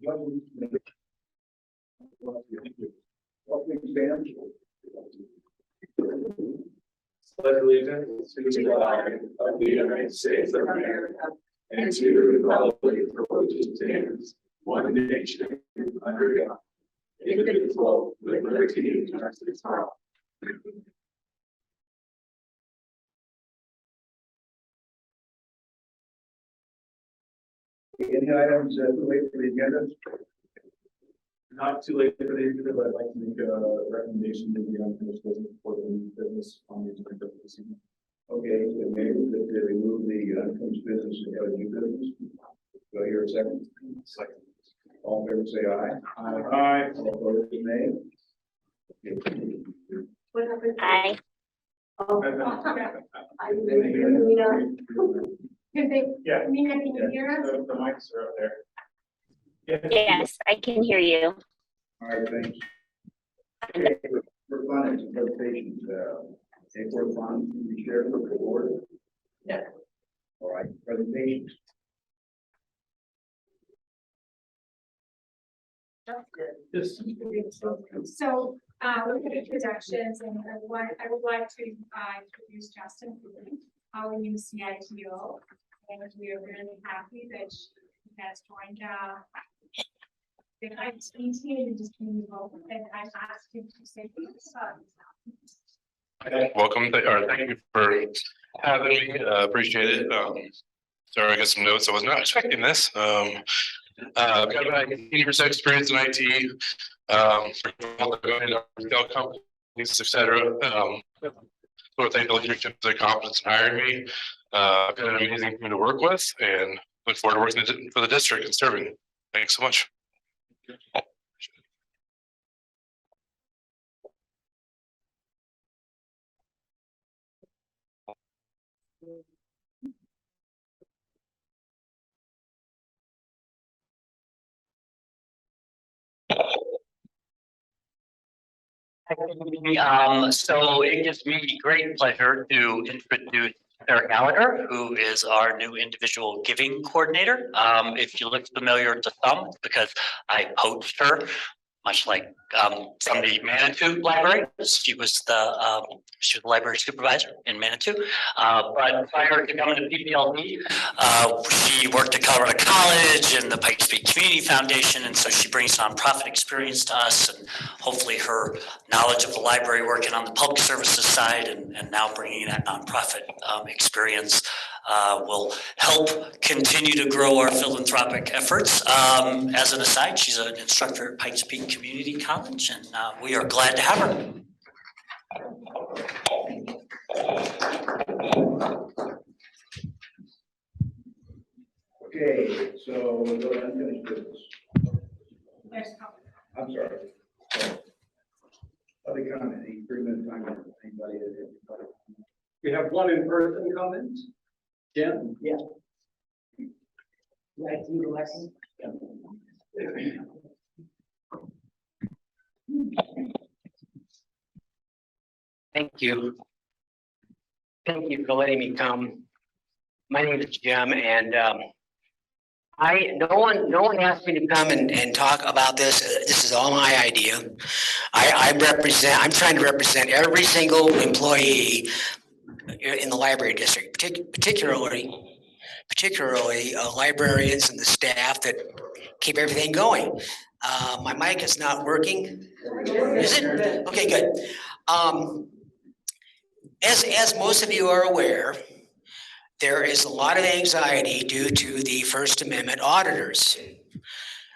Pledge allegiance to the flag of the United States of America and to the republic for which it stands, one nation, under God, indivisible, with liberty and justice for all. Any items too late for the agenda? Not too late for the agenda, but I'd like to make a recommendation to the unfinished business for the new business on the agenda this evening. Okay, so maybe that they remove the unfinished business and have a new business. Do I hear a second? Second. All in favor, say aye. Aye. All opposed, nay. Aye. Yeah. Nina, can you hear us? The mics are up there. Yeah. Yes, I can hear you. All right, thanks. Okay, for fun and presentations, take for fun, we share with the board. Yeah. All right, presentations. That's good. Yes. So, with the introductions, and I would like to introduce Justin, our new CITO. And we are really happy that she has joined the IT team and just came over, and I asked him to say this. Welcome, or thank you for having me, appreciate it. Sorry, I got some notes, I was not expecting this. I've got about 80% experience in IT, going into retail companies, et cetera. So thank the leadership for the confidence in hiring me. I've got an amazing team to work with and look forward to working for the district and serving. Thanks so much. So it gives me great pleasure to introduce Sarah Gallagher, who is our new individual giving coordinator. If you look familiar to some, because I poached her, much like from the Manitou Library. She was the library supervisor in Manitou. But prior to coming to PPLD, she worked at Colorado College and the Pikes Peak Community Foundation, and so she brings nonprofit experience to us, and hopefully her knowledge of the library working on the public services side and now bringing that nonprofit experience will help continue to grow our philanthropic efforts. As an aside, she's an instructor at Pikes Peak Community College, and we are glad to have her. Okay, so we'll go to unfinished business. I'm sorry. Other comment, any 3-minute time, anybody? We have one in-person comment. Jim? Yeah. Like you, Alexis? Thank you. Thank you for letting me come. My name is Jim, and no one asked me to come and talk about this. This is all my idea. I'm trying to represent every single employee in the library district, particularly librarians and the staff that keep everything going. My mic is not working. Is it? Okay, good. As most of you are aware, there is a lot of anxiety due to the First Amendment auditors.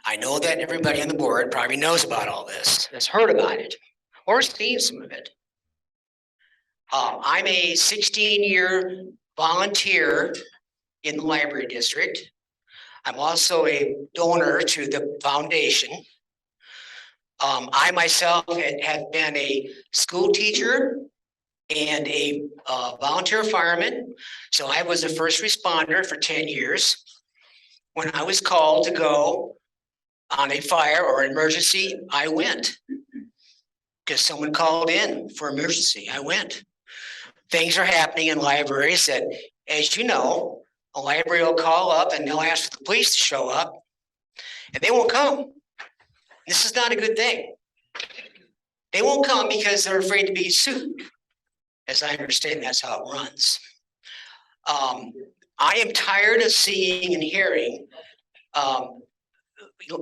I know that everybody on the board probably knows about all this, has heard about it, or seen some of it. I'm a 16-year volunteer in the library district. I'm also a donor to the foundation. I myself have been a school teacher and a volunteer fireman. So I was a first responder for 10 years. When I was called to go on a fire or emergency, I went. Because someone called in for emergency, I went. Things are happening in libraries that, as you know, a library will call up and they'll ask for the police to show up. and they won't come. This is not a good thing. They won't come because they're afraid to be sued. As I understand, that's how it runs. I am tired of seeing and hearing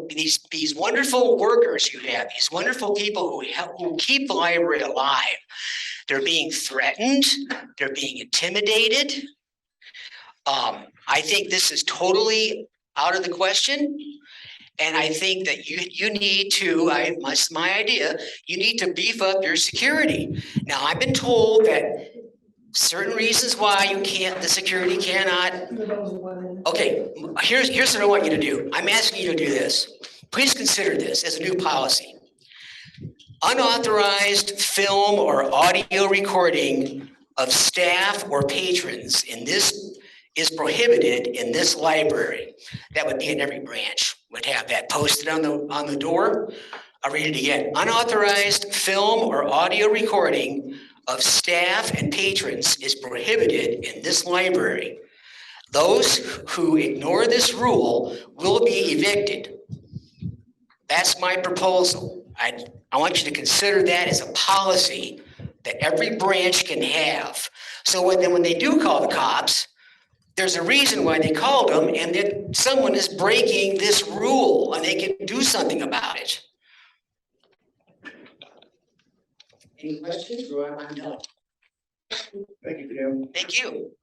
these wonderful workers you have, these wonderful people who help, who keep the library alive. They're being threatened. They're being intimidated. I think this is totally out of the question. And I think that you need to, my idea, you need to beef up your security. Now, I've been told that certain reasons why you can't, the security cannot. Okay, here's what I want you to do. I'm asking you to do this. Please consider this as a new policy. Unauthorized film or audio recording of staff or patrons in this is prohibited in this library. That would be in every branch, would have that posted on the door. I'll read it again. Unauthorized film or audio recording of staff and patrons is prohibited in this library. Those who ignore this rule will be evicted. That's my proposal. I want you to consider that as a policy that every branch can have. So when they do call the cops, there's a reason why they called them, and that someone is breaking this rule and they can do something about it. Any questions? I'm done. Thank you, Jim. Thank you.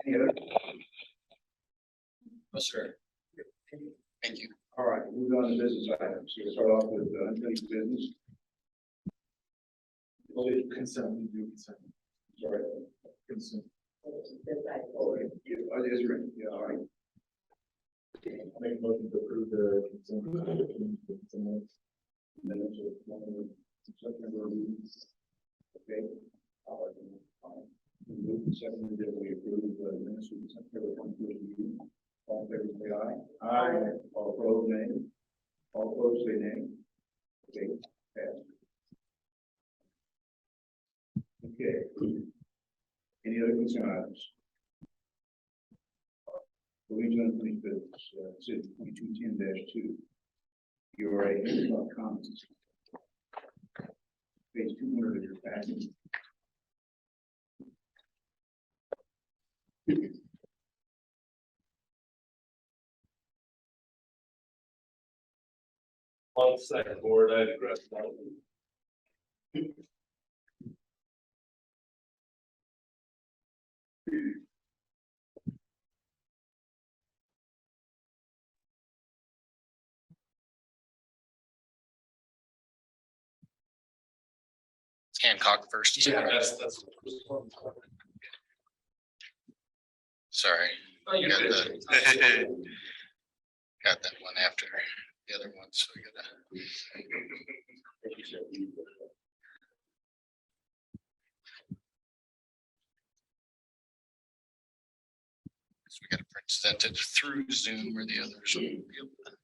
Any other? Yes, sir. Thank you. All right, move on to business items. We'll start off with unfinished business. Consent, do consent. Sorry. Consent. Oh, it is written. Yeah, all right. Make a motion to approve the consent. Minutes of September meetings. Okay. Move to second that we approve the minutes of September 21st meeting. All in favor, say aye. Aye. All opposed, nay. All opposed, say nay. Okay, passed. Okay. Any other concern items? Moving to unfinished business, city 2210-2. URA comments. Page 200 of your package. One second, board, I addressed that. Hancock first. Yeah, that's. Sorry. Oh, you're Got good. got that one after the other one, so we gotta. So we gotta present it through Zoom or the others. will be able to-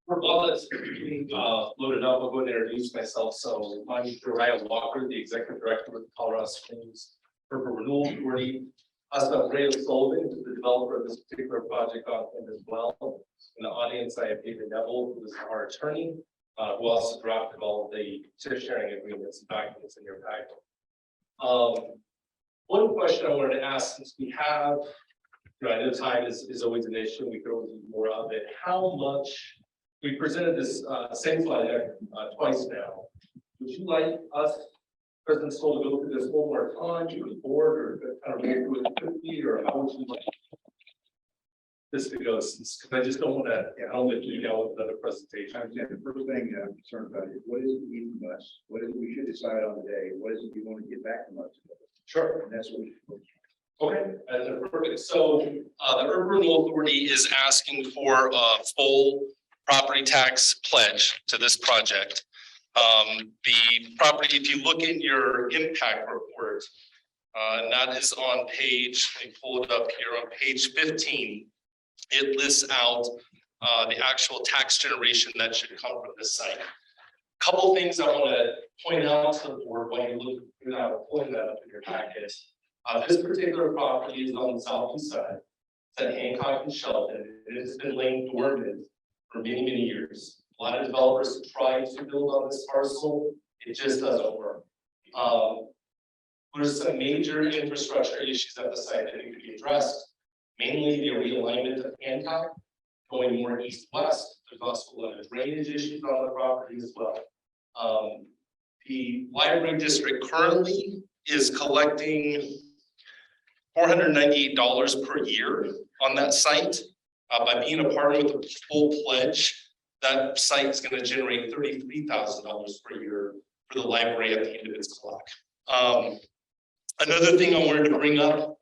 While it's being loaded up, I'll go and introduce myself. So I'm Uriah Walker, the executive director with Colorado Springs Urban Renewal Authority. Also, Ray Sullivan, who's the developer of this particular project on him as well. In the audience, I have David Neville, who is our attorney, who also drafted all of the tip sharing agreements and documents in your packet. One question I wanted to ask, since we have, I know time is always an issue, we could always do more of it. How much, we presented this same slide twice now. Would you like us, President Stoll, to go through this one more time to the board, or kind of read through it quickly, or how would you like this to go? Because I just don't want to, I don't want to do that with another presentation. I understand. The first thing I'm concerned about is what is it you need from us? What is it we should decide on today? What is it you want to get back from us? Sure. And that's what we should. Okay, perfect. So the Urban Renewal Authority is asking for a full property tax pledge to this project. The property, if you look in your impact report, and that is on page, let me pull it up here on page 15. It lists out the actual tax generation that should come from this site. Couple things I want to point out to the board when you look through that, pulling that up in your packet. This particular property is on the southeast side. It's at Hancock and Shelton, and it's been laying dormant for many, many years. A lot of developers have tried to build on this parcel, it just doesn't work. There's some major infrastructure issues at the site that need to be addressed, mainly the realignment of Hancock going more east-west. There's also a lot of drainage issues on the property as well. The library district currently is collecting $498 per year on that site. By being a partner with a full pledge, that site is going to generate $33,000 per year for the library at the end of its clock. Another thing I wanted to bring up,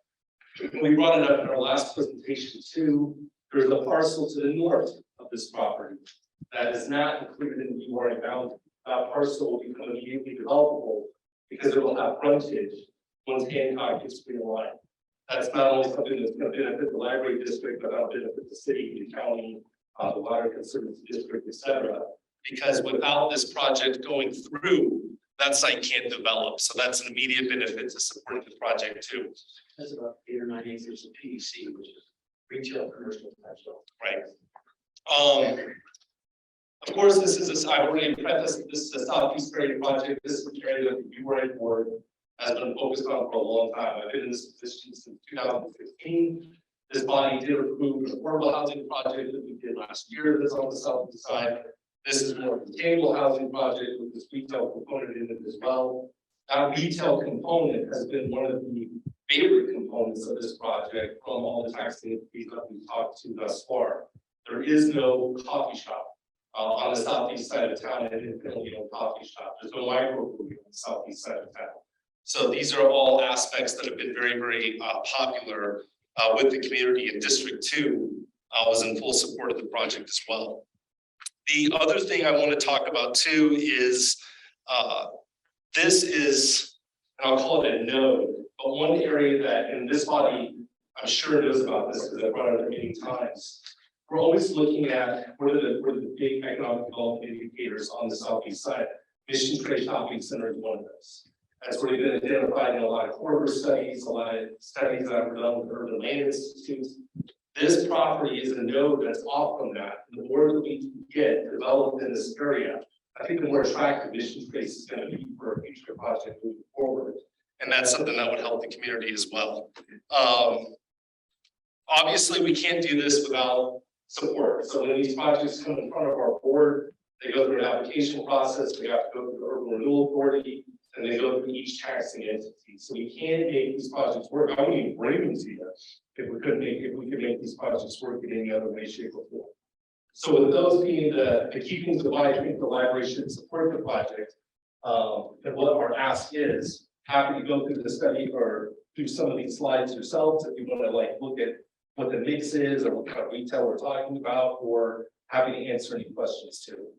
we brought it up in our last presentation too. There's a parcel to the north of this property that is not included in the URA boundary. That parcel will become immediately developable because it will have frontage once Hancock gets realigned. That's not only something that's going to benefit the library district, but that'll benefit the city, the county, the water conservancy district, etc. Because without this project going through, that site can't develop. So that's an immediate benefit to supporting the project too. That's about 8 or 9 acres of PEC, which is retail commercial potential. Right. Of course, this is I've already prefaced, this is a Southeast area project. This is an area that the URA board has been focused on for a long time. I've been in this position since 2015. This body did approve an affordable housing project that we did last year. That's on the southeast side. This is more of a sustainable housing project with this retail component in it as well. That retail component has been one of the favorite components of this project from all the tax entities that we've talked to thus far. There is no coffee shop on the southeast side of town, and independently owned coffee shop. There's no microbrewery on the southeast side of town. So these are all aspects that have been very, very popular with the community, and District 2 was in full support of the project as well. The other thing I want to talk about too is this is, and I'll call it a node, but one area that in this body, I'm sure knows about this because I've brought it up many times. We're always looking at what are the big economic development indicators on the southeast side. Mission Trace Shopping Center is one of those. That's already been identified in a lot of corridor studies, a lot of studies that were done with urban land institutes. This property is a node that's off from that. And the more that we can get developed in this area, I think the more attractive Mission Trace is going to be for a future project moving forward. And that's something that would help the community as well. Obviously, we can't do this without support. So when these projects come in front of our board, they go through an application process. We have to go through the Urban Renewal Authority, and they go through each taxing entity. So we can't make these projects work. I wouldn't even bring them to you if we could make these projects work in any other way, shape, or form. So with those being the key things of why I think the library should support the project, and what our ask is, happy to go through the study or through some of these slides yourselves if you want to like look at what the mix is or what kind of retail we're talking about, or happy to answer any questions too.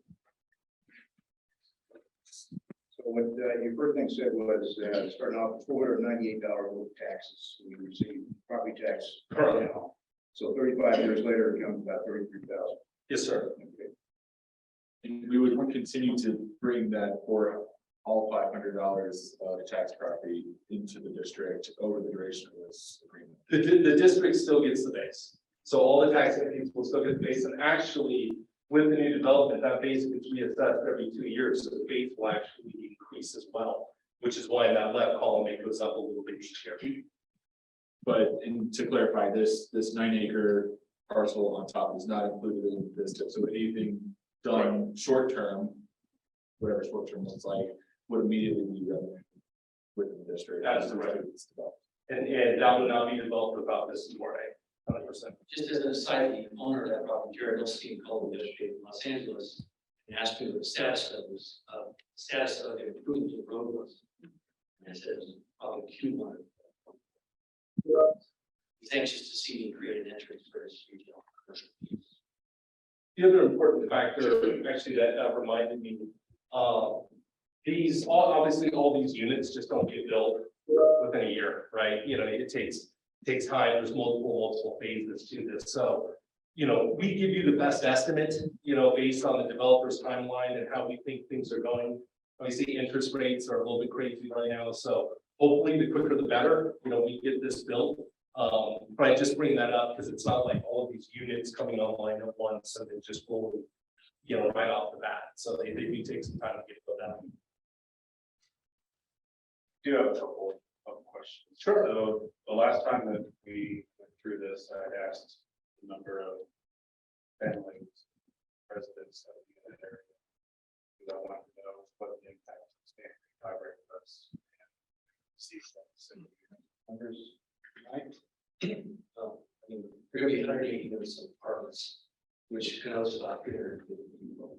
So what your first thing said was starting off with $498 worth of taxes we receive property tax currently now. So 35 years later, it comes about 33,000. Yes, sir. Okay. And we would continue to bring that for all $500 of tax property into the district over the duration of this agreement. The district still gets the base. So all the tax entities will still get the base, and actually with the new development, that base gets reassessed every 2 years. So the base will actually increase as well, which is why that left column it goes up a little bit each year. But and to clarify, this 9-acre parcel on top is not included in this. So anything done short term, whatever short term looks like, would immediately be revenue within the district. That is correct. And that would not be developed without this URA, 100%. Just as an aside, the owner of that property, Jared Milstein, called the district in Los Angeles and asked me what the status of this, status of the improvement of the road was. And I said, it was probably Q1. He's anxious to see me create an entrance for his retail commercial use. The other important factor, actually, that reminded me, obviously all these units just don't get built within a year, right? You know, it takes time. There's multiple phases to this. So, you know, we give you the best estimate, you know, based on the developer's timeline and how we think things are going. Obviously, interest rates are a little bit crazy right now. So hopefully the quicker the better, we get this built. But I just bring that up because it's not like all of these units coming online at once and they just roll, right off the bat. So they do take some time to get built out. Do have a couple of questions. Sure. So the last time that we went through this, I had asked the number of families, residents of the area. Because I wanted to know what the impact of standard library was. And see some numbers, right? There are gonna be 180 units of apartments, which goes about 350 people.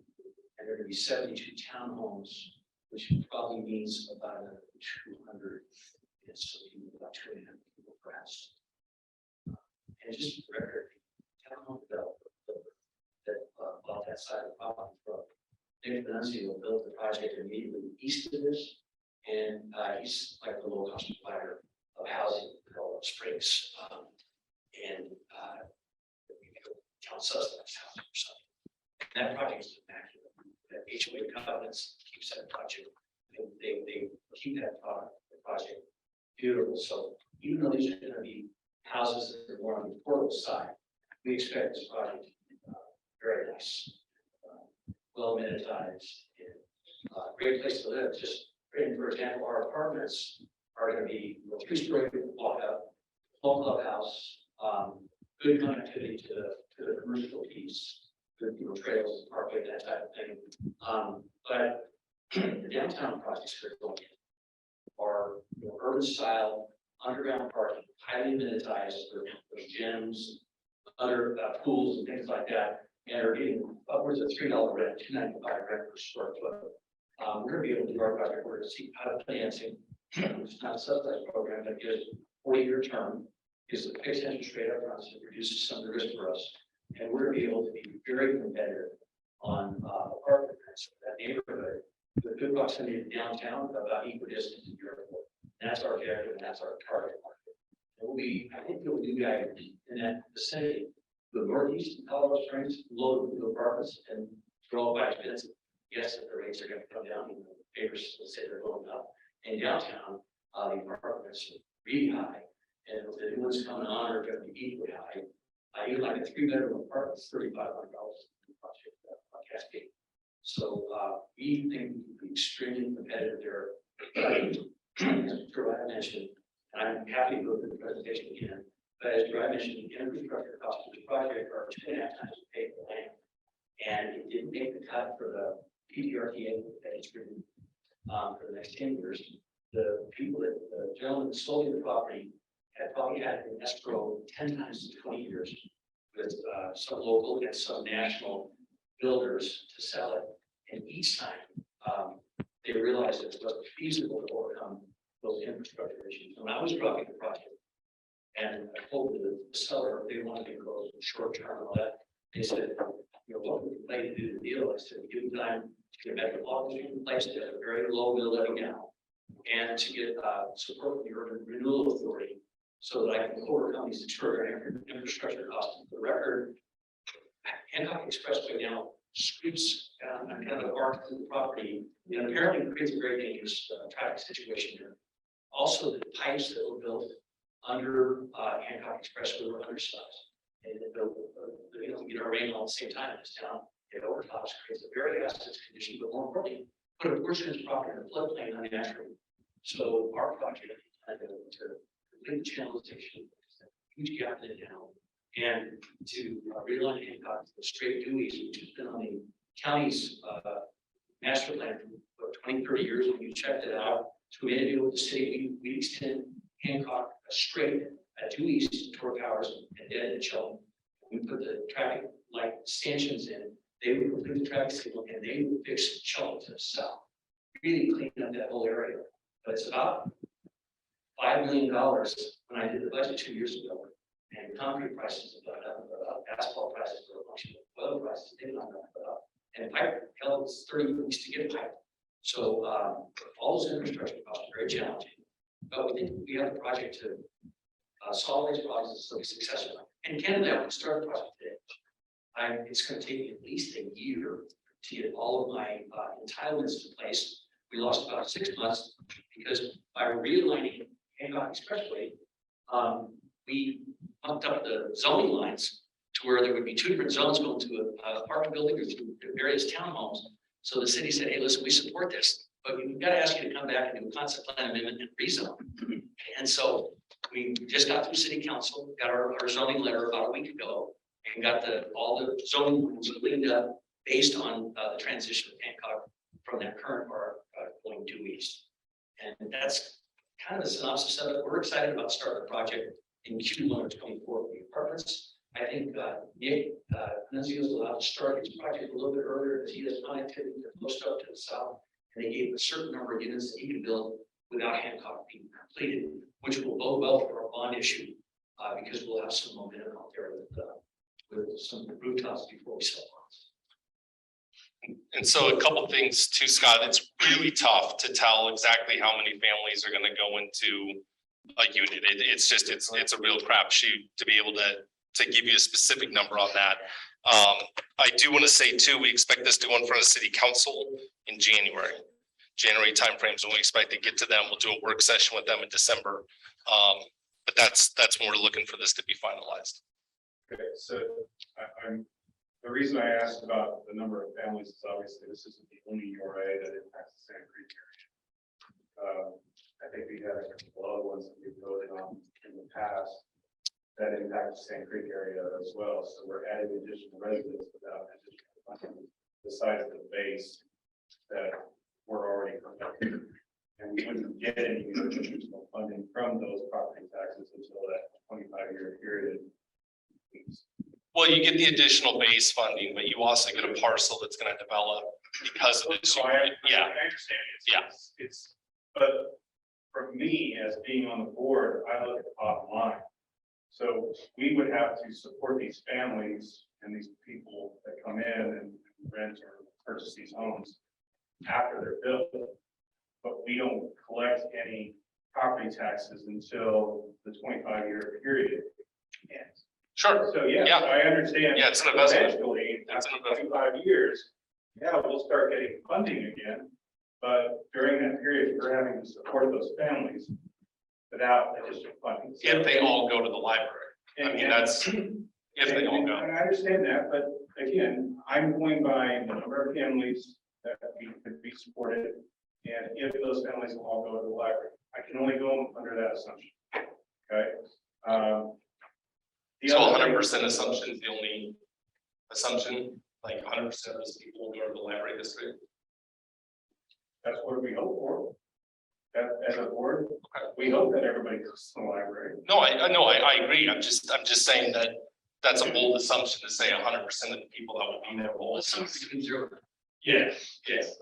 And there are gonna be 72 townhomes, which probably means about 200. It's about 2.5 people per house. And just for the record, townhome developer that bought that side of the property from Nick Venancio built the project immediately east of this. And he's like the low cost provider of housing in Colorado Springs. Town subsidized housing or something. And that project is immaculate. That HOA covenants keeps that project. They keep that project beautiful. So even though these are going to be houses that are more on the affordable side, we expect this project to be very nice, well amenitized, and great place to live. Just for example, our apartments are going to be a 3-story block up, full clubhouse, good connectivity to the commercial piece, good trails, parkway, that type of thing. But the downtown projects that are going in are urban style, underground parking, highly amenitized, there's gyms, other pools and things like that, and are getting upwards of $3 rent, $2.95 rent per square foot. We're going to be able to do our project. We're going to see pilot financing. It's not a subsidized program that gives 40-year term, gives a fixed interest rate up front, so it reduces some of the risk for us. And we're going to be able to be very competitive on apartment rents in that neighborhood with good proximity to downtown, about equidistant to the airport. And that's our objective, and that's our target market. And we'll be, I think we'll do guys in that vicinity, the northeast of Colorado Springs, low apartments, and for all by expensive. Yes, the rates are going to come down. Papers will say they're going up. And downtown, the apartments are really high, and the new ones coming on are going to be equally high. Even like a 3-bedroom apartment is $3,500 on Cascade. So we think we can be extremely competitive there. As Drew mentioned, and I'm happy to go through the presentation again. But as Drew mentioned, the infrastructure costs of the project are 2.5 times the pay for land, and it didn't make the cut for the PPLD that it's written for the next 10 years. The people that the gentleman that sold the property had probably had an escrow 10 times in 20 years with some local and some national builders to sell it. And each time they realized that it wasn't feasible to overcome those infrastructure issues. When I was driving the project, and I told the seller they wanted to go short term and all that, they said, what would you like to do the deal? I said, give them time to get metropolitan in place to have a very low bill letting down, and to get support from the Urban Renewal Authority so that I can overcome these extraordinary infrastructure costs. The record, Hancock Expressway now sweeps kind of arc through the property, and apparently creates a very dangerous traffic situation here. Also, the pipes that were built under Hancock Expressway were undersized. And get our rain all at the same time in this town. It overtops, creates a very hazardous condition, but more importantly, put a portion of this property in a floodplain unnaturally. So our project to complete the channelization, huge gap in it now, and to realign Hancock to the straight Dewey's, which has been on the county's master plan for 20, 30 years. When you checked it out, so we had to do with the city, we extend Hancock straight at Dewey's toward Powers and dead at Chilton. We put the traffic light stanchions in, they would complete the traffic signal, and they would fix Chilton to the south. Really clean up that whole area. But it's about $5 million when I did the budget 2 years ago. And concrete prices have gone up, asphalt prices are up, oil prices, they've not gone up. And pipe, hell, it's 30 weeks to get a pipe. So all those infrastructure costs are very challenging. But we think we have a project to solve these problems so successful. And candidly, I would start the project today. It's going to take me at least a year to get all of my entitlements in place. we lost about 6 months because by realigning Hancock Expressway, we bumped up the zoning lines to where there would be 2 different zones going to a apartment building or through various townhomes. So the city said, hey, listen, we support this, but we've got to ask you to come back and do a concept plan amendment and rezone. And so we just got through city council, got our zoning letter about a week ago, and got all the zoning rules cleaned up based on the transition of Hancock from that current part going due east. And that's kind of the synopsis of it. We're excited about starting the project in Q1 of 24 for the apartments. I think Nick Nunzio was allowed to start his project a little bit earlier because he has connectivity to most up to the south. And they gave a certain number of units that he could build without Hancock being completed, which will bode well for our bond issue because we'll have some momentum out there with some rooftops before we sell bonds. And so a couple things too, Scott, it's really tough to tell exactly how many families are gonna go into a unit. It's just, it's a real crapshoot to be able to give you a specific number on that. I do want to say too, we expect this to go in front of city council in January timeframes when we expect to get to them. We'll do a work session with them in December. But that's when we're looking for this to be finalized. Okay, so the reason I asked about the number of families is obviously this isn't the only URA that impacts the Sand Creek area. I think we had a couple other ones that we voted on in the past that impact the Sand Creek area as well. So we're adding additional residents without additional funding besides the base that we're already protecting. And we wouldn't get any additional funding from those property taxes until that 25-year period. Well, you get the additional base funding, but you also get a parcel that's going to develop because of this. So I Yeah. understand. It's, but for me, as being on the board, I look at the bottom line. So we would have to support these families and these people that come in and rent or purchase these homes after they're built. But we don't collect any property taxes until the 25-year period ends. Sure. So yeah, I understand. Yeah, it's an investment. Eventually, It's after an investment. 25 years, yeah, we'll start getting funding again. But during that period, we're having to support those families without additional funding. So- If they all go to the library. I mean, that's, if they all go. And I understand that, but again, I'm going by the number of families that we could be supported. And if those families will all go to the library, I can only go under that assumption. Okay. So 100% assumption is the only assumption, like 100% of those people will go to the library district. That's what we hope for. That as a board, we hope that everybody goes to the library. No, I agree. I'm just saying that that's a bold assumption to say 100% of the people that will be there will also. Yes, yes.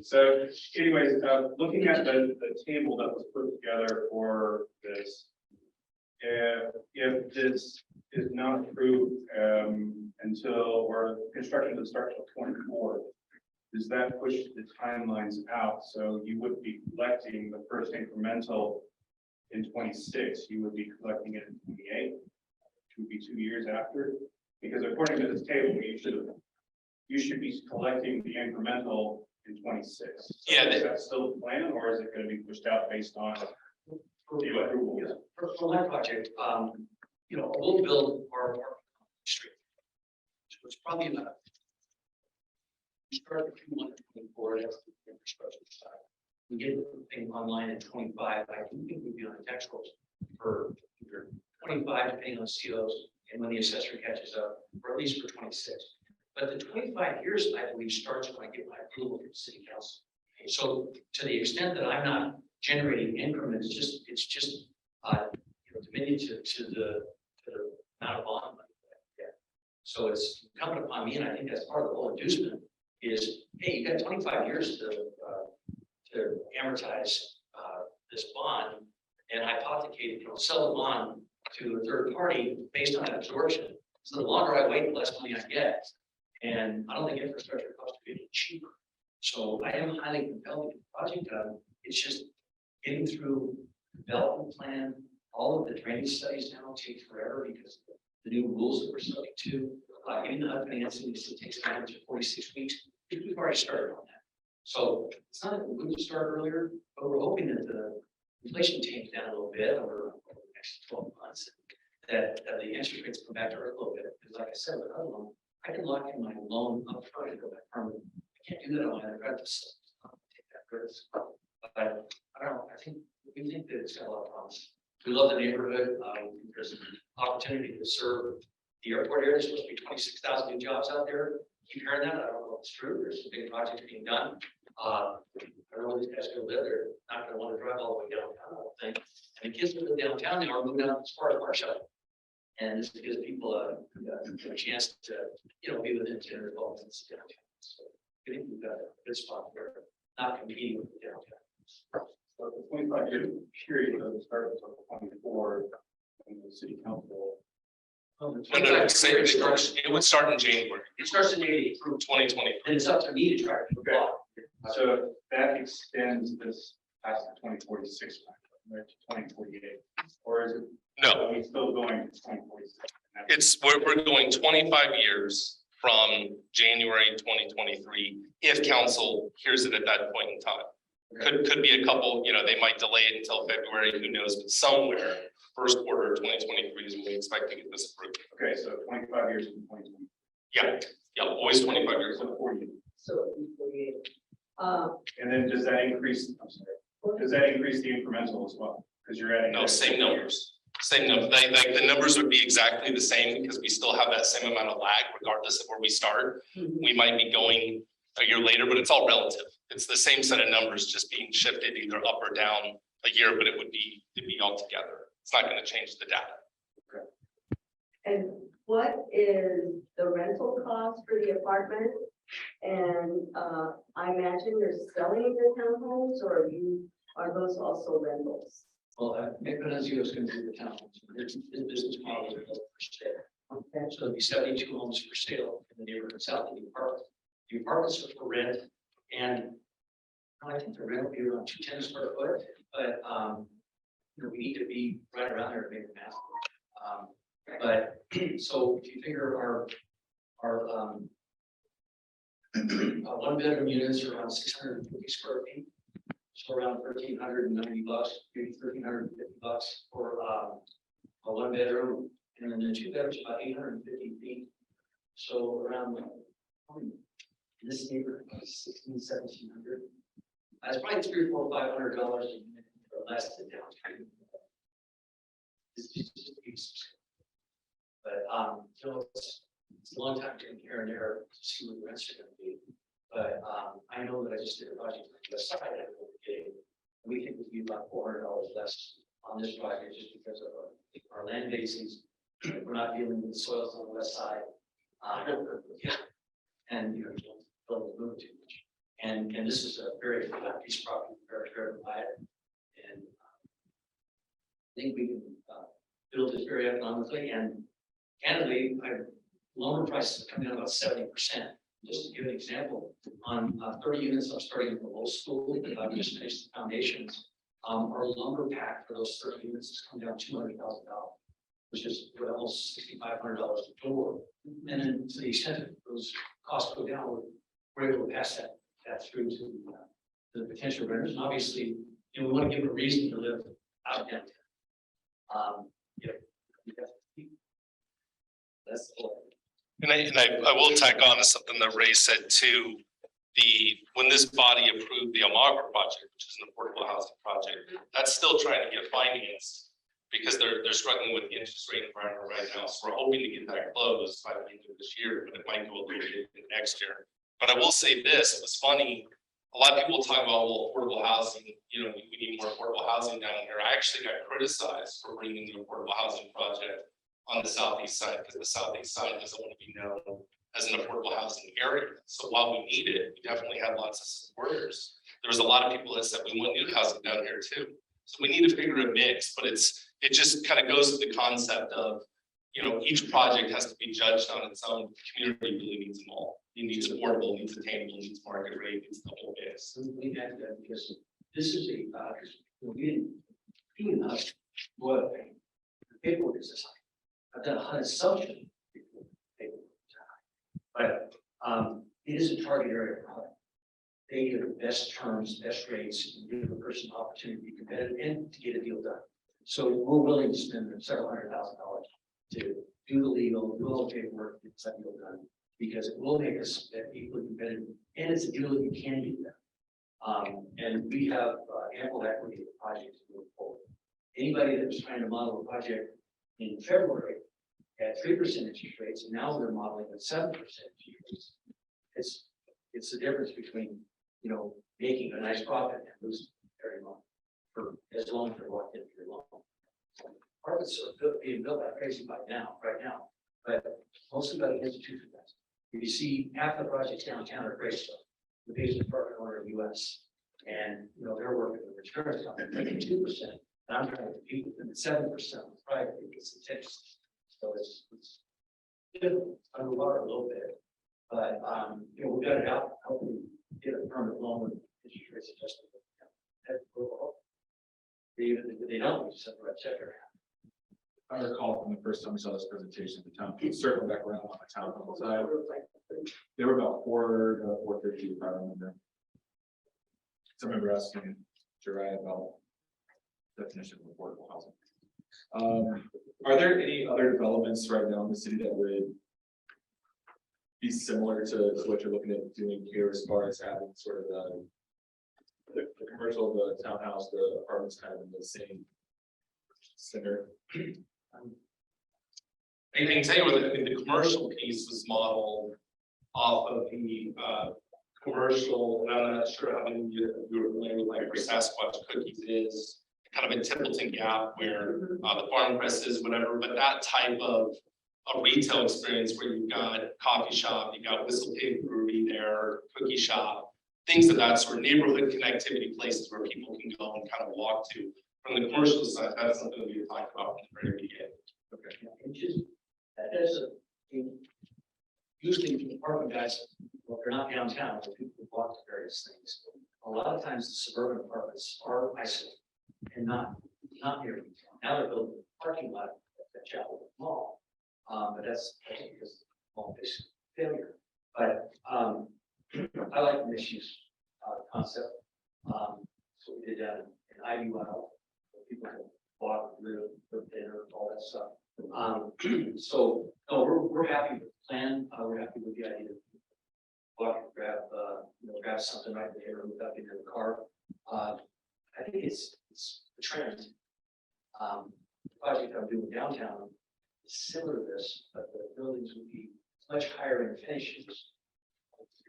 So anyways, looking at the table that was put together for this, if this is not approved until or construction doesn't start till 24, does that push the timelines out? So you would be collecting the first incremental in 26, you would be collecting it in 28, which would be 2 years after. Because according to this table, you should be collecting the incremental in 26. So Yeah, is that still the plan, or is it going to be pushed out based on the approval? Yeah, for my project, we'll build our street. So it's probably about. We start at 224, that's the infrastructure side. We get the thing online at 25. I think we'd be on the tax rolls for either 25, depending on COs, and when the assessor catches up, or at least for 26. But the 25 years, I believe, starts when I get my approval from city council. So to the extent that I'm not generating increments, it's just diminutive to the amount of bond money that I get. So it's incumbent upon me, and I think that's part of the whole inducement is, hey, you got 25 years to amortize this bond and hypothecate, sell the bond to a third party based on that absorption. So the longer I wait, the less money I get. And I don't think infrastructure costs to be any cheaper. So I am highly compelled to get the project done. It's just getting through development plan. All of the drainage studies now take forever because of the new rules that we're subject to. Getting the HUD financing still takes an average of 46 weeks. We've already started on that. So it's not that we couldn't start earlier, but we're hoping that the inflation tames down a little bit over the next 12 months. That the interest rates come back to earth a little bit, because like I said, with other loan, I can lock in my loan up front and go back permanent. I can't do that on my other credit facility. Take that risk. But I don't know, I think, we think that it's got a lot of promise. We love the neighborhood, there's an opportunity to serve the airport area, there's supposed to be 26,000 new jobs out there. Keep hearing that, I don't know if it's true, there's some big projects being done. I don't know if these guys go live there, not gonna want to drive all the way downtown, I don't think. And the kids who live downtown now are moving out as far as Marshall. And this gives people a chance to, be within 10 or 12 minutes of downtown. So I think we've got a good spot where not competing with the downtown. So the 25-year period doesn't start until 24 in the city council. No, it would start in January It starts in 80 through 2020. and it's up to me to try to comply. So that extends this past the 2046, right, to 2048, or is it? No, Are we still going to 2046? we're going 25 years from January 2023, if council hears it at that point in time. Could be a couple, they might delay it until February, who knows, but somewhere first quarter of 2023 is when we expect to get this approved. Okay, so 25 years from 2020. Yeah, always 25 years. So 40. So 48. And then does that increase, I'm sorry, does that increase the incremental as well? Because you're adding. No, same numbers. Same number, like the numbers would be exactly the same because we still have that same amount of lag regardless of where we start. We might be going a year later, but it's all relative. It's the same set of numbers just being shifted either up or down a year, but it'd be all together. It's not going to change the data. And what is the rental cost for the apartment? And I imagine you're selling your townhomes, or are those also rentals? Well, Nick Peninsula is going to do the town. His business model is for sale. Okay. So there'll be 72 homes for sale in the neighborhood south of the apartment. The apartments are for rent, and I think the rent will be around 210 square foot, but we need to be right around there to make the math. But so if you figure our one bedroom units are around 650 square feet. So around $1,390, maybe $1,350 for a one bedroom, and then the two bedrooms about 850 feet. So around in this neighborhood, $1,600, $1,700. That's probably $300 or $500 a unit or less than downtown. But it's a long time to compare and error to see what the rents are going to be. But I know that I just did a project on the west side of it. We think it would be about $400 less on this project just because of our land bases. We're not dealing with soils on the west side. Yeah. And don't move too much. And this is a very flat piece of property, very fair to buy it. And I think we can build this very economically, and candidly, lumber prices are coming down about 70%. Just to give an example, on 30 units, I'm starting at the low school, I've just finished the foundations. Our lumber pack for those 30 units has come down $200,000, which is almost $6,500 a door. And then to the extent that those costs go down, we're able to pass that through to the potential renters. And obviously, we want to give them a reason to live out downtown. That's the whole. And I will tack on to something that Ray said too. When this body approved the Almagra project, which is an affordable housing project, that's still trying to get financed because they're struggling with the interest rate environment right now. So we're hoping to get that closed by the end of this year, but it might go a little bit next year. But I will say this, it was funny. A lot of people talk about, well, affordable housing, we need more affordable housing down here. I actually got criticized for bringing the affordable housing project on the southeast side because the southeast side doesn't want to be known as an affordable housing area. So while we need it, we definitely have lots of supporters. There was a lot of people that said we want new housing down here too. So we need to figure a mix, but it just kind of goes to the concept of, each project has to be judged on its own. The community really needs them all. It needs affordable, needs attainable, needs market rate, needs the whole mix. We had that because this is we didn't do enough. What the paperwork is this high. I've done a HUD assumption. But it is a target area for HUD. they give the best terms, best rates, and give the person an opportunity to be competitive and to get a deal done. So we're willing to spend several $100,000 to do the legal, do all the paperwork, get that deal done, because it will make us equally competitive, and it's a deal that you can do that. And we have ample equity in the project to move forward. Anybody that was trying to model a project in February at 3% interest rates, and now they're modeling at 7% interest rates. It's the difference between, you know, making a nice profit and losing very long for as long as they're locked in for long. Apartments are being built like crazy right now, but mostly by the institution guys. If you see half the projects downtown are great stuff, the biggest apartment owner in the US. And, you know, they're working with insurance company, making 2%, and I'm trying to compete with them at 7% private because it's Texas. So it's underwater a little bit, but, you know, we got it out, hopefully get a permanent loan with interest rates adjusted. Even if they don't, we just have to write check around. I recall from the first time we saw this presentation, the town, circling back around on the town side, they were about 450, if I remember. So I remember asking Jerry about definition of affordable housing. Are there any other developments right now in the city that would be similar to what you're looking at doing here as far as having sort of the commercial, the townhouse, the apartments kind of in the same center? I can tell you what, the commercial piece was modeled off of the commercial, and I'm not sure how many of you are familiar with like where Sasquatch Cookies is, kind of in Templeton Gap where the farm press is, whatever, but that type of a retail experience where you've got coffee shop, you got Whistle Pig Brewery there, cookie shop, things of that sort, neighborhood connectivity places where people can go and kind of walk to. From the commercial side, that's something we talked about from the very beginning. Okay. And just, that is usually the apartment guys, well, they're not downtown, but people who walk to various things. A lot of times the suburban apartments are isolated and not near retail. Now they're building a parking lot at Chapel Mall. But that's, I think, because the mall is failure. But I like the mixed use concept. So we did that in IUL. People can walk, live, cook dinner, all that stuff. So no, we're happy with the plan. We're happy with the idea of walk and grab something right there without getting in the car. I think it's the trend. The project I'm doing downtown is similar to this, but the buildings would be much higher in finishes.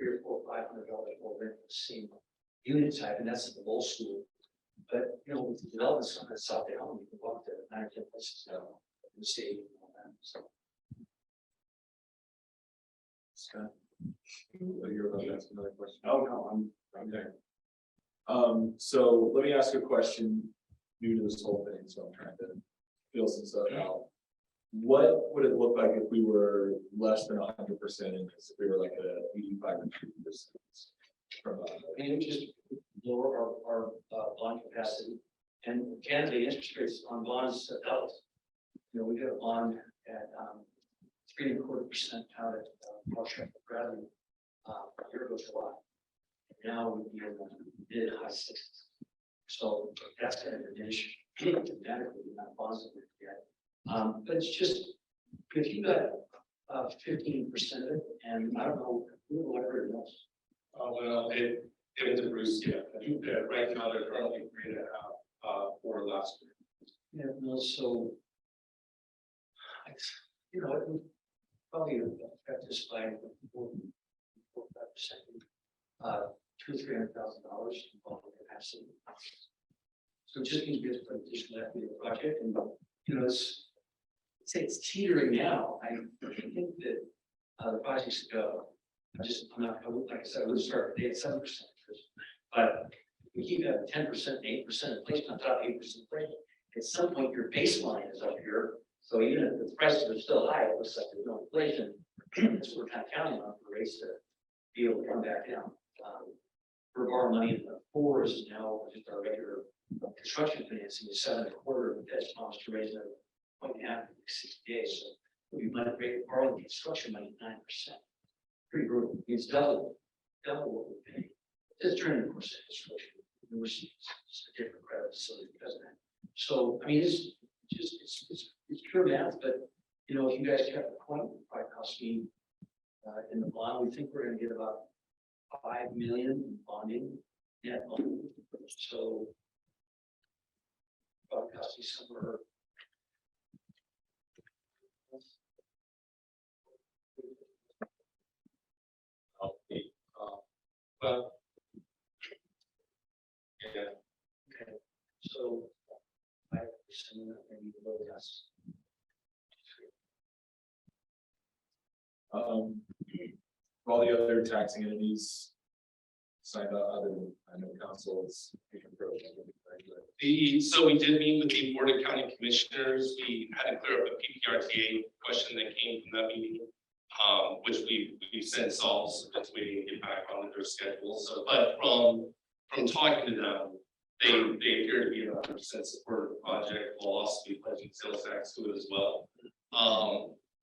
$300 or $500 more rent for the same unit type, and that's in the old school. But you know, with the developments on the South Down, you can walk to 9 or 10 places now in the stadium and all that. So. Scott, you're about to ask another question. Oh, no, I'm there. So let me ask you a question new to this whole thing. So I'm trying to feel some stuff out. What would it look like if we were less than 100% in this? If we were like a 85 or 90%? From And just lower our bond capacity, and candidly, interest rates on bonds doubled. You know, we got a bond at 3.25% out at Marshall Bradley a year ago July. Now we'd be in the mid high 60s. So that's going to diminish dramatically the amount of bonds that we get. But it's just if you got 15% of it, and I don't know who ever it was. Well, it was a Bruce, yeah. Right now they're currently 3.5 for last year. Yeah, no, so you know, it would probably affect us by 4 or 5%, $200,000 to $300,000 in bond capacity. So it just means we have to put additional equity in the project, and you know, it's teetering now. I think that the projects go. I'm not, like I said, I would start at 7%, but we keep that 10%, 8% inflation on top of 8% inflation. At some point, your baseline is up here. So even if the prices are still high, it looks like there's no inflation. That's what we're kind of counting on for rates to be able to come back down. We're borrowing money in the 4s now, just our regular construction financing is 7.25%. The Fed's promised to raise another 1.5 in 60 days. So we might borrow the construction money at 9%. Pretty brutal. It's double what we pay. It's turning more sense. It's a different credit facility because of that. So, I mean, it's just, it's pure math, but, you know, if you guys kept the point, it probably cost me, in the bond, we think we're gonna get about 5 million in bonding, net bonding. So, probably cost me somewhere. Well. Yeah. Okay, so 5%, maybe below less. All the other taxing entities. Signed up other than, I know councils. So we did meet with the Board of County Commissioners. We had to clear up a PPRTA question that came from that meeting. Which we since solved, so just waiting to get back on their schedule. So, but from talking to them, they appear to be 100% support of the project. We'll also be pledging sales tax to it as well.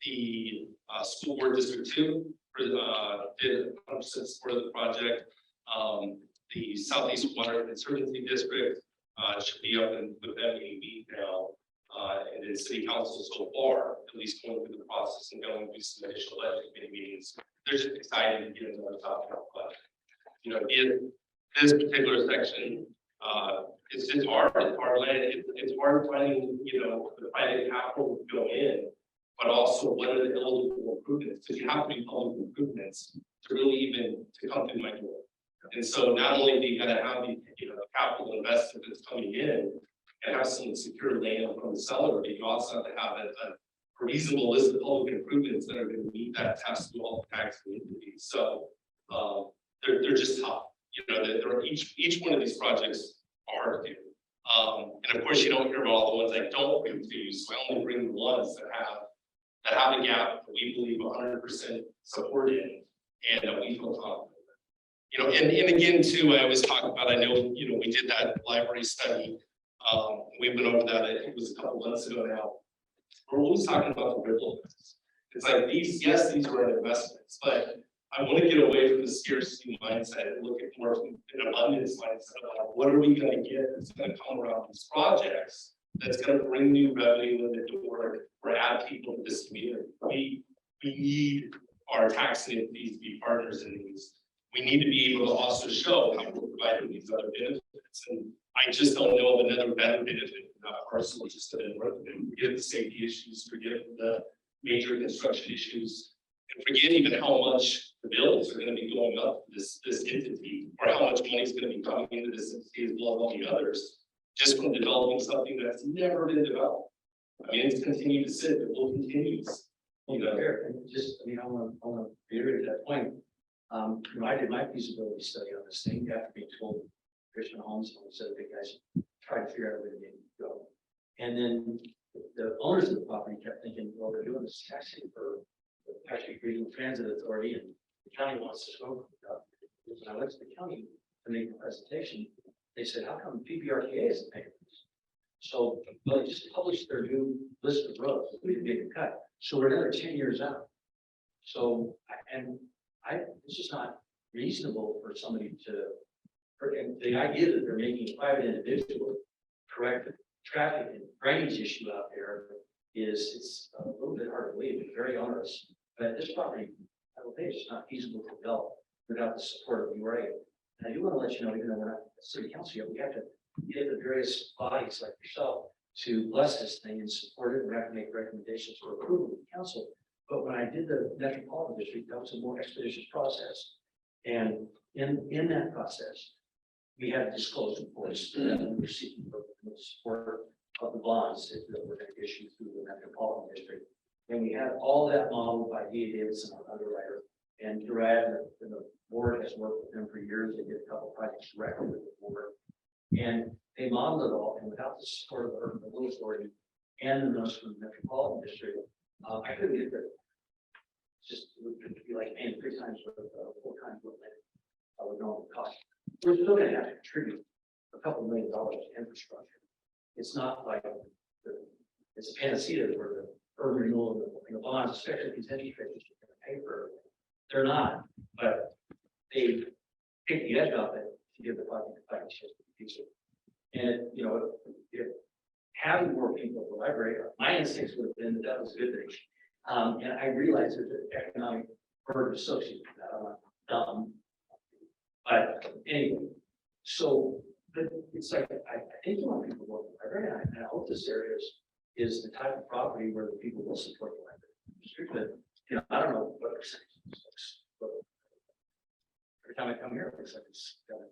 The school board district 2 did 100% support of the project. The Southeast Water Conservancy District should be up and with them in a week now. And in city council so far, at least going through the process and going through some initial budget committee meetings, they're just excited to get into the top budget. You know, in this particular section, it's hard, it's hard finding, you know, the private capital to go in, but also what are the eligible improvements, because you have to be public improvements to really even to come through my door. And so not only do you gotta have the, you know, capital investment that's coming in and have some secure land from the seller, but you also have to have a reasonable list of public improvements that are going to meet that test of all the tax entities. So they're just tough. You know, they're each one of these projects are hard to do. And of course, you don't hear about all the ones that don't confuse. So I only bring the ones that have a gap that we believe 100% support in, and that we feel confident. You know, and again, too, I always talk about, I know, you know, we did that library study. We went over that, I think it was a couple months ago now. We're always talking about the ripple effects. It's like these, yes, these were investments, but I want to get away from the scarcity mindset and look at more of an abundance mindset about what are we going to get that's going to come around these projects that's going to bring new revenue in the door or add people to this community. We need our tax entities to be partners in these. We need to be able to also show how we're providing these other benefits. And I just don't know of another better benefit, parcel just to forget the safety issues, forget the major construction issues, and forget even how much the bills are going to be going up for this entity, or how much money is going to be coming into this entity as well as all the others, just from developing something that's never been developed. I mean, it's continued to sit, it will continue. You know, and just, I mean, I want to reiterate that point. You know, I did my feasibility study on this thing after being told Christian Holmes and said, "Big guys, try to figure out a way to make it go." And then the owners of the property kept thinking, well, they're doing this taxing for the Patrick Regional Transit Authority, and the county wants to go. When I went to the county to make the presentation, they said, "How come PPRTA isn't paying this?" So, well, they just published their new list of roads. We didn't make a cut, so we're another 10 years out. So, it's just not reasonable for somebody to. And the idea that they're making a private individual correct the traffic and drainage issue out there it's a little bit hard to believe, it's very onerous. But this property, I will think it's just not feasible to develop without the support of URA. And I do want to let you know, even though we're not a city council yet, we have to get the various bodies like yourself to bless this thing and support it. We have to make recommendations for approval of the council. But when I did the metropolitan district, that was a more expeditious process. And in that process, we had to disclose, of course, that we were seeking the support of the bonds that were going to issue through the metropolitan district. And we had all that modeled by D.A. Davidson, our underwriter, and Durad, and the board has worked with them for years. They did a couple of projects directly with the board. And they modeled it all, and without the support of the Urban Renewal Authority and the notice from the metropolitan district, I couldn't get there. Just it would be like paying 3 times what 4 times what I would normally cost. We're still going to have to contribute a couple $1 million to infrastructure. It's not like it's a panacea where the urban renewal and the bonds, especially these interest rates, are going to pay for everything. They're not, but they take the edge off it to give the public a fighting chance for the future. And, you know, if having more people at the library, my instincts would have been that was a good thing. And I realize there's an economic burden associated with that. I'm not dumb. But anyway, so but it's like, I think you want people to go to the library, and I hope this area is the type of property where the people will support the library. But, you know, I don't know what percentage this looks, but every time I come here, it looks like it's got to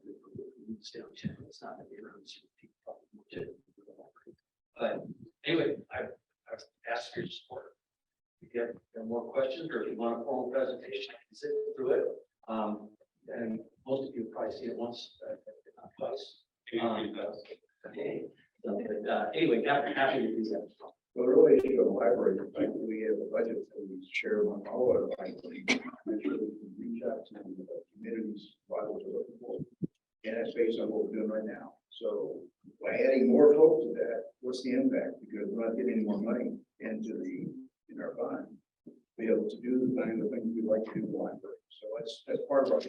stay on channel. It's not going to be around. People probably want to. But anyway, I've asked for your support. If you have more questions, or if you want a formal presentation, I can sit through it. And most of you probably see it once, not twice. Okay. So, anyway, happy to do that. Well, really, the library, the fact that we have a budget that we share among all our libraries, make sure we can reach out to the communities, libraries are looking for. And that's based on what we're doing right now. So by adding more folks to that, what's the impact? Because we're not getting any more money in our fund to be able to do the things we'd like to do in the library. So that's part of our.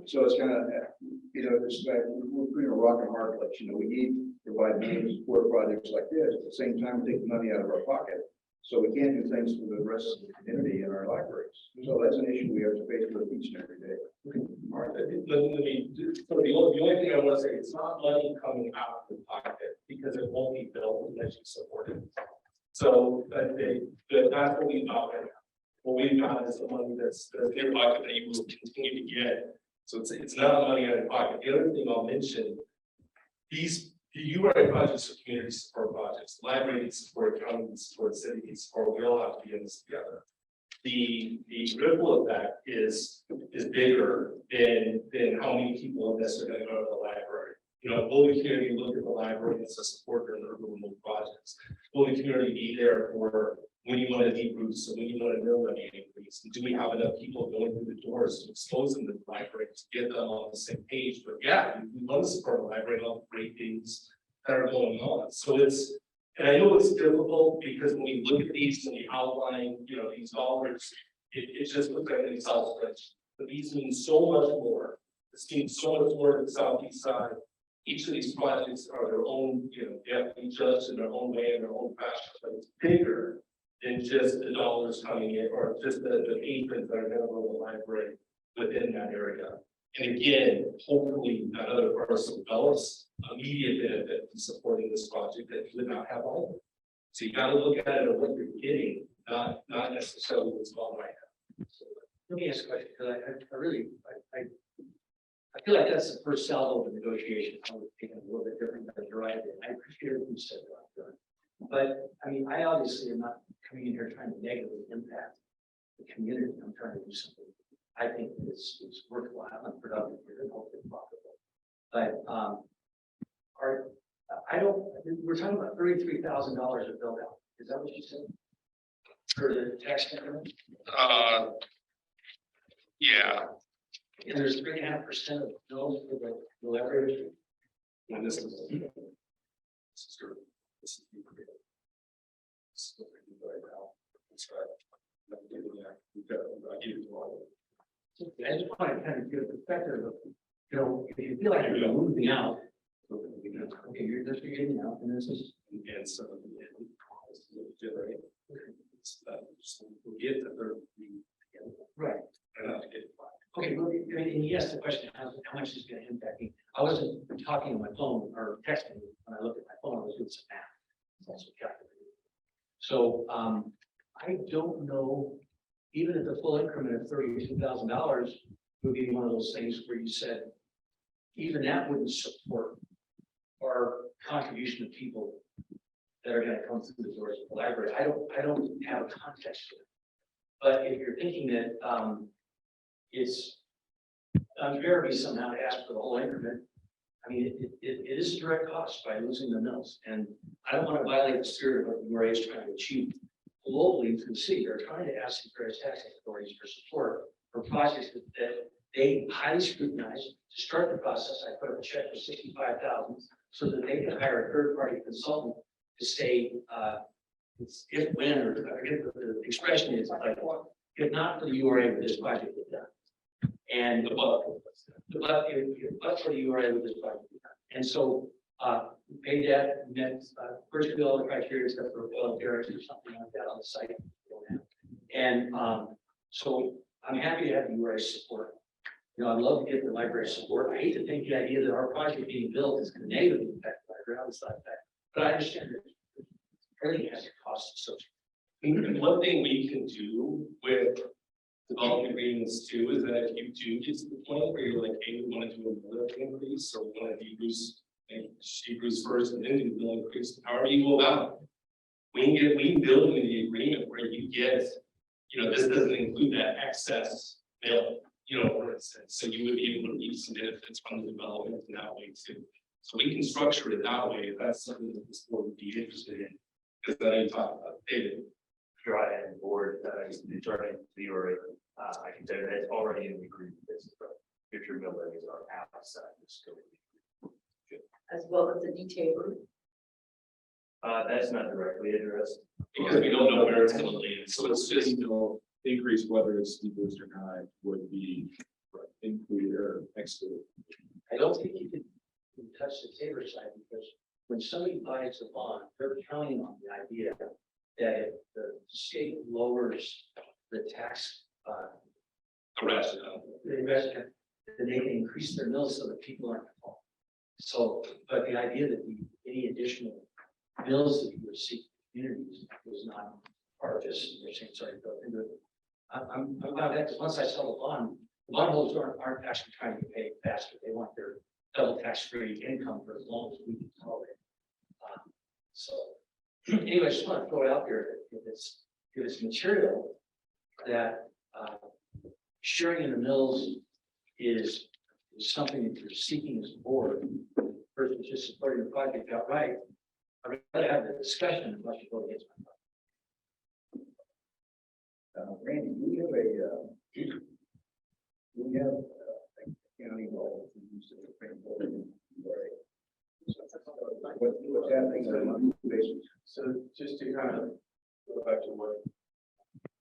So it's kind of, you know, it's like we're putting a rock and hard place. You know, we need to provide money to support projects like this. At the same time, we take money out of our pocket. So we can't do things for the rest of the community in our libraries. So that's an issue we have to face with each and every day. All right, let me, so the only thing I want to say, it's not money coming out of the pocket because it won't be built unless you support it. So that's what we got right now. What we've got is the money that's in your pocket that you will continue to get. So it's not money out of pocket. The other thing I'll mention, these URA projects are community support projects. The library needs support, county needs support, city needs support. We all have to be in this together. The ripple effect is bigger than how many people in this are going to go to the library. You know, will the community look at the library as a supporter in urban renewal projects? Will the community be there for when you want to deep roots and when you want to know money increase? And do we have enough people going through the doors to expose them to the library to get them on the same page? But yeah, we want to support the library and all the great things that are going on. So and I know it's difficult because when we look at these and we outline, you know, these dollars, it just looks like an Excel spreadsheet. But these mean so much more. This means so much more to the southeast side. Each of these projects are their own, you know, they have to be judged in their own way, in their own fashion, but it's bigger than just the dollars coming in or just the patrons that are going to go to the library within that area. And again, hopefully that other person develops immediate benefit from supporting this project that you would not have all. So you got to look at it at what you're getting, not necessarily what's going right now. So, let me ask a question, because I feel like that's the first salvo of the negotiation. I would think a little bit different than you're right. I appreciate what you said about that. But I mean, I obviously am not coming in here trying to negatively impact the community. I'm trying to do something I think is worthwhile and productive here and hopefully profitable. But we're talking about $33,000 of build out. Is that what you said? For the tax increment? Yeah. And there's 3.5% of those for the leverage. And this is true. This is what we do right now. That's right. I just want to kind of get a perspective of, you know, if you feel like you're moving out, okay, you're just getting out, and this is. And so, generate. We'll get the third. Right. And not to get. Okay, well, and you asked the question, how much is going to impact me? I wasn't talking on my phone or texting. When I looked at my phone, I was doing some math. It's also calculated. So I don't know, even at the full increment of $32,000 would be one of those things where you said, even that wouldn't support our contribution of people that are going to come through the doors of the library. I don't have a context to it. But if you're thinking that it's unfair to me somehow to ask for the whole increment, I mean, it is a direct cost by losing the mills. And I don't want to violate the spirit of what the URA is trying to achieve globally through the city. They're trying to ask the various taxing authorities for support for projects that they highly scrutinize. To start the process, I put up a check for $65,000 so that they can hire a third-party consultant to say if when, or I forget what the expression is, like, if not for the URA, would this project get done? And But for you are with this project. And so, we paid that, met, virtually all the criteria except for oil derricks or something like that on the site. And, so I'm happy to have URA support. You know, I'd love to get the library support. I hate to think the idea that our project being built is going to negatively impact the library. I always thought that, but I understand that everything has a cost associated. And one thing we can do with development agreements too, is that if you do get to the point where you're like, hey, we want to do a bill increase, or we want to decrease, and decrease first and then do the bill increase, however you go about it. We can build in the agreement where you get, you know, this doesn't include that excess bill, you know, for instance, so you would be able to reap some benefits from the development in that way too. So we can structure it that way, if that's something that this board would be interested in, because then you talk about David. Try and board, returning the URA, I can tell you that's already in the agreement, but future mill levies are outside the scope. As well as the detail. That's not directly addressed. Because we don't know where it's gonna land, so it's just, Increase, whether it's decreased or not, would be included or excluded. I don't think you can touch the Tabor side because when somebody buys a bond, they're counting on the idea that if the state lowers the tax, the rest. then they can increase their mills so that people aren't. So, but the idea that any additional bills that you would seek communities was not part of this. They're saying, sorry, go into it. I'm glad that because once I sell a bond, the bondholders aren't actually trying to get paid faster. They want their double tax-free income for as long as we can tolerate. So anyway, I just want to throw it out there that if it's material that sharing in the mills is something that you're seeking as a board versus just supporting the project outright. I'd rather have the discussion unless you go against my project. Randy, we have a county law. What's happening on a monthly basis? So just to kind of go back to what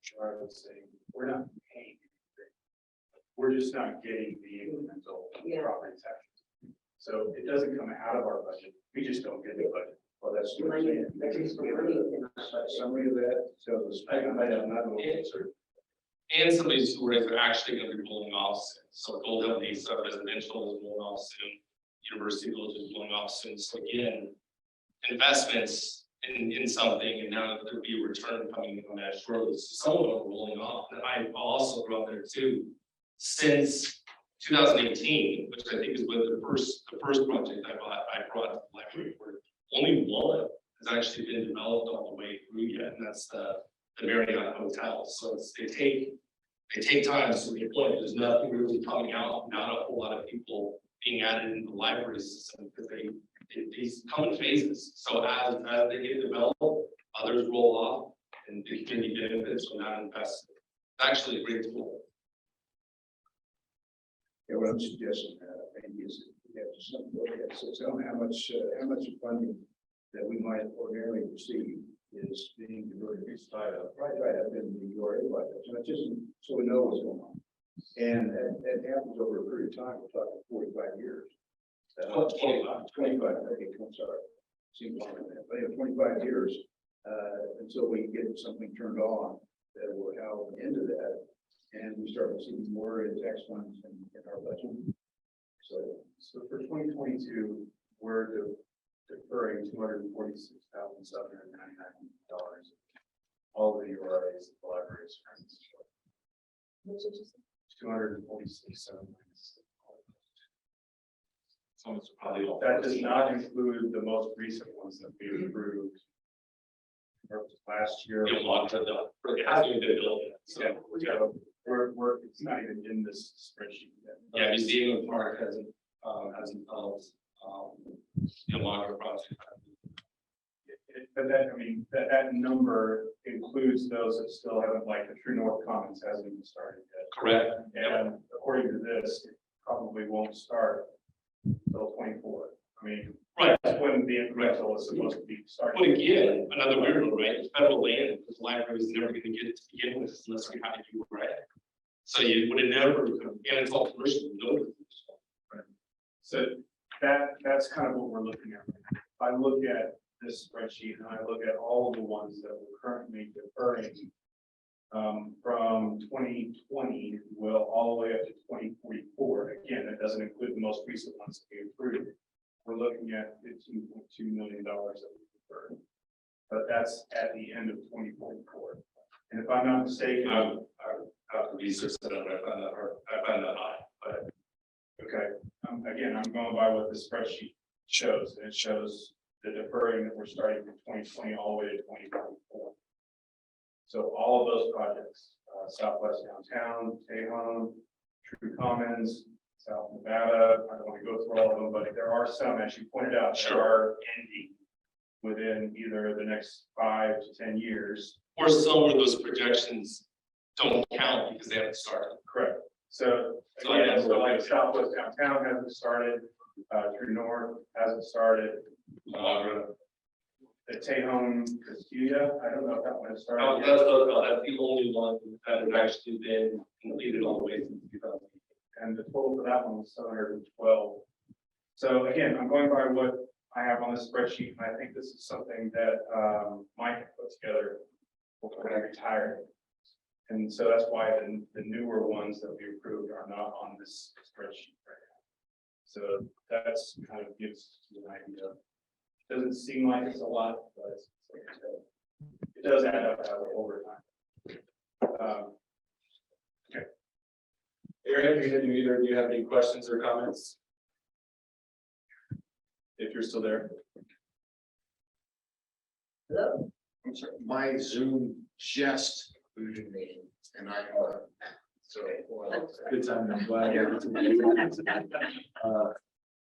Charlie was saying, we're not paying anything. We're just not getting the incremental property taxes. So it doesn't come out of our budget. We just don't get the budget. Well, that's what I'm saying. Summary of that tells us. I don't know the answer. And some of these stories are actually gonna be rolling off soon. So Golden Lease residential is rolling off soon. University Village is rolling off soon. So again, investments in something and now there'll be a return coming on that shortly. So some of them are rolling off. And I also brought there too, since 2018, which I think is when the first project I brought to the library, where only one has actually been developed all the way through yet, and that's the Marriott Hotel. So they take time to deploy. There's nothing really coming out, not a whole lot of people being added into the library system because they come in phases. So as they get developed, others roll off and the community benefits from that investment. It's actually a great tool. Yeah, what I'm suggesting, maybe is we have to look at, so tell them how much funding that we might ordinarily receive is being diverted. It's tied up, right up in the URA budget. So just so we know what's going on. And that happens over a period of time. We're talking 45 years. 25, okay, I'm sorry. Seems longer than that, but 25 years until we get something turned on that will help into that. And we start receiving more in tax funds in our budget. So for 2022, we're deferring $246,799. All the URAs, the libraries. What did you say? 246,799. Someone's probably That does not include the most recent ones that we approved last year. it hasn't been built yet. So Yeah, we're it's not even in this spreadsheet yet. yeah, Museum Park hasn't developed the longer project. But that, I mean, that number includes those that still haven't, like the True North Commons hasn't even started yet. Correct. And according to this, it probably won't start until 24. I mean, Right. that's when the incremental is supposed to be starting. But again, another weird one, right? It's federal land, because the library is never gonna get it to begin with unless we have to do it right. So you would have never, and it's all commercial, no. So that's kind of what we're looking at. If I look at this spreadsheet and I look at all of the ones that we're currently deferring from 2020, well, all the way up to 2044. Again, that doesn't include the most recent ones that we approved. We're looking at $15.2 million that we deferred. But that's at the end of 2044. And if I'm not mistaken, I have to research that, but I find that high, but. okay, again, I'm going by what the spreadsheet shows, and it shows the deferring that we're starting from 2020 all the way to 2044. So all of those projects, Southwest Downtown, Tejon, True Commons, South Nevada, I don't want to go through all of them, but there are some, as you pointed out, that Sure. are ending within either the next 5 to 10 years. Or some where those projections don't count because they haven't started. Correct. So, So I again, have- so like Southwest Downtown hasn't started, True North hasn't started. The Tejon Castilla, I don't know if that one has started. yet. That's the only one that has actually been completed all the way since 2000. And the total for that one was 712. So again, I'm going by what I have on this spreadsheet, and I think this is something that Mike put together before I retired. And so that's why the newer ones that we approved are not on this spreadsheet right now. So that's kind of gives you an idea. Doesn't seem like it's a lot, but it does add up over time. Okay. Aaron, do either of you have any questions or comments? If you're still there. Hello? I'm sorry, my Zoom just booted me and I, so. Good time. I'm glad.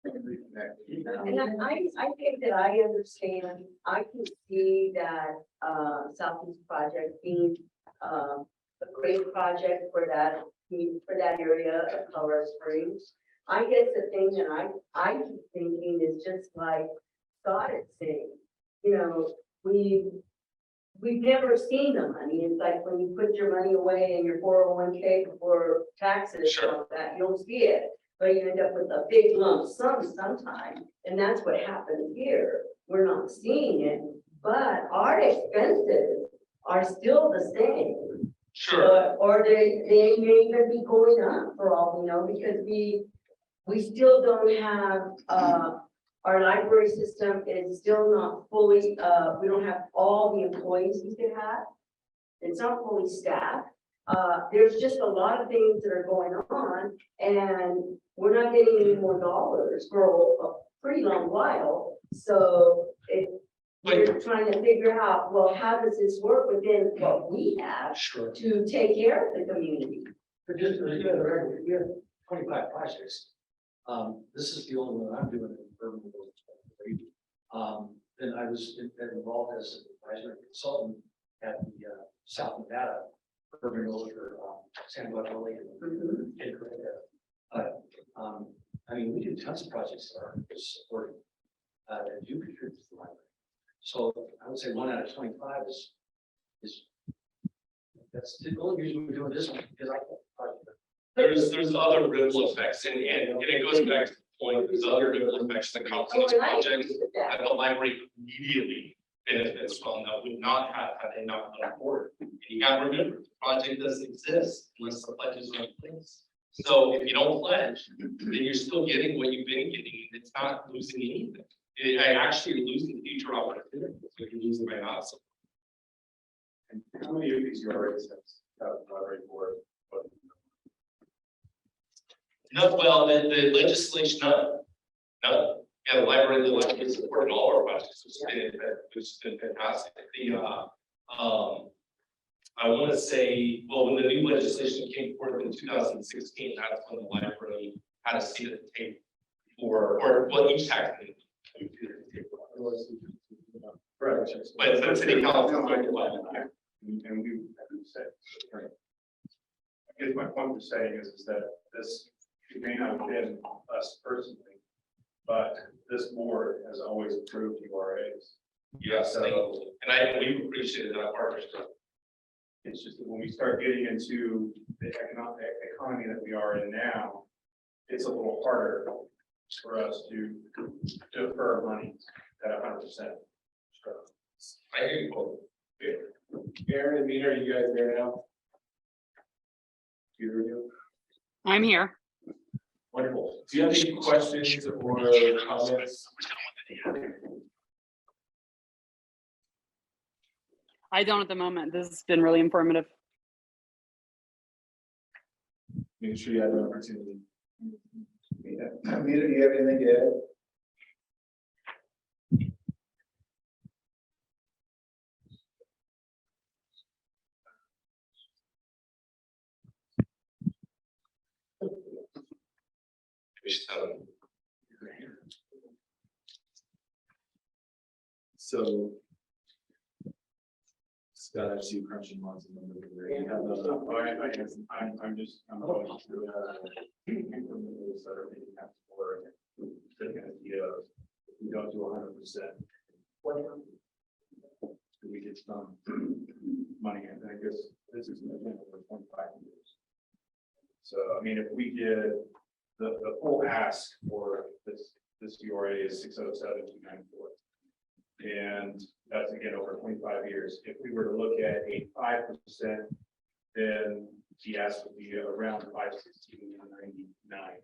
And I think that I understand, I can see that, Southeast project being, a great project for that area of Colorado Springs. I guess the thing that I keep thinking is just like Scott is saying, you know, we've never seen the money. It's like when you put your money away in your 401k before taxes, Sure. like that, you'll see it. But you end up with a big lump sum sometime, and that's what happened here. We're not seeing it, but our expenses are still the same. Sure. Or they may even be going up for all we know, because we still don't have, our library system is still not fully, we don't have all the employees we could have. It's not fully staffed. There's just a lot of things that are going on, and we're not getting any more dollars for a pretty long while. So we're trying to figure out, well, how does this work within what we have Sure. to take care of the community? But just for the good of the record, we have 25 projects. This is the only one I'm doing in urban development. And I was involved as an advisor and consultant at the South Nevada urban road for San Guadalupe and but I mean, we do tons of projects that are supporting that do contribute to the library. So I would say 1 out of 25 is that's the only reason we're doing this one, because I can't project. There's other ripple effects and it goes back to the point, there's other ripple effects that come from Oh, this and I project agree with that. that the library immediately benefits from that would not have had they not gone forward. And you gotta remember, the project doesn't exist unless the pledges are in place. So if you don't pledge, then you're still getting what you've been getting, and it's not losing anything. I actually losing future opportunities, so you're losing by not. So And how many of these you already said, library board? no, well, the legislation, none. Yeah, the library is supporting all our projects, which has been fantastic. I want to say, well, when the new legislation came forth in 2016, that's when the library had a seat at the table or well, each tax. Right. But city council. And we said, right. I guess my point of saying is that this may not have been us personally, but this board has always approved URAs. Yes, So and we appreciated that partnership. it's just that when we start getting into the economy that we are in now, it's a little harder for us to defer money at 100%. I hear you. Aaron and Mina, are you guys there now? Peter, you? I'm here. Wonderful. Do you have any questions or comments? I don't at the moment. This has been really informative. Making sure you have an opportunity. Mina, do you have anything to add? So. Scott, I see you crunching lots of numbers. I'm just, I'm going through rules that are being passed for the idea of if we don't do 100%. We get some money, and I guess this is an agenda for 25 years. So, I mean, if we did the full ask for this URA is 607,294. And that's again over 25 years. If we were to look at a 5%, then the ask would be around 516,99.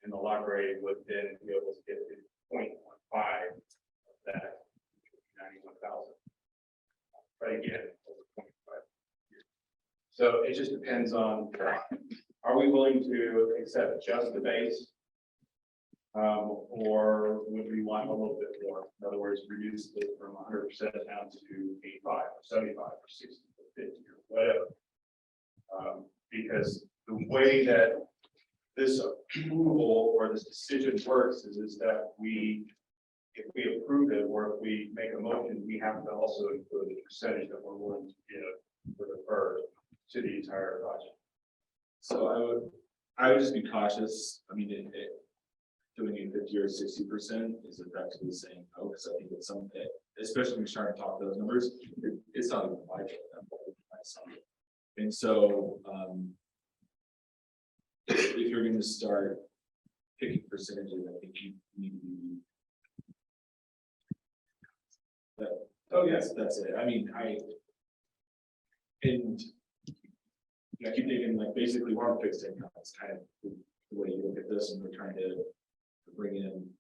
And the library would then be able to get to 0.15 of that 91,000. But again, over 25 years. So it just depends on, are we willing to accept just the base? Or would we want a little bit more? In other words, reduce it from 100% down to 85 or 75 or 60 or 50 or whatever. Because the way that this approval or this decision works is that if we approve it or if we make a motion, we have to also include the percentage that we're willing to give for the defer to the entire project. So I would just be cautious. I mean, doing a 50 or 60% is effectively saying no, because I think it's something, especially when you're starting to talk those numbers, it's not even like it. And so if you're going to start picking percentages, I think you need to be that. Oh yes, that's it. I mean, I keep thinking like basically we're on fixed income. It's kind of the way you look at this, and we're trying to bring in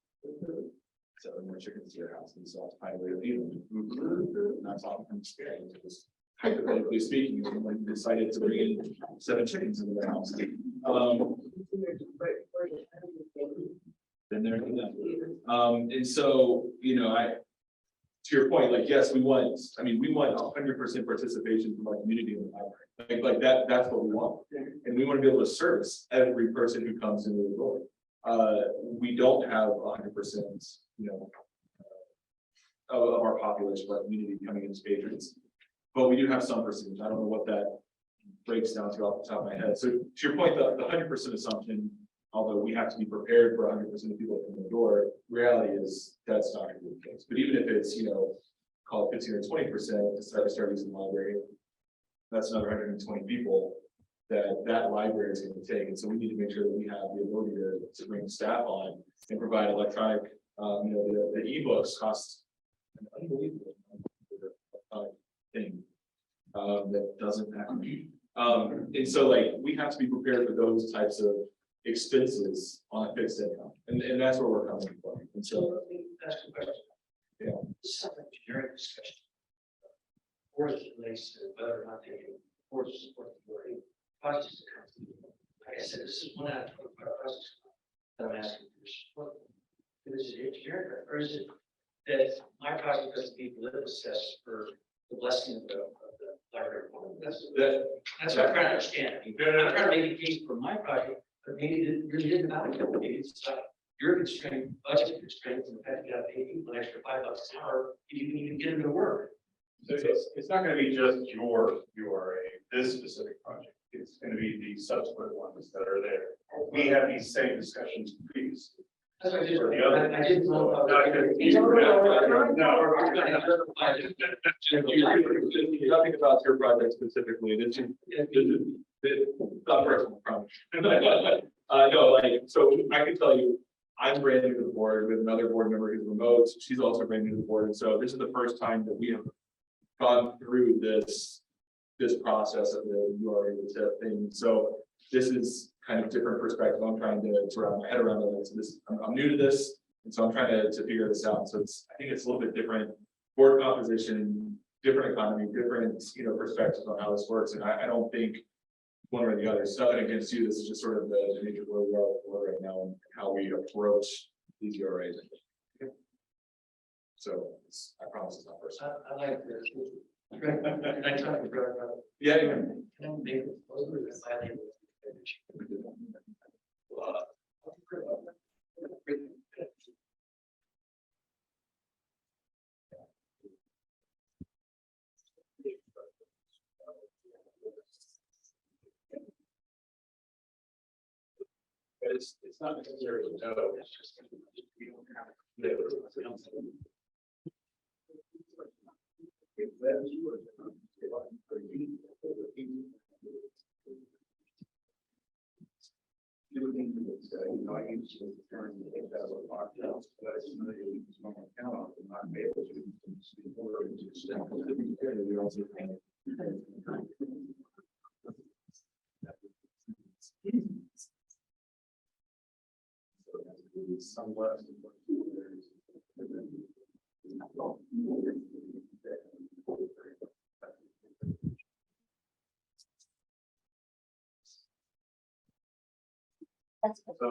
7 more chickens to your house, and so I'll find a way to feed them. Not talking from experience, just hypothetically speaking, when you decided to bring in 7 chickens into the house. Then they're and so, to your point, like, yes, we want 100% participation from our community in the library. Like that's what we want. And we want to be able to service every person who comes into the door. We don't have 100%, of our population, of our community coming in as patrons, but we do have some percentage. I don't know what that breaks down to off the top of my head. So to your point, the 100% assumption, although we have to be prepared for 100% of people that come in the door, reality is that's not going to be the case. But even if it's, call it 15 or 20% to start using the library, that's another 120 people that library is going to take. And so we need to make sure that we have the ability to bring staff on and provide electronic, the ebooks cost an unbelievable thing that doesn't happen. And so like, we have to be prepared for those types of expenses on a fixed income. And that's where we're coming from. And so That's the question. Yeah. This is like a generic discussion. Or it relates to whether or not they can afford to support the wording. Projects that come through. Like I said, this is one out of 25 projects that I'm asking for support. Is it generic, or is it that my project doesn't need to live assessed for the blessing of the library? That's what I'm trying to understand. I'm trying to make a case for my project, but maybe it really isn't about it. Maybe it's like your constraint, budget constraints, and the fact you got to pay people an extra $5 an hour, you can even get them to work. So it's not going to be just your URA, this specific project. It's going to be the subsequent ones that are there. We have these same discussions previously. That's what I did. For the other. I didn't know about Nothing about your project specifically. This is not personal, promise. No, like, so I can tell you, I'm brand new to the board, we have another board member who's remote, she's also brand new to the board, and so this is the first time that we have gone through this process of the URA tip thing, so this is kind of different perspective. I'm trying to wrap my head around it. So I'm new to this, and so I'm trying to figure this out. So I think it's a little bit different board composition, different economy, different, perspectives on how this works. And I don't think one or the other. It's nothing against you. This is just sort of the nature of where we are with the board right now and how we approach these URAs. So I promise it's not personal. I like this. I tried to grab it. Yeah. And then they over the side. But it's not necessarily no, it's just we don't have somewhat. So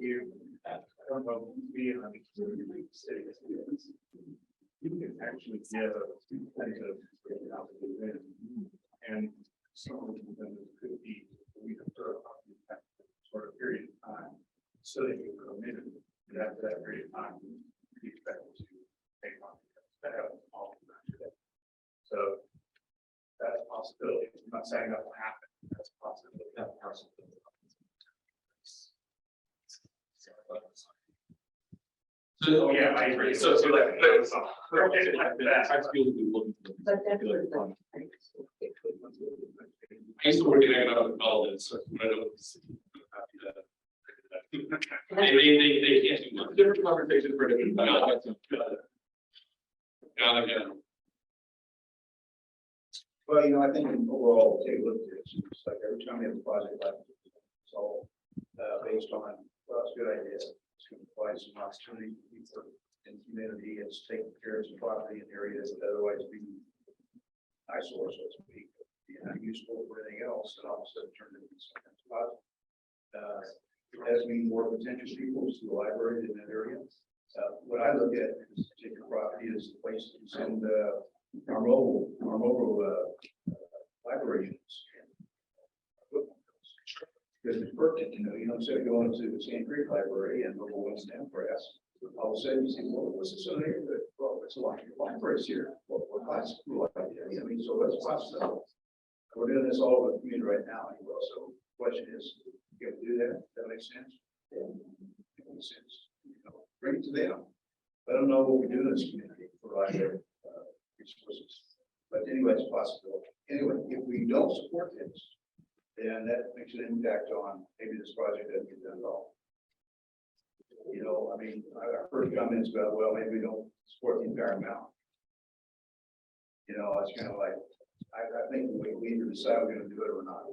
you, I don't know, we have you can actually get a kind of and some of them could be we have sort of period of time so that you come in and after that period of time you expect to take on that happens all the time today. So that's a possibility. I'm not saying that will happen. That's a possibility. That's a possibility. So yeah, I agree. So like that's people be looking for. But definitely. I used to work in economic development, so I don't. They can't do much. Different conversation for different. Well, I think overall, take a look at this, it's like every time we have a project like this, it's all based on, well, it's a good idea. It's going to provide some opportunity for the community, it's taking care of some property in areas that otherwise be eyesore, so to speak, and useful for anything else, and all of a sudden turn into something positive. It has been more potential people to the library in that area. What I look at is particular property is the place to send our mobile library units. Because it's pertinent, instead of going to the Sand Creek Library and mobile ones down press, all of a sudden you say, well, what's this other neighborhood? Well, it's a lot of libraries here. What class school idea? So let's possible. We're doing this all over the community right now. So the question is, you have to do that? That makes sense? Yeah. It makes sense. Bring it to them. Let them know what we do in this community, provide their resources. But anyway, it's a possibility. Anyway, if we don't support this, then that makes an impact on maybe this project doesn't get done at all. Our first comments about, well, maybe we don't support the entire amount. It's kind of like, I think we either decide we're going to do it or not.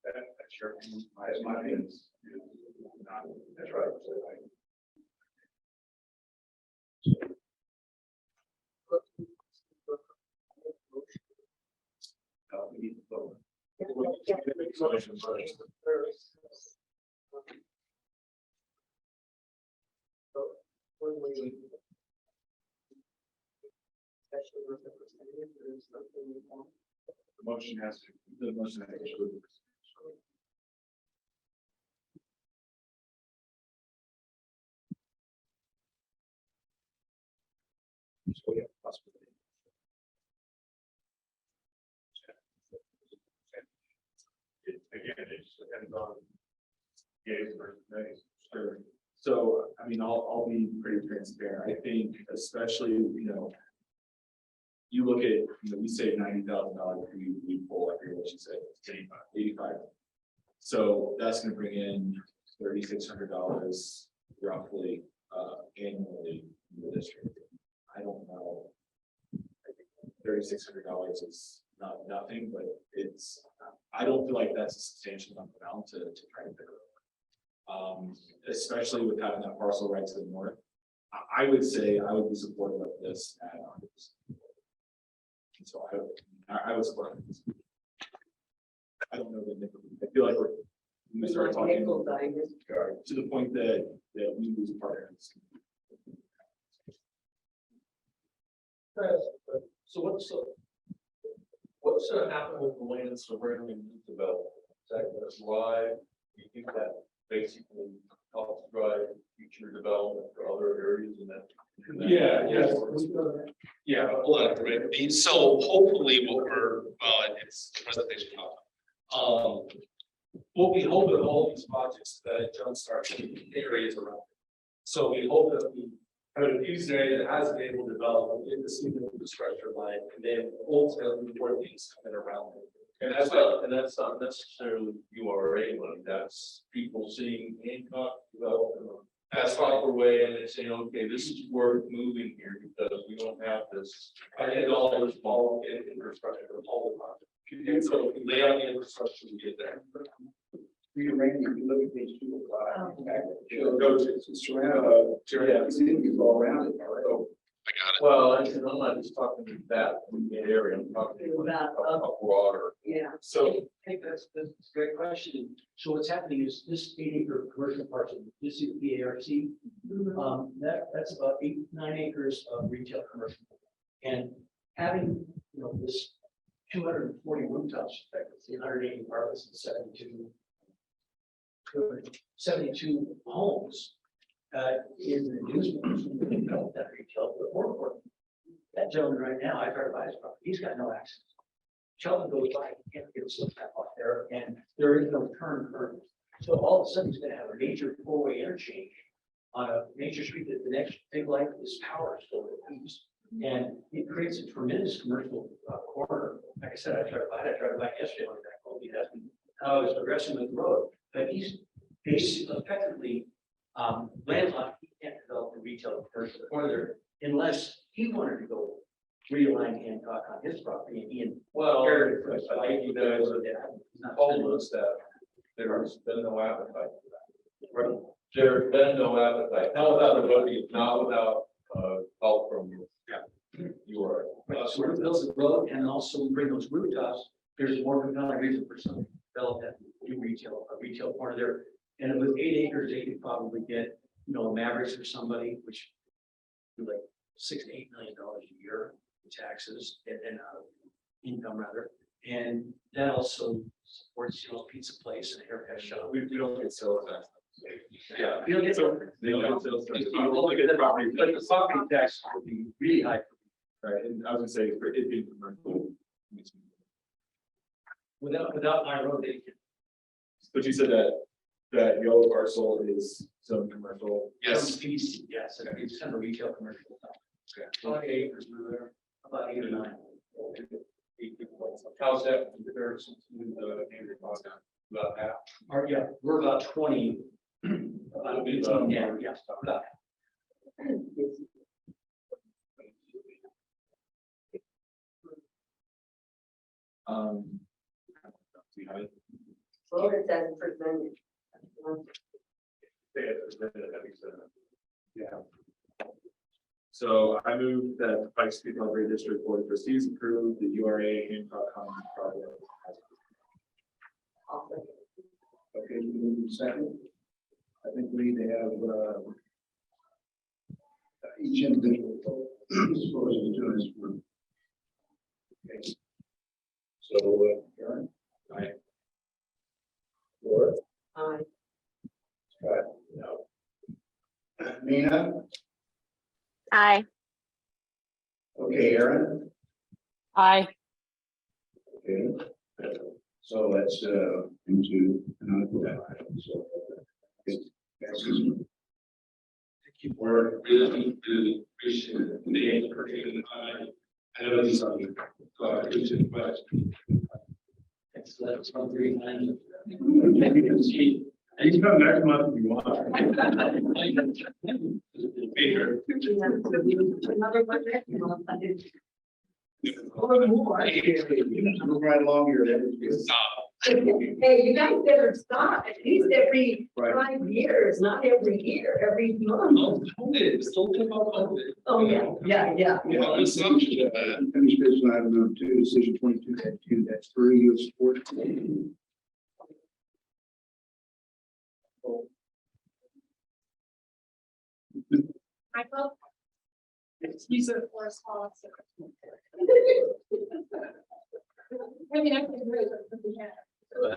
That's sure. That's my opinion. That's right. We need to vote. The motion has to. The motion has to. So yeah, possibility. Again, it just depends on yays versus nays. Sure. So, I'll be pretty transparent. I think, especially, you look at, we save $90,000, we pull every, what you say, 85. So that's going to bring in $3,600 roughly annually in the district. I don't know. $3,600 is not nothing, but it's, I don't feel like that's a substantial amount to try to figure out. Especially with having that parcel right to the north. I would say I would be supportive of this at 100%. So I would support this. I don't know that I feel like we start talking to the point that we lose partners. So what's gonna happen with the land surrounding the development? Is that gonna drive, you think that basically helps drive future development for other areas in that? Yeah, hold on, right? So hopefully what we're, it's the presentation. What we hope that all these projects that jumpstart areas around. So we hope that we have a diffused area that has been able to develop in the single infrastructure line, and then ultimately more things coming around it. And that's not necessarily URA money, that's people seeing Hancock develop in a proper way and then saying, okay, this is worth moving here because we don't have this. I think all this fall in infrastructure, all the project. And so if we lay out the infrastructure, we get there. Randy, if you look at page 2 It's surrounded, all around it. I got it. Well, I'm not just talking that area, I'm talking about a broader. Yeah. So I think that's a great question. So what's happening is this 8-acre commercial parcel, this is the ARC. That's about 8-9 acres of retail commercial. And having, this 240 rooftops, effectively 180 apartments and 72 homes is an inducement to develop that retail. But more important, that gentleman right now, I tried to buy his property, he's got no access. Sheldon goes by, he can't get a slip back off there, and there is no turn curve. So all of a sudden, he's gonna have a major 4-way interchange on a major street that the next big light is power still at east. And it creates a tremendous commercial corridor. Like I said, I tried to buy yesterday on that call. He hasn't, I was progressing with the road, but he's basically effectively landlocked. He can't develop a retail commercial corridor unless he wanted to go realign Hancock on his property and Ian. Well, I think you guys told us that there's been no appetite for that. There's been no appetite, not without the voting, not without help from you. Yeah. You are. So we build the road and also bring those rooftops. There's more compelling reason for some to develop that new a retail corner there. And with 8 acres, they could probably get, a Mavericks for somebody, which would be like $6 to $8 million a year in taxes and income rather. And that also supports, pizza place and a haircut shop. We don't get sales tax. Yeah. We don't get sales tax. They don't get sales tax. But the property tax would be really high. Right, and I was gonna say, for it being commercial. Without my road, they can. But you said that yellow parcel is some commercial. Yes. Yes, and it's kind of retail commercial. About 8 acres through there, about 8 or 9. How's that in comparison to the neighboring podcast? About half? Or, yeah, we're about 20. About 18, yeah, about half. Do you have it? Well, it says presented. Yeah. So I move that the Pikes Peak Library District Board of Trustees approve the URA Hancock Commons project. Okay, we move to second. I think we need to have each individual supposed to do this group. Okay. So, Karen? Aye. Laura? Aye. Scott? No. Nina? Aye. Okay, Aaron? Aye. Okay. So let's into another item. So We're really appreciate the opportunity. I know these are appreciate the question. So that's 139. You can come next month if you want. Peter. Another one next month. Move right along here. Hey, you guys better stop at least every 5 years, not every year, every month. Oh, yeah. Finish business item number 2, decision 22-2-3, U.S. support. Michael? Use it for us all. I mean, I can do it, but we can't. I'm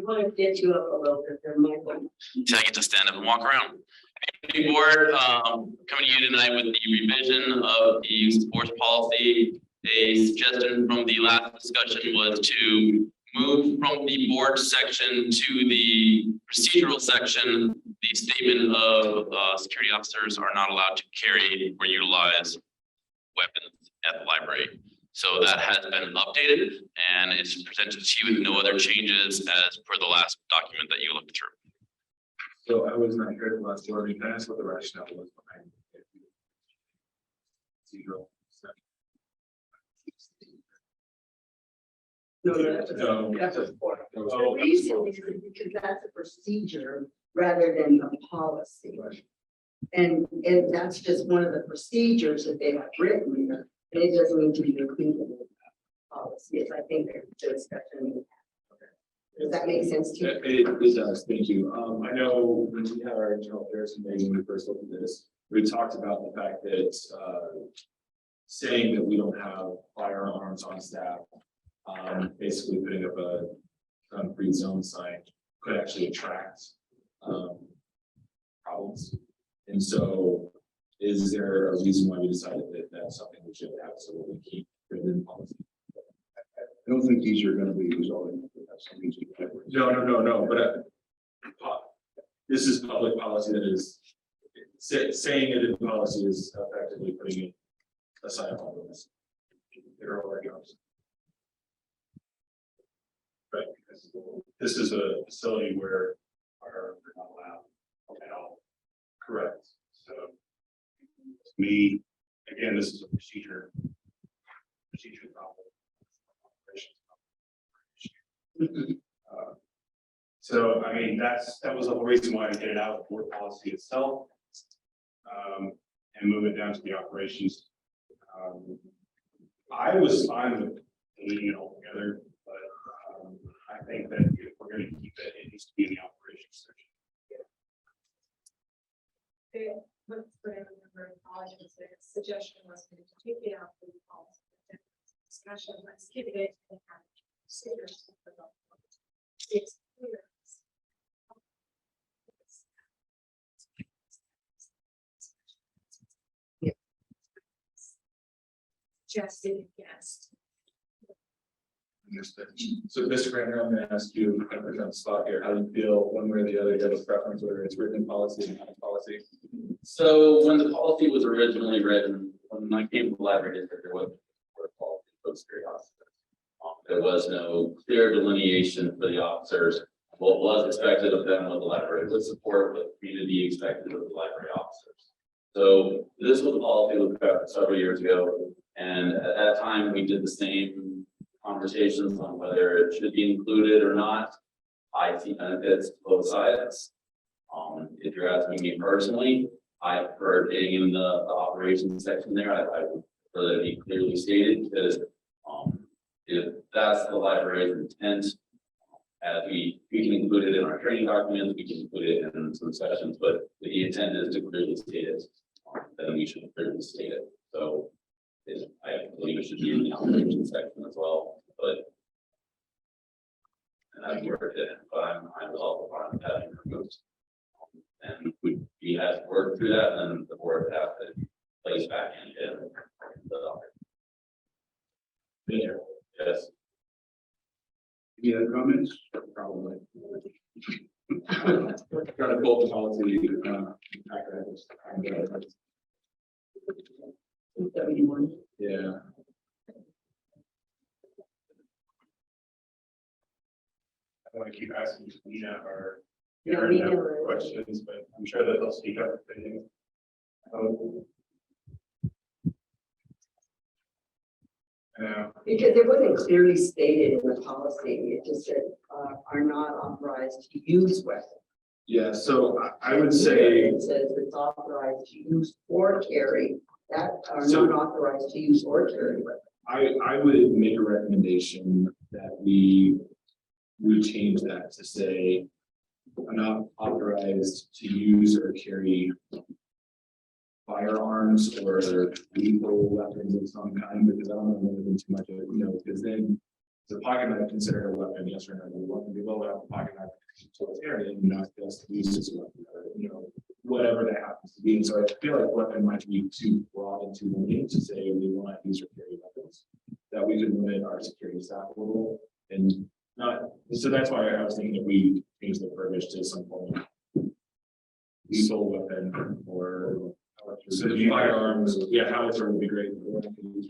gonna get you up a little bit there, Michael. Till I get to stand up and walk around. Community board, coming to you tonight with the revision of the use of force policy. A suggestion from the last discussion was to move from the board section to the procedural section. The statement of security officers are not allowed to carry or utilize weapons at the library. So that has been updated and it's presented to you with no other changes as per the last document that you looked through. So I was not here at the last board meeting. Can I ask what the rationale was behind it? Procedural section. No, that's a point. The Oh, reason is because that's a procedure rather than a policy. And that's just one of the procedures that they have written, and it doesn't need to be included in the policies. I think there's discussion. Does that make sense to you? It does, thank you. I know when we had our internal affairs meeting, when we first looked at this, we talked about the fact that saying that we don't have firearms on staff, basically putting up a concrete zone sign could actually attract problems. And so is there a reason why we decided that that's something we should have so that we keep written in policy? I don't think these are gonna be resolved. No, but this is public policy that is saying it in policy is effectively putting it aside on this. There are our jobs. Right, because this is a facility where are not allowed at all. Correct. So to me, again, this is a procedure problem. So, I mean, that was the whole reason why I get it out of board policy itself. And move it down to the operations. I was fine with deleting it altogether, but I think that if we're going to keep it, it needs to be in the operations section. Okay, let's put in a number of policies. The suggestion was to take it out of the policy discussion. Let's keep it and have stickers. It's clear. Just against. So, Mr. Graham, I'm going to ask you, on the spot here, how do you feel one way or the other? You have a preference, whether it's written in policy or not policy? So when the policy was originally written, when I came to the library district, there wasn't a policy for the security officers. There was no clear delineation for the officers. What was expected of them, what the library would support, what the community expected of the library officers. So this was a policy we crafted several years ago. And at that time, we did the same conversations on whether it should be included or not. I see benefits to both sides. If you're asking me personally, I prefer getting in the operations section there. I would prefer that it be clearly stated because if that's the library's intent, as we can include it in our training documents, we can include it in some sessions, but if the intent is to clearly state it, then we should clearly state it. So I believe it should be in the operations section as well, but and I've worked it, but I'm also part of having removed. And we have to work through that, and then the board have to place back in the yes. Any other comments? Probably. Got to pull the policy. 71. Yeah. want to keep asking Nina or Yeah, Aaron Nina. questions, but I'm sure that they'll speak up if they do. Because it wasn't clearly stated in the policy, it just said, are not authorized to use weapons. Yeah, so I would say, It says it's authorized to use or carry, that are So- not authorized to use or carry weapons. I would make a recommendation that we change that to say are not authorized to use or carry firearms or lethal weapons of some kind, because I don't want to too much of it, because then the pocket knife considered a weapon, yes or no? We want to be able to have a pocket knife utilitarian, not just used as a weapon, or, whatever that happens to be. And so I feel like weapon might be too broad and too limiting to say we want to use or carry weapons. That we could limit our security staff a little and not, so that's why I was thinking that we change the verbiage to some form of lethal weapon or so firearms, yeah, howitzer would be great.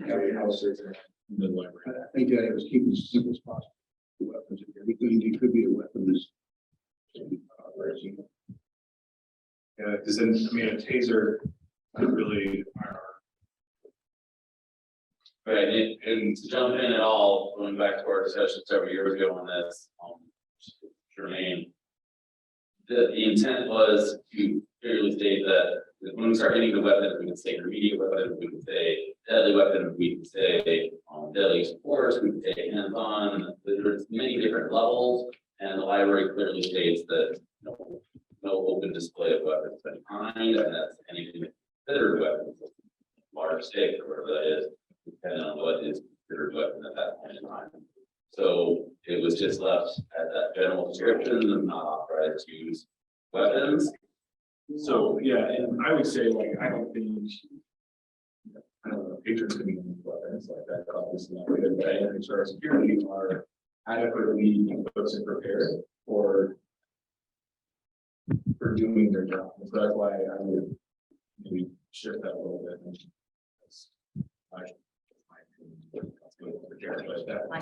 Howitzer in the library. I think that it was keeping it as simple as possible. The weapons, everything, it could be a weapon is. Yeah, because then, I mean, a taser, not really firearm. Right, and to jump in at all, going back to our discussion several years ago on this, Jermaine. The intent was to clearly state that when we start getting the weapon, we can say intermediate weapon, we can say deadly weapon, we can say deadly use of force, we can say hands-on. There's many different levels, and the library clearly states that no open display of weapons of any kind, and that's anything considered weapons, large stick or whatever that is, depending on what is considered weapon at that point in time. So it was just left at that general description of not authorized to use weapons. So, yeah, and I would say, like, I don't think, I don't know, patrons can be weapons like that, obviously not good, but I think our security are adequately equipped and prepared for doing their job. And so that's why I would maybe shift that a little bit.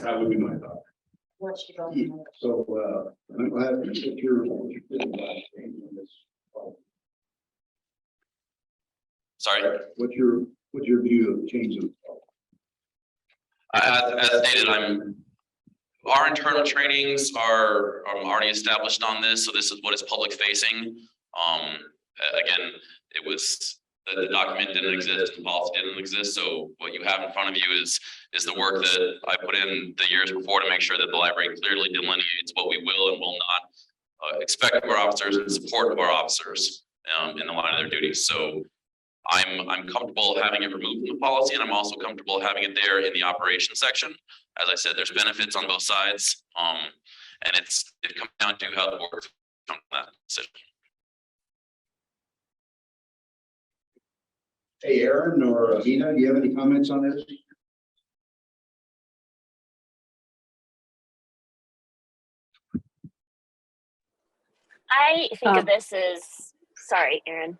That would be my thought. So, I'm glad that you're feeling about changing this. Sorry. What's your view of changing? As stated, our internal trainings are already established on this, so this is what is public facing. Again, it was, the document didn't exist, the policy didn't exist, so what you have in front of you is the work that I put in the years before to make sure that the library clearly delineates what we will and will not expect of our officers and support of our officers in the line of their duties. So I'm comfortable having it removed from the policy, and I'm also comfortable having it there in the operations section. As I said, there's benefits on both sides, and it comes down to how the board comes to that decision. Hey, Aaron or Nina, do you have any comments on this? I think of this as, sorry, Aaron.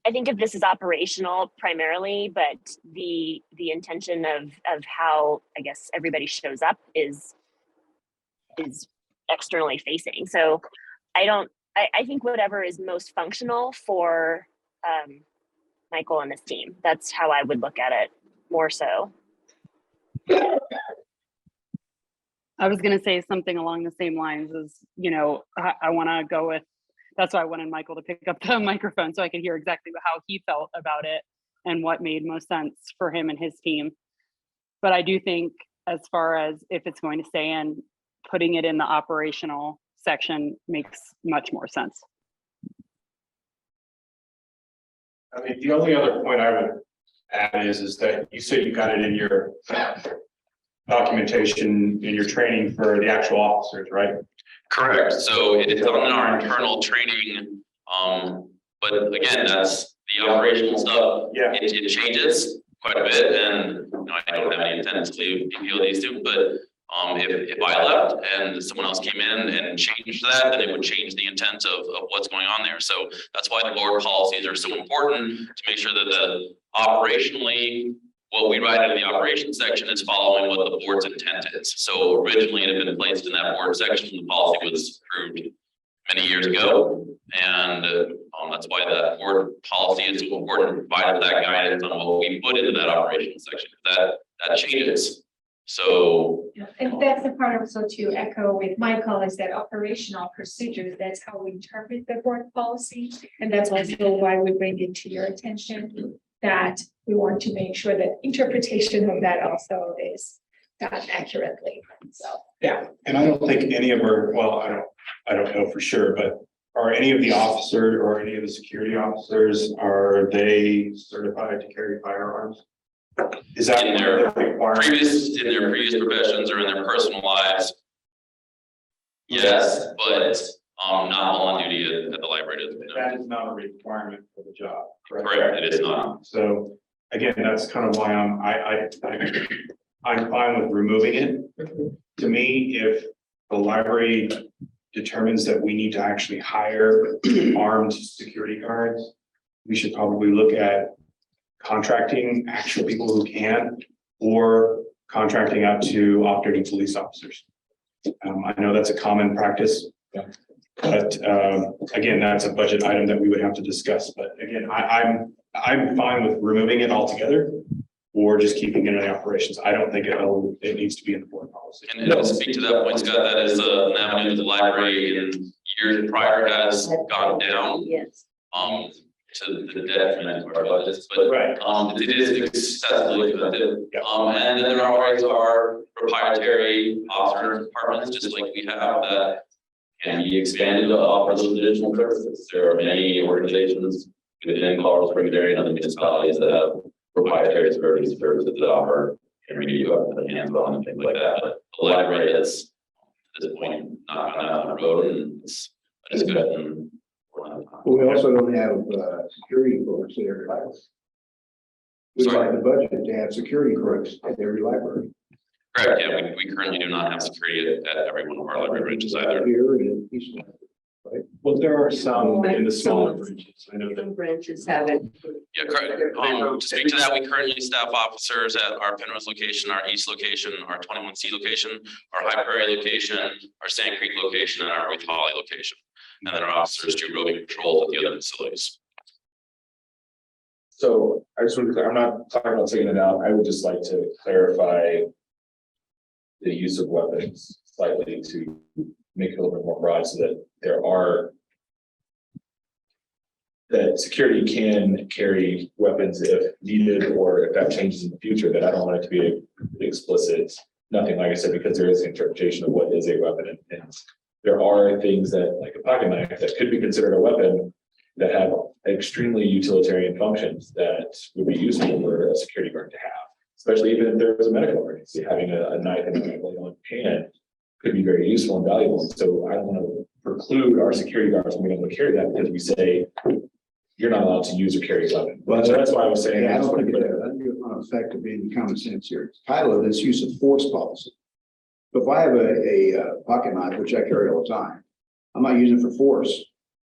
I think of this as operational primarily, but the intention of how I guess everybody shows up is externally facing. So I think whatever is most functional for Michael and his team. That's how I would look at it more so. I was going to say something along the same lines as, I want to go with, that's why I wanted Michael to pick up the microphone so I could hear exactly how he felt about it and what made most sense for him and his team. But I do think as far as if it's going to stay in, putting it in the operational section makes much more sense. I mean, the only other point I would add is that you said you got it in your documentation in your training for the actual officers, right? Correct. So it is on our internal training. But again, that's the operational stuff. Yeah. It changes quite a bit, and I don't have any intent to leave PPLD soon, but if I left and someone else came in and changed that, then it would change the intent of what's going on there. So that's why the board policies are so important, to make sure that the operationally what we write in the operations section is following what the board's intent is. So originally it had been placed in that board section, the policy was approved many years ago. And that's why that board policy is so important to provide that guidance on what we put into that operations section. That changes. So. Yeah, and that's the part also to echo with Michael is that operational procedures, that's how we interpret the board policy. And that's also why we bring it to your attention that we want to make sure that interpretation of that also is done accurately. So, yeah, and I don't think any of our, well, I don't know for sure, but are any of the officers or any of the security officers, are they certified to carry firearms? Is that in their previous professions or in their personal lives? Yes, but not on duty at the library. That is not a requirement for the job. Correct, it is not. So again, that's kind of why I'm fine with removing it. To me, if the library determines that we need to actually hire armed security guards, we should probably look at contracting actual people who can, or contracting out to operating police officers. I know that's a common practice, but again, that's a budget item that we would have to discuss. But again, I'm fine with removing it altogether, or just keeping it in the operations. I don't think it needs to be in the board policy. And to speak to that point, Scott, that is an avenue that the library in years prior has gone down. Yes. To the detriment of our budgets, but it is excessively expensive. And then there always are proprietary officer departments, just like we have, that can be expanded to offer those additional services. There are many organizations within Colorado Springs area and other municipalities that have proprietary services that offer intermediate weapons and hands-on and things like that. But the library has, at this point, not gone down the road, and it's good. And well, we also don't have security clerks at every library. We like the budget to have security clerks at every library. Correct, yeah, we currently do not have security at every one of our library branches either. Here and Eastland, right? Well, there are some in the smaller branches. I know that Some branches have it. Yeah, correct. To speak to that, we currently staff officers at our Penrose location, our East location, our 21C location, our High Prairie location, our Sand Creek location, and our Ruth Holly location. And then our officers do roving patrols at the other facilities. So I just want to be clear, I'm not talking about taking it out. I would just like to clarify the use of weapons slightly to make it a little bit more broad, so that that security can carry weapons if needed, or if that changes in the future. That I don't want it to be explicit, nothing, like I said, because there is an interpretation of what is a weapon, and there are things that, like a pocket knife, that could be considered a weapon, that have extremely utilitarian functions that would be useful for a security guard to have, especially even if there was a medical emergency. Having a knife and a blade on hand could be very useful and valuable. And so I don't want to preclude our security guards from being able to carry that, because we say you're not allowed to use or carry a weapon. Well, so that's why I was saying. Yeah, I don't think it's not effective being common sense here. Title of this use of force policy. If I have a pocket knife, which I carry all the time, I'm not using it for force.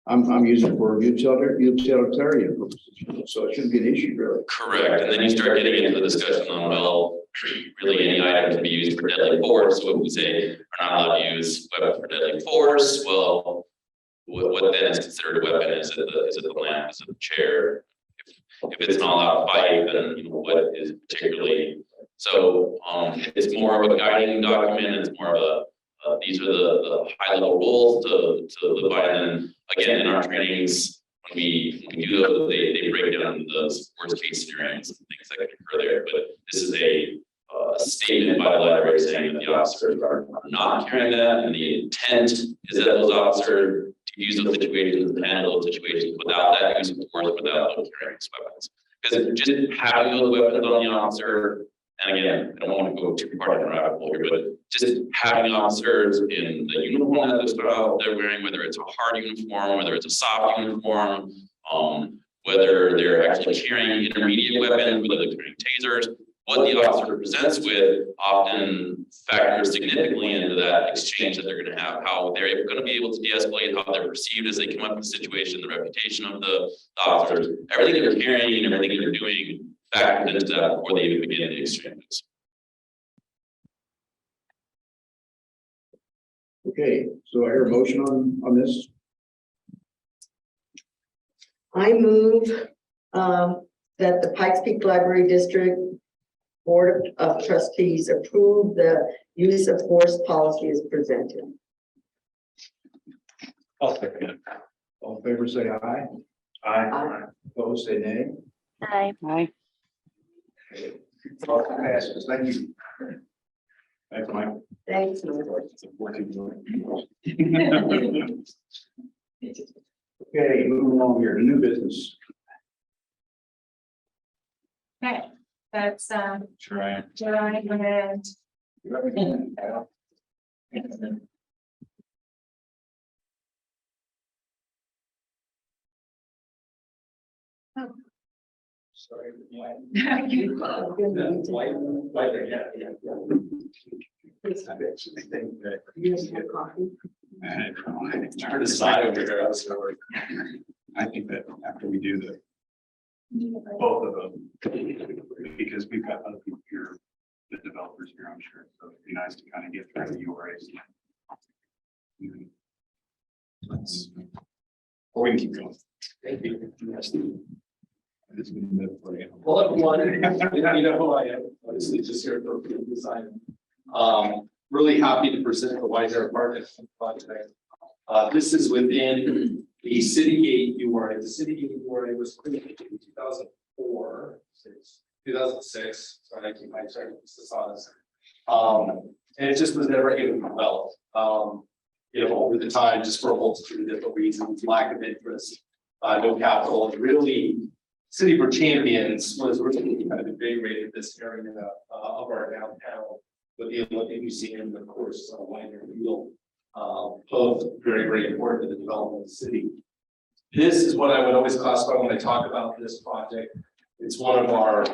I'm using it for utilitarian purposes. So it shouldn't be an issue, really. Correct. And then you start getting into the discussion on, well, really any item can be used for deadly force. What we say are not allowed to use weapons for deadly force. Well, what then is considered a weapon? Is it the lamp? Is it the chair? If it's an all-out fight, then what is particularly so? It's more of a guiding document. It's more of a these are the high-level rules to live by. And then again, in our trainings, when we do those, they break down the worst-case scenarios and things that can occur there. But this is a statement by the library saying that the officers are not carrying that, and the intent is that those officers use those situations and handle those situations without that use of force, without those carrying weapons. Because just having those weapons on the officer, and again, I don't want to go too far down the rabbit hole here, but just having officers in the uniform that they're wearing, whether it's a hard uniform, whether it's a soft uniform, whether they're actually carrying intermediate weapons, whether they're carrying tasers, what the officer presents with often factors significantly into that exchange that they're going to have, how they're going to be able to de-escalate, how they're perceived as they come up in the situation, the reputation of the officers, everything they're carrying and everything they're doing factored into that before they even begin the exchanges. Okay, so I hear a motion on this. I move that the Pikes Peak Library District Board of Trustees approve the use of force policy as presented. I'll second it. All in favor, say aye. Aye. Opposed, say nay. Hi. Hi. All passes. Thank you. Thanks, Mike. Thanks, Michael. Okay, moving along here to new business. Okay, that's, Sure I am. July and. Sorry. I actually think that. You guys have coffee? It's hard to decide over here. I think that after we do the both of them, because we've got other people here, the developers here, I'm sure, so it'd be nice to kind of get through the URAs. Or we can keep going. Thank you. This has been the for you. Well, everyone, you know who I am, obviously just here for design. Really happy to present the Wiser Apartment project. This is within the Citygate URA. The Citygate URA was created in 2006. Sorry, I keep my checking this on this. And it just was never even developed. Over the time, just for a multitude of different reasons, lack of interest, no capital, and really. City for Champions was really kind of invigorated this area of our downtown with the Olympic Museum, and of course, Wider Field, both very, very important to the development of the city. This is what I would always classify when I talk about this project. It's one of our,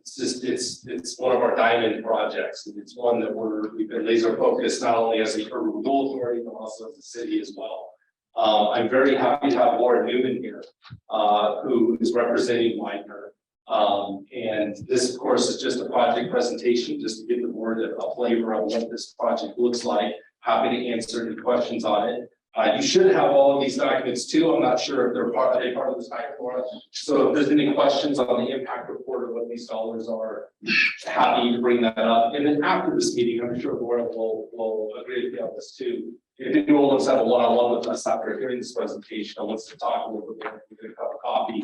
it's one of our diamond projects, and it's one that we've been laser focused not only as a urban renewal authority, but also as a city as well. I'm very happy to have Laura Newman here, who is representing Widener. And this, of course, is just a project presentation, just to give the board a flavor of what this project looks like. Happy to answer any questions on it. You should have all of these documents too. I'm not sure if they're part of this packet for us. So if there's any questions on the impact report or what these dollars are, happy to bring that up. And then after this meeting, I'm sure Laura will agree with me on this too. If anyone wants to have a one-on-one with us after hearing this presentation, or wants to talk a little bit more, we can have a coffee.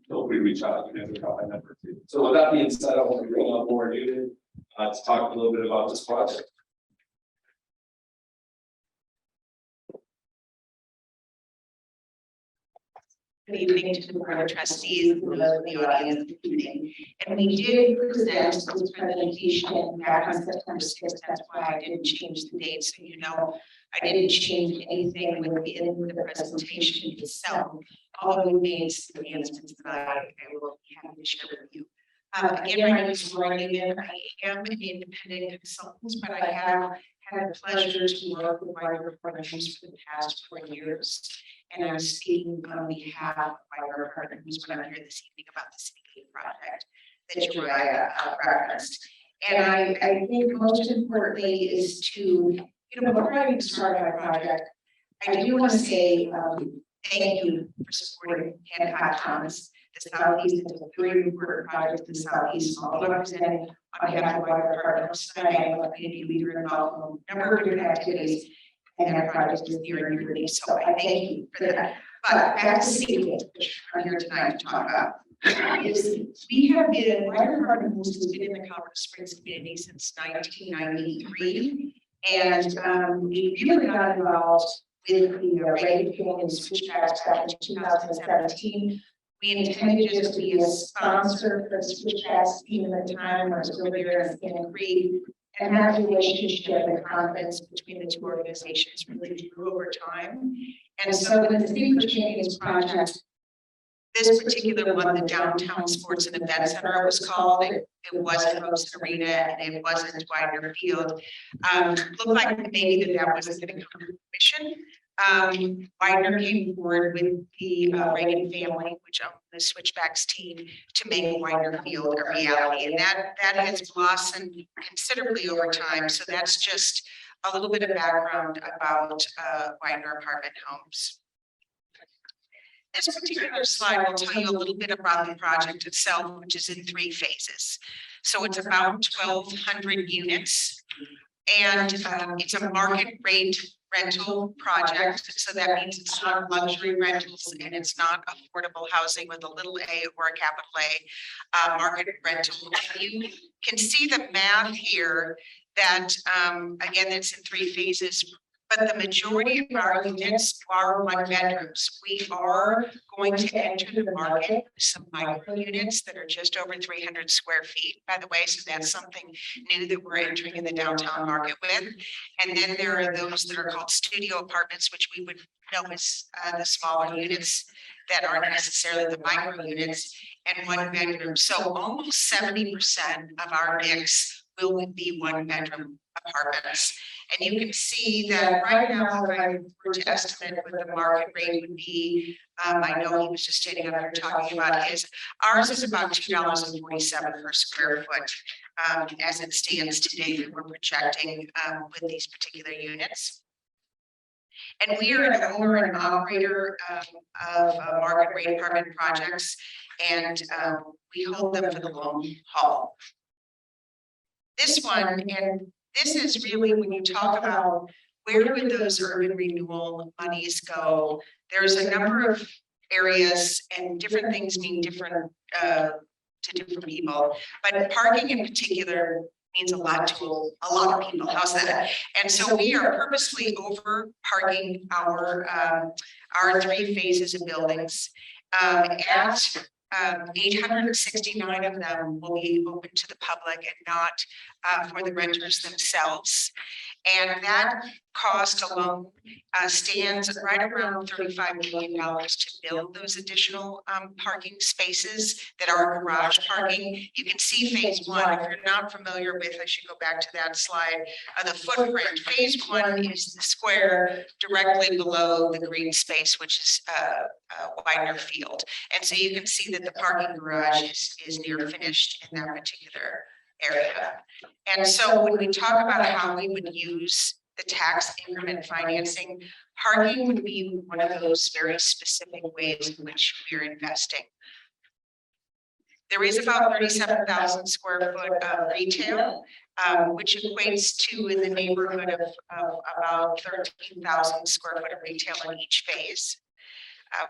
Feel free to reach out. You can have my number too. So with that being said, I want to bring on Laura Newman to talk a little bit about this project. Good evening to the board of trustees, and those in the audience this evening. And we did present this presentation back on September 6th. That's why I didn't change the date. So you know, I didn't change anything within the presentation itself. Although we made some enhancements that I will be happy to share with you. Again, my name is Laura Newman. I am an independent consultant, but I have had the pleasure to work with Wider Partners for the past 4 years. And I'm speaking on behalf of Wider Partners when I'm here this evening about the Citygate project that Uriah referenced. And I think most importantly is to, before I even start our project, I do want to say thank you for supporting Hancock Thomas. The Southeast is a very important project. The Southeast is all represented on behalf of Wider Partners. I am a community leader involved in a number of different activities. And our project is near and dear to me, so I thank you for that. But back to Citygate, which I'm here tonight to talk about. We have been, Wider Partners has been in the Colorado Springs community since 1993. And we really got involved with the Reagan Canyon switchbacks back in 2017. We intended just to be a sponsor for the switchbacks even at the time when I was over there in Scannon Creek. And that relationship and confidence between the two organizations really grew over time. And so when the City for Champions project, this particular one, the Downtown Sports and Event Center was called, it wasn't Host Arena and it wasn't Wider Field. Looked like maybe that wasn't going to come to fruition. Widener came forward with the Reagan family, which owned the Switchbacks team, to make Widener Field a reality. And that has blossomed considerably over time. So that's just a little bit of background about Widener apartment homes. This particular slide will tell you a little bit about the project itself, which is in 3 phases. So it's about 1,200 units, and it's a market rate rental project. So that means it's not luxury rentals and it's not affordable housing with a little a or a capital A, market rental. You can see the math here that, again, it's in 3 phases. But the majority of our units are 1 bedrooms. We are going to enter the market with some micro units that are just over 300 square feet, by the way. So that's something new that we're entering in the downtown market with. And then there are those that are called studio apartments, which we would know as the smaller units that aren't necessarily the micro units, and 1 bedroom. So almost 70% of our mix will be 1 bedroom apartments. And you can see that right now, if I were to estimate what the market rate would be, I know he was just standing up here talking about his, ours is about $2.47 per square foot as it stands today that we're projecting with these particular units. And we are an owner and operator of market rate apartment projects, and we hold them for the long haul. This one, and this is really when you talk about where would those urban renewal monies go, there's a number of areas and different things mean different to different people, but parking in particular means a lot to a lot of people. How's that? And so we are purposely over parking our 3 phases of buildings. At 869 of them will be open to the public and not for the renters themselves. And that cost alone stands right around $35 million to build those additional parking spaces that are garage parking. You can see phase 1. If you're not familiar with, I should go back to that slide, the footprint. Phase 1 is the square directly below the green space, which is Widener Field. And so you can see that the parking garage is near finished in that particular area. And so when we talk about how we would use the tax increment financing, parking would be one of those very specific ways in which we're investing. There is about 37,000 square foot of retail, which equates to in the neighborhood of about 13,000 square foot of retail in each phase.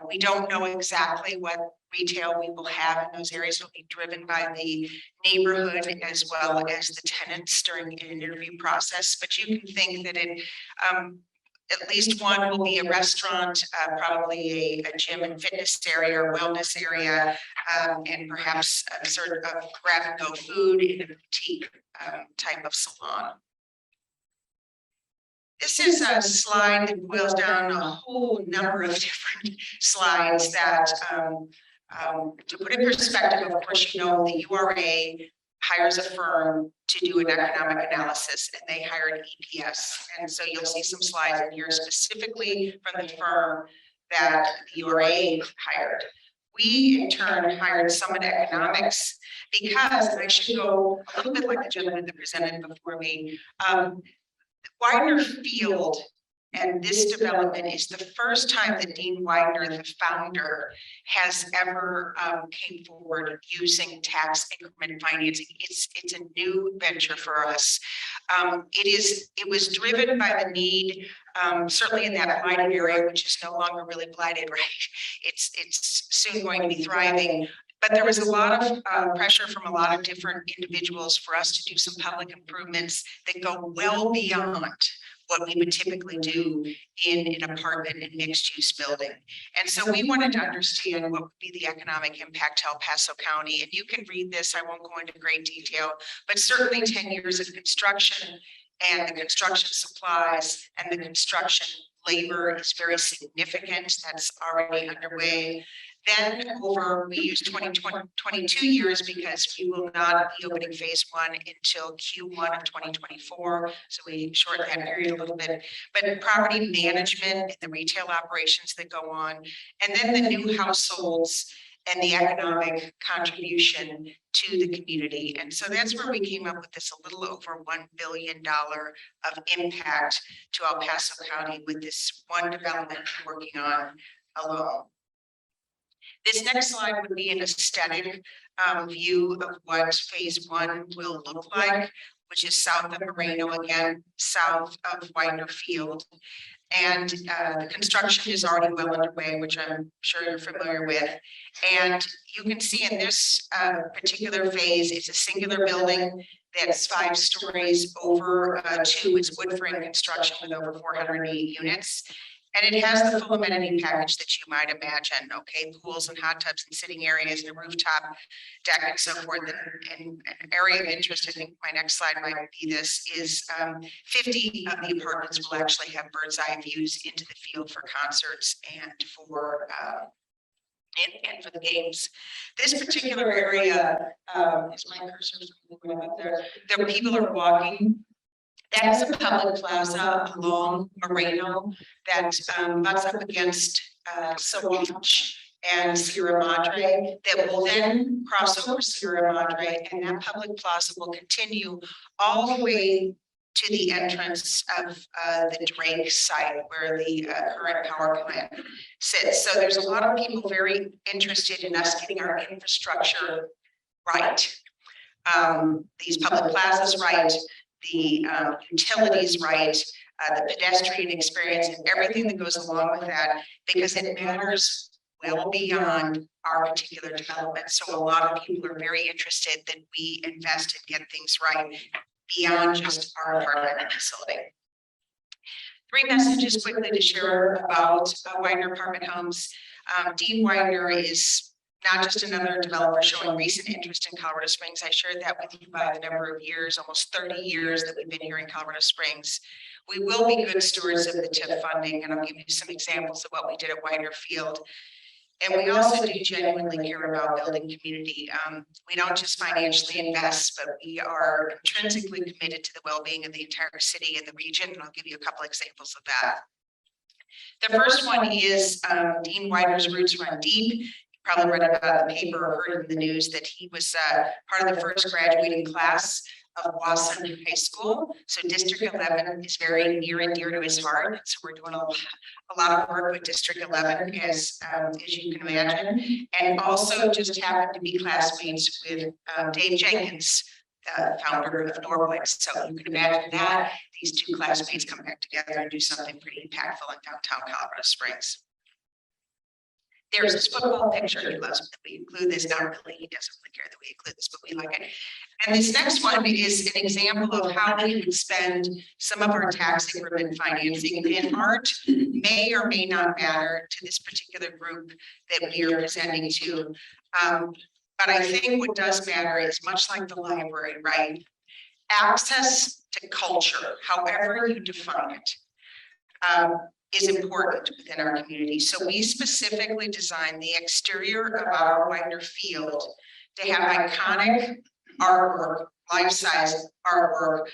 We don't know exactly what retail we will have in those areas. It will be driven by the neighborhood as well as the tenants during an interview process. But you can think that at least one will be a restaurant, probably a gym and fitness area or wellness area, and perhaps a sort of grab-and-go food in a boutique type of salon. This is a slide that boils down a whole number of different slides that, to put in perspective, of course, you know, the URA hires a firm to do an economic analysis, and they hired EPS. And so you'll see some slides in here specifically from the firm that the URA hired. We in turn hired Summit Economics because, and I should go a little bit like the gentleman that presented before me, Widener Field and this development is the first time that Dean Widener, the founder, has ever came forward using tax increment financing. It's a new venture for us. It was driven by the need, certainly in that blighted area, which is no longer really blighted, right? It's soon going to be thriving. But there was a lot of pressure from a lot of different individuals for us to do some public improvements that go well beyond what we would typically do in an apartment and mixed use building. And so we wanted to understand what would be the economic impact to El Paso County. And you can read this, I won't go into great detail, but certainly 10 years of construction and the construction supplies and the construction labor is very significant. That's already underway. Then we used 22 years because we will not be opening phase one until Q1 of 2024. So we shortened that period a little bit, but property management and the retail operations that go on, and then the new households and the economic contribution to the community. And so that's where we came up with this a little over $1 billion of impact to El Paso County with this one development we're working on alone. This next slide would be an aesthetic view of what phase one will look like, which is south of Moreno, again, south of Widener Field. And the construction is already well underway, which I'm sure you're familiar with. And you can see in this particular phase, it's a singular building that's 5 stories over 2. It's wood frame construction with over 480 units. And it has the full amenity package that you might imagine, okay? Pools and hot tubs and sitting areas and a rooftop deck and so forth. And an area of interest, I think my next slide might be this, is 50 of the apartments will actually have bird's eye views into the field for concerts and for the games. This particular area, is my cursor moving up there? There people are walking. That is a public plaza along Moreno that butts up against Sawatch and Sierra Madre that will then cross over Sierra Madre, and that public plaza will continue all the way to the entrance of the Drake site where the current power plant sits. So there's a lot of people very interested in us getting our infrastructure right. These public plazas right, the utilities right, the pedestrian experience and everything that goes along with that, because it matters well beyond our particular development. So a lot of people are very interested that we invest and get things right beyond just our apartment facility. 3 messages quickly to share about Widener Apartment Homes. Dean Widener is not just another developer showing recent interest in Colorado Springs. I shared that with you by the number of years, almost 30 years that we've been here in Colorado Springs. We will be good stewards of the TIF funding, and I'll give you some examples of what we did at Widener Field. And we also do genuinely care about building community. We don't just financially invest, but we are intrinsically committed to the well-being of the entire city and the region. And I'll give you a couple examples of that. The first one is Dean Widener's roots run deep. Probably read about the paper or heard in the news that he was part of the first graduating class of Wasson High School. So District 11 is very near and dear to his heart. So we're doing a lot of work with District 11 as you can imagine. And also just happened to be classmates with Dave Jenkins, founder of Norwood. So you can imagine that these 2 classmates come back together and do something pretty impactful in downtown Colorado Springs. There's this football picture. He loves that we include this. Not really, he doesn't really care that we include this, but we like it. And this next one is an example of how we would spend some of our tax increment financing. And art may or may not matter to this particular group that we are presenting to. But I think what does matter is much like the library, right? Access to culture, however you define it. Is important within our community. So we specifically designed the exterior of our Widener Field to have iconic artwork, life-size artwork,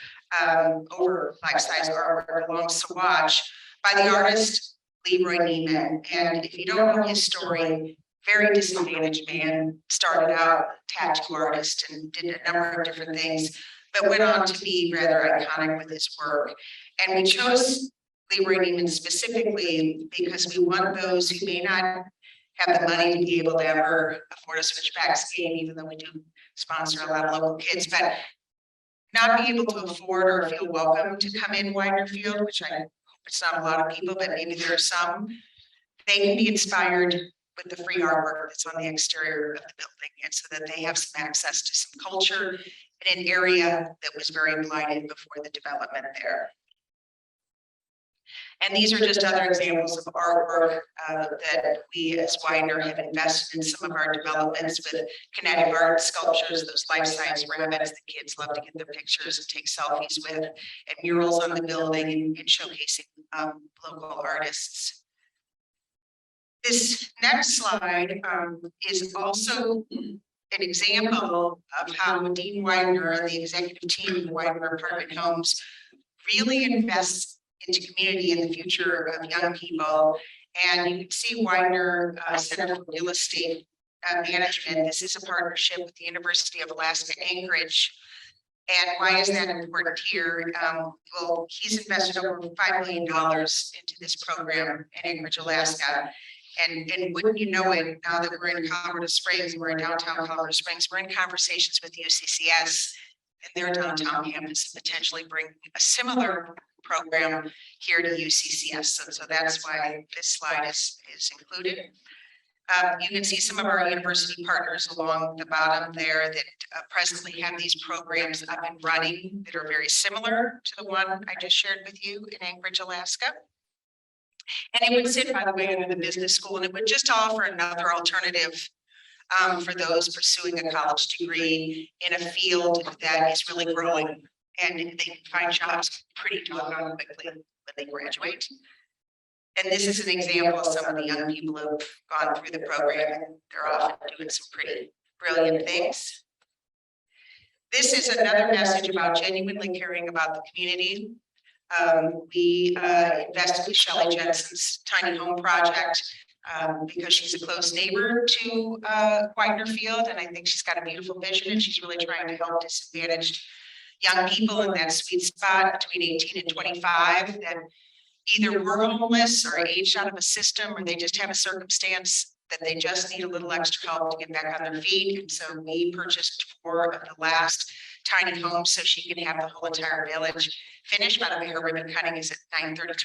over life-size artwork along Sawatch by the artist Leroy Neiman. And if you don't know his story, very disadvantaged man, started out tattoo artist and did a number of different things, but went on to be rather iconic with his work. And we chose Leroy Neiman specifically because we want those who may not have the money to be able to ever afford a switchbacks game, even though we do sponsor a lot of local kids, but not be able to afford or feel welcome to come in Widener Field, which I hope it's not a lot of people, but maybe there are some. They can be inspired with the free artwork that's on the exterior of the building, and so that they have some access to some culture in an area that was very blighted before the development there. And these are just other examples of artwork that we as Widener have invested in some of our developments with kinetic art sculptures, those life-size rabbits that kids love to get their pictures and take selfies with, and murals on the building and showcasing local artists. This next slide is also an example of how Dean Widener and the executive team of Widener Apartment Homes really invests into community and the future of young people. And you can see Widener Center for Real Estate Management. This is a partnership with the University of Alaska Anchorage. And why is that important here? Well, he's invested over $5 million into this program in Anchorage, Alaska. And wouldn't you know it, now that we're in Colorado Springs, we're in downtown Colorado Springs, we're in conversations with UCCS and their downtown campus to potentially bring a similar program here to UCCS. So that's why this slide is included. You can see some of our university partners along the bottom there that presently have these programs up and running that are very similar to the one I just shared with you in Anchorage, Alaska. And it would sit, by the way, under the business school, and it would just offer another alternative for those pursuing a college degree in a field that is really growing, and they can find jobs pretty doggone quickly when they graduate. And this is an example of some of the young people who've gone through the program, and they're often doing some pretty brilliant things. This is another message about genuinely caring about the community. We invested with Shelley Jensen's tiny home project because she's a close neighbor to Widener Field, and I think she's got a beautiful vision, and she's really trying to help disadvantaged young people in that sweet spot between 18 and 25 that either were homeless or aged out of a system, or they just have a circumstance that they just need a little extra help to get back on their feet. And so we purchased 4 of the last tiny homes so she can have the whole entire village finished. By the way, her ribbon cutting is at 9:30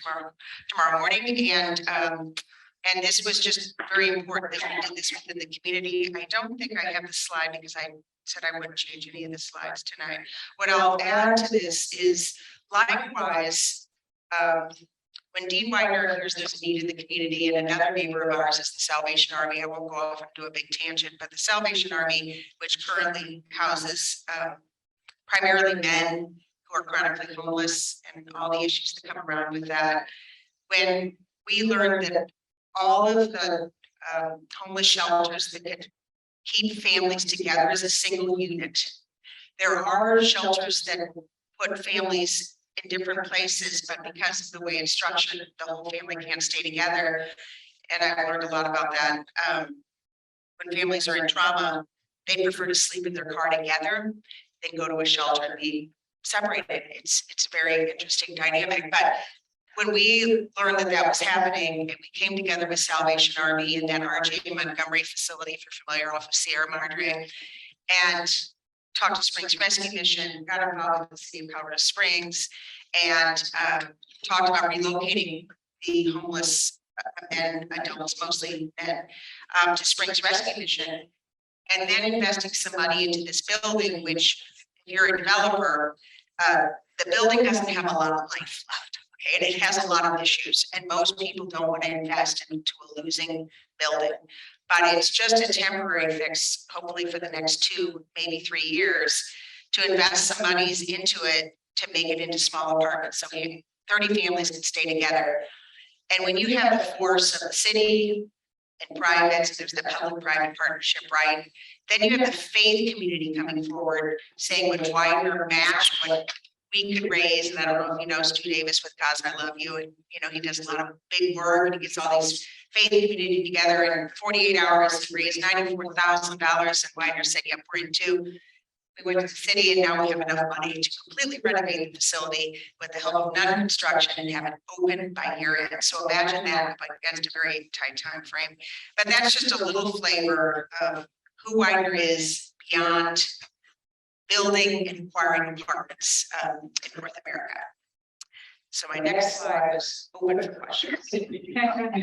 tomorrow morning. And this was just very important that we did this within the community. I don't think I have the slide because I said I wouldn't change any of the slides tonight. What I'll add to this is likewise, when Dean Widener hears there's a need in the community, and another neighbor of ours is the Salvation Army. I won't go off and do a big tangent, but the Salvation Army, which currently houses primarily men who are chronically homeless and all the issues that come around with that. When we learned that all of the homeless shelters that could keep families together as a single unit, there are shelters that put families in different places, but because of the way it's structured, the whole family can't stay together. And I learned a lot about that. When families are in trauma, they prefer to sleep in their car together than go to a shelter and be separated. It's a very interesting dynamic. But when we learned that that was happening, and we came together with Salvation Army and then RJ Montgomery facility, if you're familiar, off of Sierra Madre, and talked to Springs Rescue Mission, got involved with the city of Colorado Springs, and talked about relocating the homeless men, adults, mostly men, to Springs Rescue Mission, and then investing some money into this building, which if you're a developer, the building doesn't have a lot of life left. Okay, and it has a lot of issues, and most people don't want to invest into a losing building. But it's just a temporary fix, hopefully for the next 2, maybe 3 years, to invest some monies into it to make it into small apartments. So 30 families can stay together. And when you have the force of the city and private, so there's the public-private partnership, right? Then you have the faith community coming forward saying, would Widener match what we could raise? And I don't know if you know Stu Davis with Cause I Love You, and he does a lot of big work, and he gets all these faith community together in 48 hours to raise $94,000. And Widener said, yep, we're in too. We went to the city, and now we have enough money to completely renovate the facility with the help of non-construction and have it open by year end. So imagine that, but against a very tight time frame. But that's just a little flavor of who Widener is beyond building and acquiring apartments in North America. So my next slide is open for questions.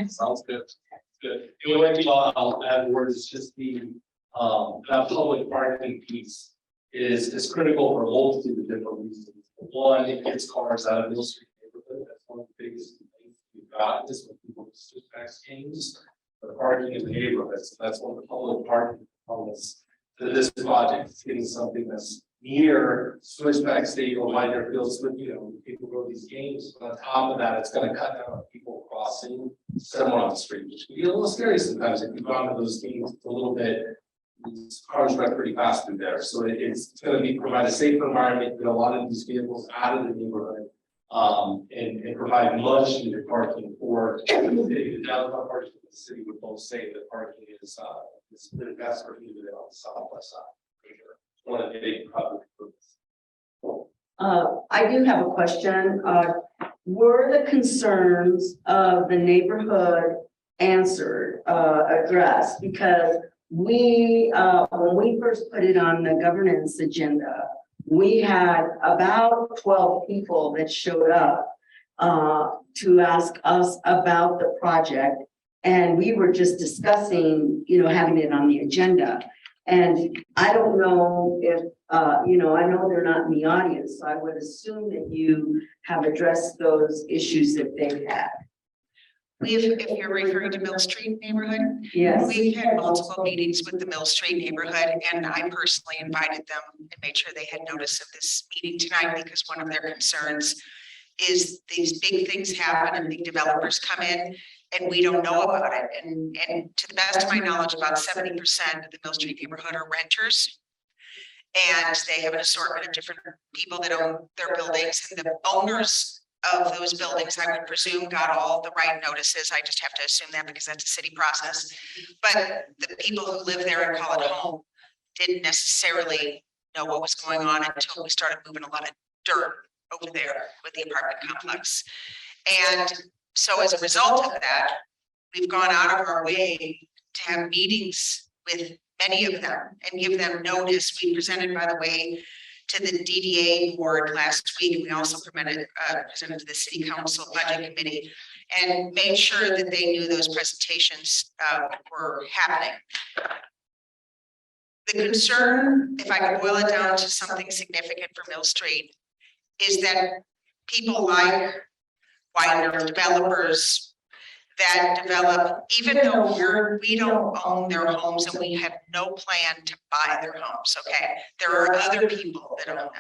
Sounds good. Good. The only thing I'll add word is just that public parking piece is critical for a multitude of different reasons. One, it gets cars out of Mill Street neighborhood. That's one of the biggest things we've got is when people switchback games. The parking in the neighborhood. So that's one of the public parking components to this project. It's getting something that's near switchback state or minor fields with people go to these games. But on top of that, it's going to cut down on people crossing someone on the street, which can be a little scary sometimes. If you've gone to those meetings a little bit, cars run pretty fast through there. So it's gonna provide a safer environment, get a lot of these vehicles out of the neighborhood. And provide much needed parking for the downtown parts of the city would both say that parking is the best for even on the southwest side. For sure. One of the big public improvements. I do have a question. Were the concerns of the neighborhood answered, addressed? Because we, when we first put it on the governance agenda, we had about 12 people that showed up to ask us about the project. And we were just discussing, having it on the agenda. And I don't know if, I know they're not in the audience, so I would assume that you have addressed those issues that they had. If you're referring to Mill Street neighborhood. Yes. We've had multiple meetings with the Mill Street neighborhood, and I personally invited them and made sure they had notice of this meeting tonight, because one of their concerns is these big things happen and big developers come in and we don't know about it. And to the best of my knowledge, about 70% of the Mill Street neighborhood are renters. And they have an assortment of different people that own their buildings, and the owners of those buildings, I would presume, got all the right notices. I just have to assume that because that's a city process. But the people who live there and call it home didn't necessarily know what was going on until we started moving a lot of dirt over there with the apartment complex. And so as a result of that, we've gone out of our way to have meetings with many of them and give them notice. We presented, by the way, to the DDA board last week. We also presented to the city council budget committee and made sure that they knew those presentations were happening. The concern, if I could boil it down to something significant for Mill Street, is that people like Widener developers that develop, even though we don't own their homes and we have no plan to buy their homes, okay? There are other people that own them.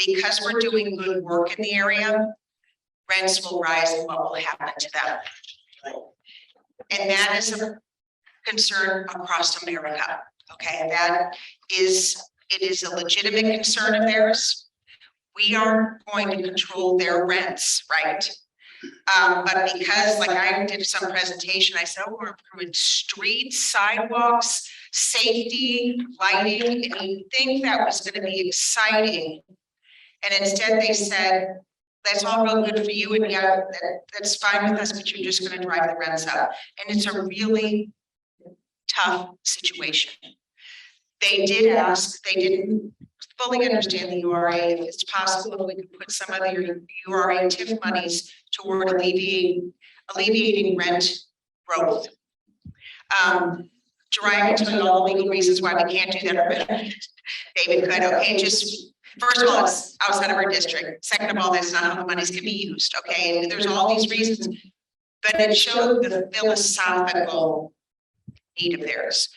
Because we're doing good work in the area, rents will rise and what will happen to them. And that is a concern across America, okay? It is a legitimate concern of theirs. We aren't going to control their rents, right? But because, like I did some presentation, I said, oh, we're improving streets, sidewalks, safety, lighting, and you think that was going to be exciting. And instead they said, that's all real good for you, and yeah, that's fine with us, but you're just going to drive the rents up. And it's a really tough situation. They did ask, they didn't fully understand the URA. If it's possible, if we could put some of your URA TIF monies toward alleviating rent growth. Jeriah can tell you all the legal reasons why we can't do that. David could, okay, just first of all, it's outside of our district. Second of all, that's not how the monies can be used, okay? And there's all these reasons, but it showed the philosophical need of theirs.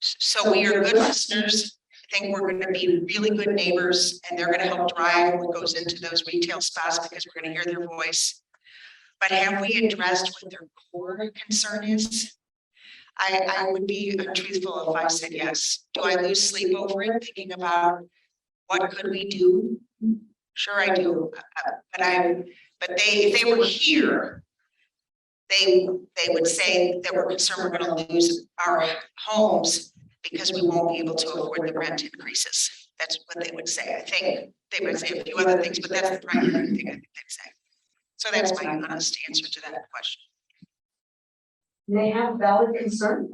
So we are good listeners. I think we're going to be really good neighbors, and they're going to help drive what goes into those retail spots because we're going to hear their voice. But have we addressed what their core concern is? I would be untruthful if I said yes. Do I lose sleep over it, thinking about what could we do? Sure, I do. But if they were here, they would say that we're concerned we're going to lose our homes because we won't be able to afford the rent increases. That's what they would say. I think they would say a few other things, but that's the primary thing I think they'd say. So that's my honest answer to that question. They have valid concern.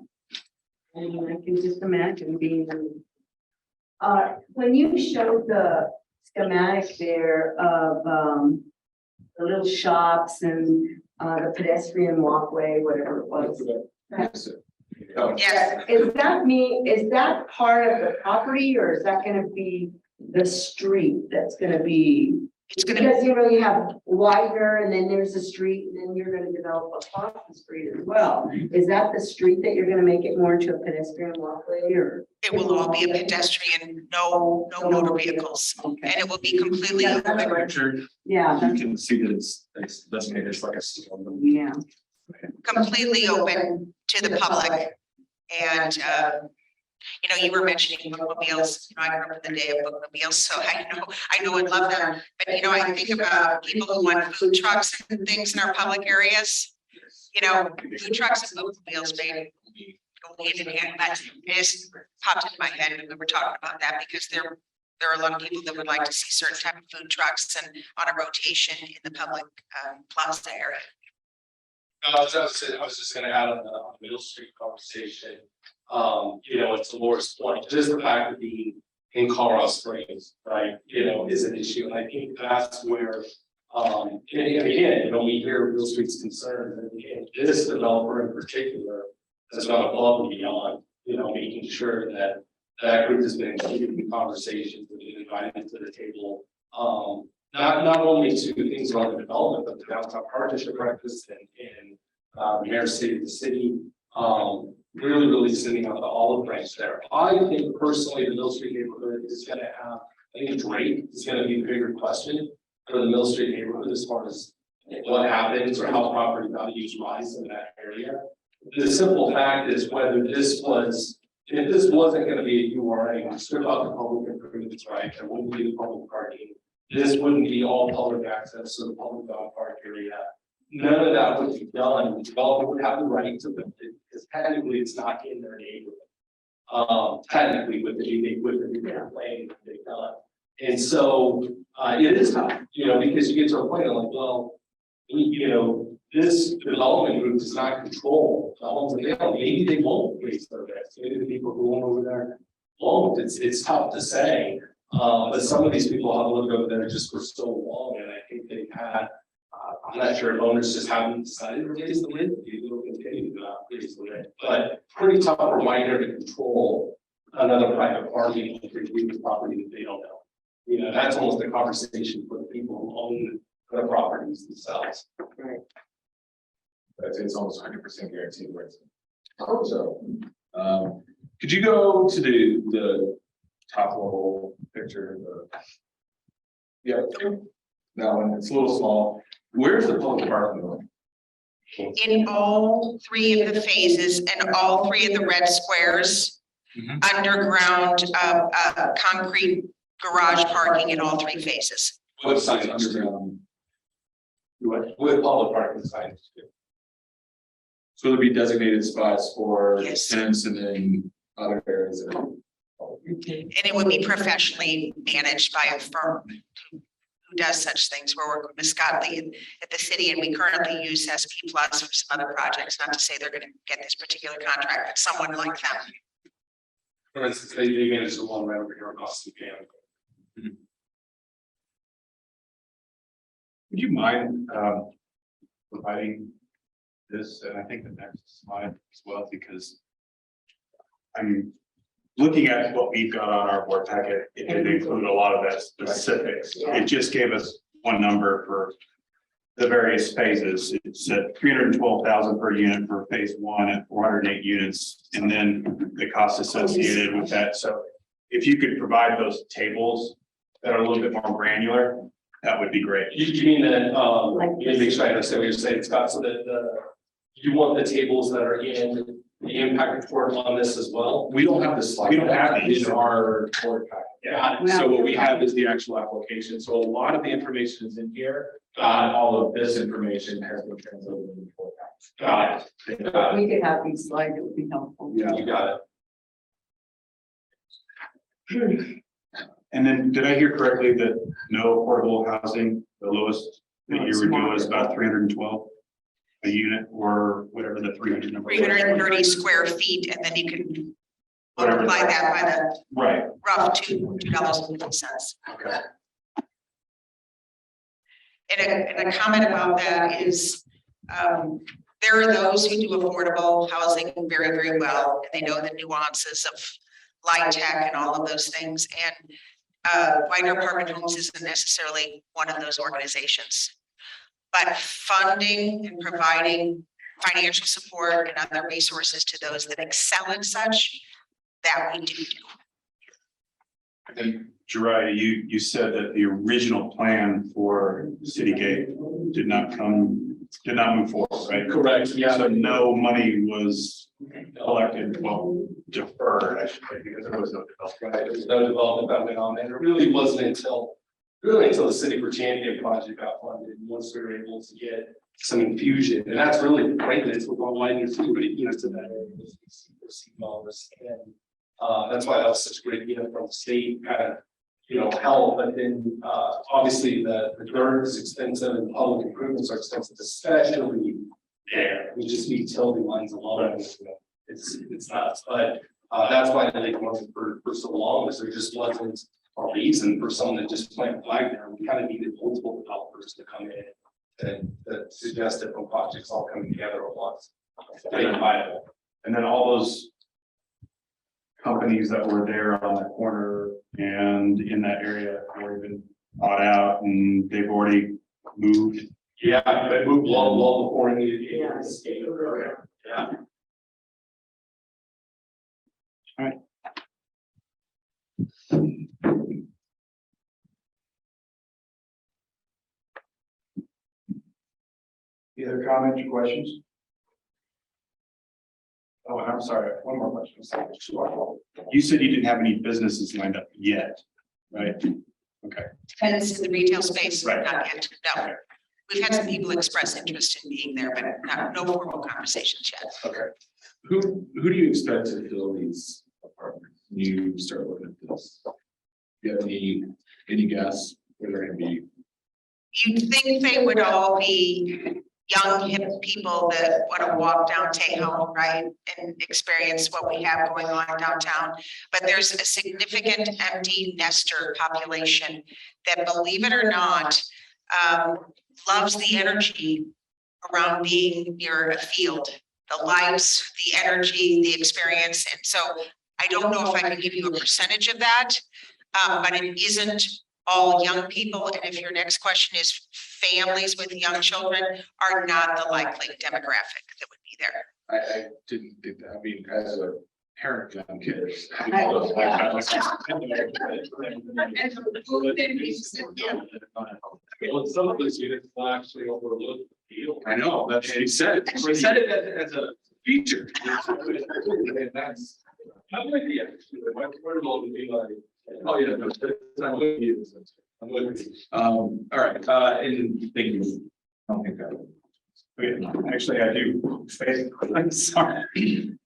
And I can just imagine being, when you showed the schematic there of the little shops and the pedestrian walkway, whatever it was. Yes. Is that part of the property, or is that gonna be the street that's gonna be? It's gonna, because you have Widener and then there's a street and then you're gonna develop across the street as well. Is that the street that you're gonna make it more into a pedestrian walkway, or? it will all be a pedestrian, no motor vehicles. Okay. And it will be completely. Yeah, You can see that it's designated as like a. yeah. completely open to the public. And, you know, you were mentioning bookmobiles, you know, I grew up in the day of bookmobiles, so I know and love them. But, you know, I think about people who want food trucks and things in our public areas. You know, food trucks and bookmobiles may go hand in hand, but it just popped into my head when we were talking about that, because there are a lot of people that would like to see certain type of food trucks and on a rotation in the public plaza area. I was just gonna add on the Middle Street conversation. You know, it's Laura's point, just the fact of being in Colorado Springs, right, you know, is an issue. And I think that's where, and again, you know, we hear Middle Street's concerns, and this developer in particular has gone above and beyond, you know, making sure that that group has been included in conversations and been invited to the table. Not only to things around the development, but the downtown partnership breakfast and the mayor's state of the city. Really sending out the olive branch there. I think personally, the Mill Street neighborhood is gonna have, I think Drake is gonna be a bigger question for the Mill Street neighborhood as far as what happens or how property values rise in that area. The simple fact is whether this was, if this wasn't gonna be a URA, strip out the public improvements, right? There wouldn't be the public parking. This wouldn't be all public access to the public dog park area. None of that would be done. The developer would have the right to build it, because technically it's not in their neighborhood. Technically with the plan they've done. And so it is tough, you know, because you get to a point like, well, you know, this development group does not control the homes that they own. Maybe they won't raise their rents. Maybe the people who own over there won't. It's tough to say. But some of these people have lived over there just for so long, and I think they've had. I'm not sure if owners just haven't decided to raise the rent. Maybe they'll continue to not raise the rent, but pretty tough reminder to control another private party if they use property that they don't know. You know, that's almost a conversation for the people who own the properties themselves. Right. I'd say it's almost 100% guaranteed where it's. So, could you go to the top level picture? Yeah, that one. It's a little small. Where's the public parking lot? In all three of the phases and all three of the red squares, underground, concrete garage parking in all three phases. What signs underground? With public parking signs. So there'd be designated spots for Yes. tenants and then other areas. And it would be professionally managed by a firm who does such things. We're working with Scott Lee at the city, and we currently use SP Plus for some other projects, not to say they're gonna get this particular contract, but someone like them. For instance, they manage the one right over here across the camp. Would you mind providing this, and I think the next slide as well, because I'm looking at what we've got on our board packet. It didn't include a lot of that specifics. It just gave us one number for the various phases. It said 312,000 per unit for phase one at 408 units, and then the costs associated with that. So if you could provide those tables that are a little bit more granular, that would be great. You mean that, make sure I understand what you're saying, Scott, so that you want the tables that are in the impact report on this as well? We don't have the slide. We don't have these in our board packet. Yeah. So what we have is the actual application. So a lot of the information is in here. All of this information has been translated into the board packet. Got it. We could have these slides, it would be helpful. Yeah. You got it. And then did I hear correctly that no affordable housing, the lowest that you would do is about 312 a unit, or whatever the 300 number? 330 square feet, and then you can multiply that by the right rough $2.50. Okay. And a comment about that is, there are those who do affordable housing very, very well, and they know the nuances of light tech and all of those things. And Widener Apartment Homes isn't necessarily one of those organizations. But funding and providing financial support and other resources to those that excel in such, that we do. And Jariah, you said that the original plan for City Gate did not come did not move forward, right? Correct, yeah. So no money was collected, well, deferred, I should say, because there was no development. Right, there was no development that went on, and it really wasn't until the city Britannia project got funded, and once we were able to get some infusion, and that's really frankly, it's what why there's everybody, to that area, receiving all this, and that's why that was such a great, from the state kind of, help, but then obviously the dirt is expensive and public improvements are expensive, especially there. We just need utility lines alone. It's nuts, but that's why they wanted for so long, is there just wasn't a reason for someone to just plant a flag there. We kind of needed multiple developers to come in and suggest different projects all coming together at once. And then all those companies that were there on the corner and in that area have already been bought out and they've already moved. Yeah, they moved long before any of the. Yeah. All right. Any other comments or questions? Oh, and I'm sorry, one more question. You said you didn't have any businesses lined up yet, right? Okay. Tenants in the retail space, Right. not yet, no. We've had some people express interest in being there, but no formal conversations yet. Okay. Who do you expect to fill these apartments when you start looking at this? Do you have any guess where they're gonna be? You'd think they would all be young, hip people that want to walk down Tejon, right? And experience what we have going on downtown. But there's a significant empty nester population that, believe it or not, loves the energy around being near a field, the lights, the energy, the experience. And so I don't know if I can give you a percentage of that, but it isn't all young people. And if your next question is families with young children are not the likely demographic that would be there. I didn't think that. I mean, as a parent of young kids. Well, some of those units will actually overlook the field. I know, that's what he said. He said it as a feature. And that's, I'm with you, actually, my portable would be like, oh, yeah, no, I'm with you. I'm with you. All right, and thank you. I don't think that. Okay, actually, I do. I'm sorry.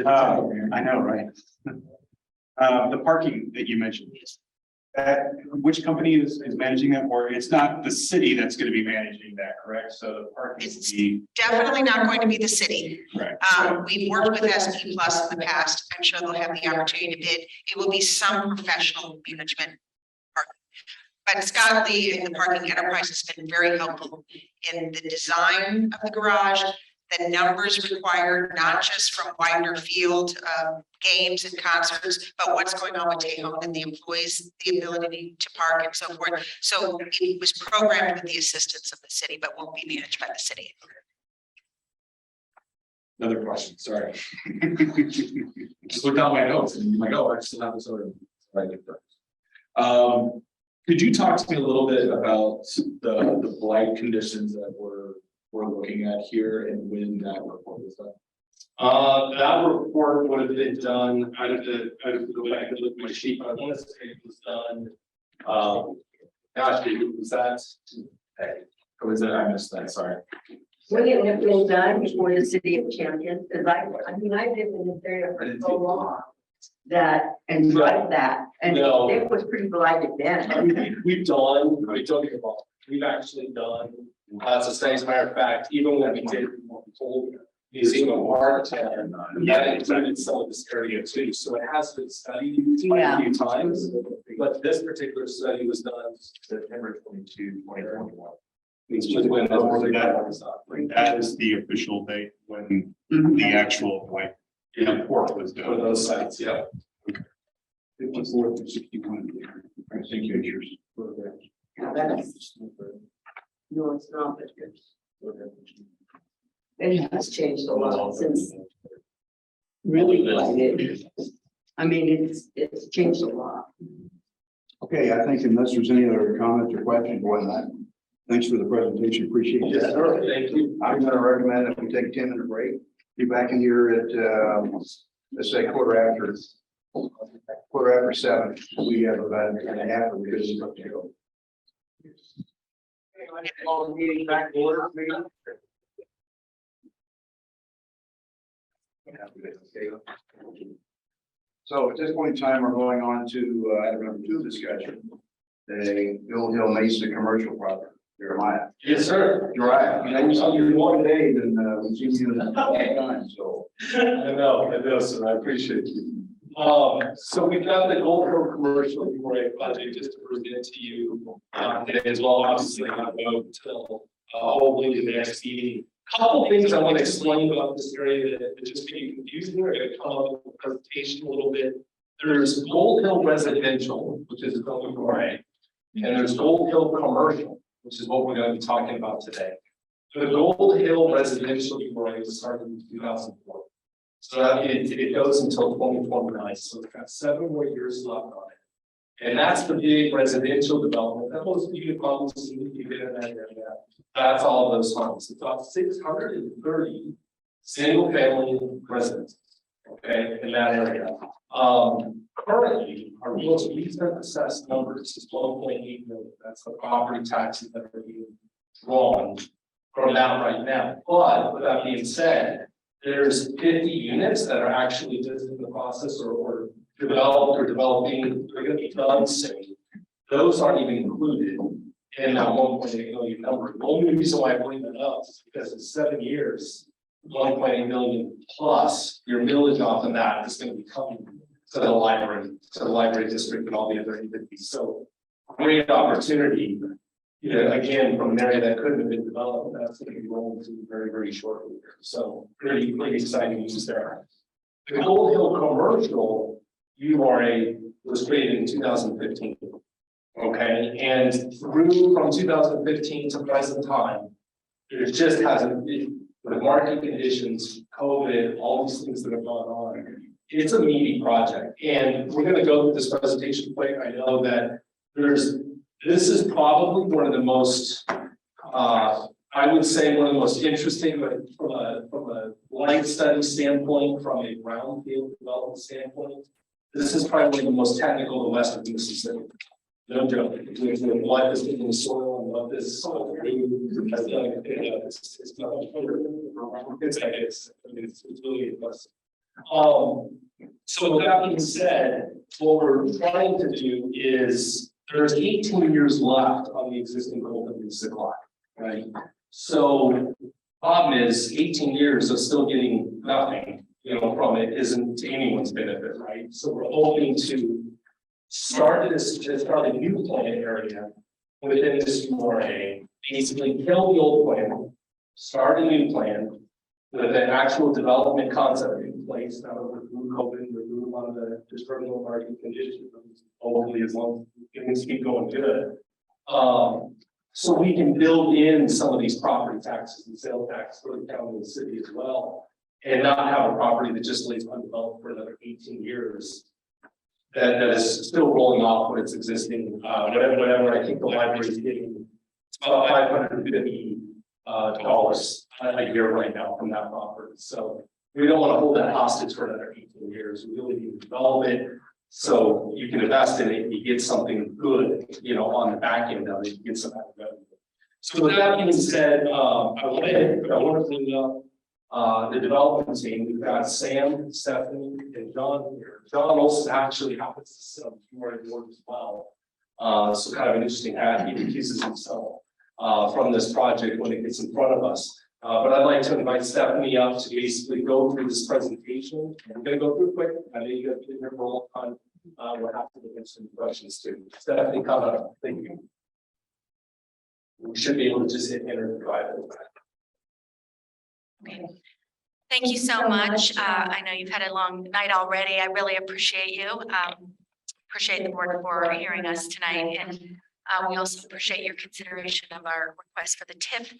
I know, right? The parking that you mentioned, which company is managing that, or it's not the city that's going to be managing that, correct? So the parking will be Definitely not going to be the city. right. We've worked with SP Plus in the past. I'm sure they'll have the opportunity to bid. It will be some professional management. But Scott Lee in the Parking Enterprise has been very helpful in the design of the garage, the numbers required, not just from Widener Field games and concerts, but what's going on with Tejon and the employees, the ability to park and so forth. So it was programmed with the assistance of the city, but won't be managed by the city. Another question, sorry. Just looked down my notes and I'm like, oh, I still have this order. Could you talk to me a little bit about the blight conditions that we're looking at here and when that report was done? That report would have been done, I'd have to go back and look at my sheet, but I want to say it was done. Gosh, was that? Hey, was it? I missed that, sorry. Would it have been done before the city of Champion? Because I mean, I've lived in this area for so long that, and like that, and No. it was pretty blighted then. We've done, don't get involved, we've actually done, so as a matter of fact, even when we did what we told Museum of Art, that included some of this area too, so it has been studied quite a few times. But this particular study was done September 22, 2021. It's just when that is the official date when the actual report was done. For those sites, yeah. 54 through 61. I think yours. Yeah, that's. No, it's not, but it has changed a lot since. Really blighted. I mean, it's changed a lot. Okay, I think unless there's any other comments or questions, Thanks for the presentation. Appreciate it. Yes, sir. Thank you. I'm gonna recommend that we take a 10-minute break. Be back in here at, let's say quarter after 7. We have about an half of this to go. Meeting back in order, please. So at this point in time, we're going on to item number 2 discussion. The Bill Hill Mesa commercial property. Jeremiah. Yes, sir. Uriah, you know, we saw you one day than we've seen you in a time, so. I know, sir. I appreciate you. So we've got the Gold Hill commercial project just to present to you today as well. Obviously, I vote till hopefully the next meeting. Couple things I want to explain about this area that just being confusing. We're going to come up with a presentation a little bit. There's Gold Hill Residential, which is going gray, and there's Gold Hill Commercial, which is what we're going to be talking about today. The Gold Hill Residential URA was started in 2004. So it goes until 2029. So it's got 7 more years left on it. And that's the big residential development. That most of you probably see if you've been in that area. That's all of those homes. It's about 630 single family residences, okay, in that area. Currently, our most recent assessed numbers is 1.8 million. That's the property taxes that are being drawn from that right now. But with that being said, there's 50 units that are actually just in the process or developed or developing. They're going to be done soon. Those aren't even included in that 1.8 million number. The only reason why I bring that up is because in 7 years, 1.8 million plus your millage off of that is going to be coming to the library district and all the other entities. So great opportunity. You know, again, from an area that couldn't have been developed, that's going to be rolling through very, very shortly. So pretty exciting news there. The Gold Hill Commercial URA was created in 2015. Okay, and through from 2015 to present time, there just hasn't been, the market conditions, COVID, all these things that have gone on. It's a meaty project, and we're going to go through this presentation quick. I know that this is probably one of the most, I would say one of the most interesting, but from a light study standpoint, from a brownfield development standpoint, this is probably one of the most technical in western Mississippi. No joke. What is in the soil and what this soil has done. It's really impressive. So with that being said, what we're trying to do is there's 18 years left on the existing Gold Hill supply, right? So problem is 18 years of still getting nothing, you know, from it isn't to anyone's benefit, right? So we're hoping to start a new plant area within this URA, basically kill the old plan, start a new plan with an actual development concept in place now that we're through COVID, we're through a lot of the disruptive market conditions, hopefully as long as things keep going good. So we can build in some of these property taxes and sales tax for the county and the city as well, and not have a property that just lays undeveloped for another 18 years. That is still rolling off when it's existing, whatever I think the library is getting, it's about $550 a year right now from that property. So we don't want to hold that hostage for another 18 years. We really need to develop it so you can invest in it, you get something good, you know, on the back end of it, you get some revenue. So with that being said, I want to bring up the development team. We've got Sam, Stephanie, and John here. John also actually happens to sit on the board as well. So kind of an interesting hat. He accuses himself from this project when it gets in front of us. But I'd like to invite Stephanie up to basically go through this presentation. I'm going to go through quick. I know you guys have been here for a long time. We'll have to get some questions too. Stephanie, come up. Thank you. We should be able to just hit enter and drive it. Okay. Thank you so much. I know you've had a long night already. I really appreciate you. Appreciate the board for hearing us tonight. And we also appreciate your consideration of our request for the TIF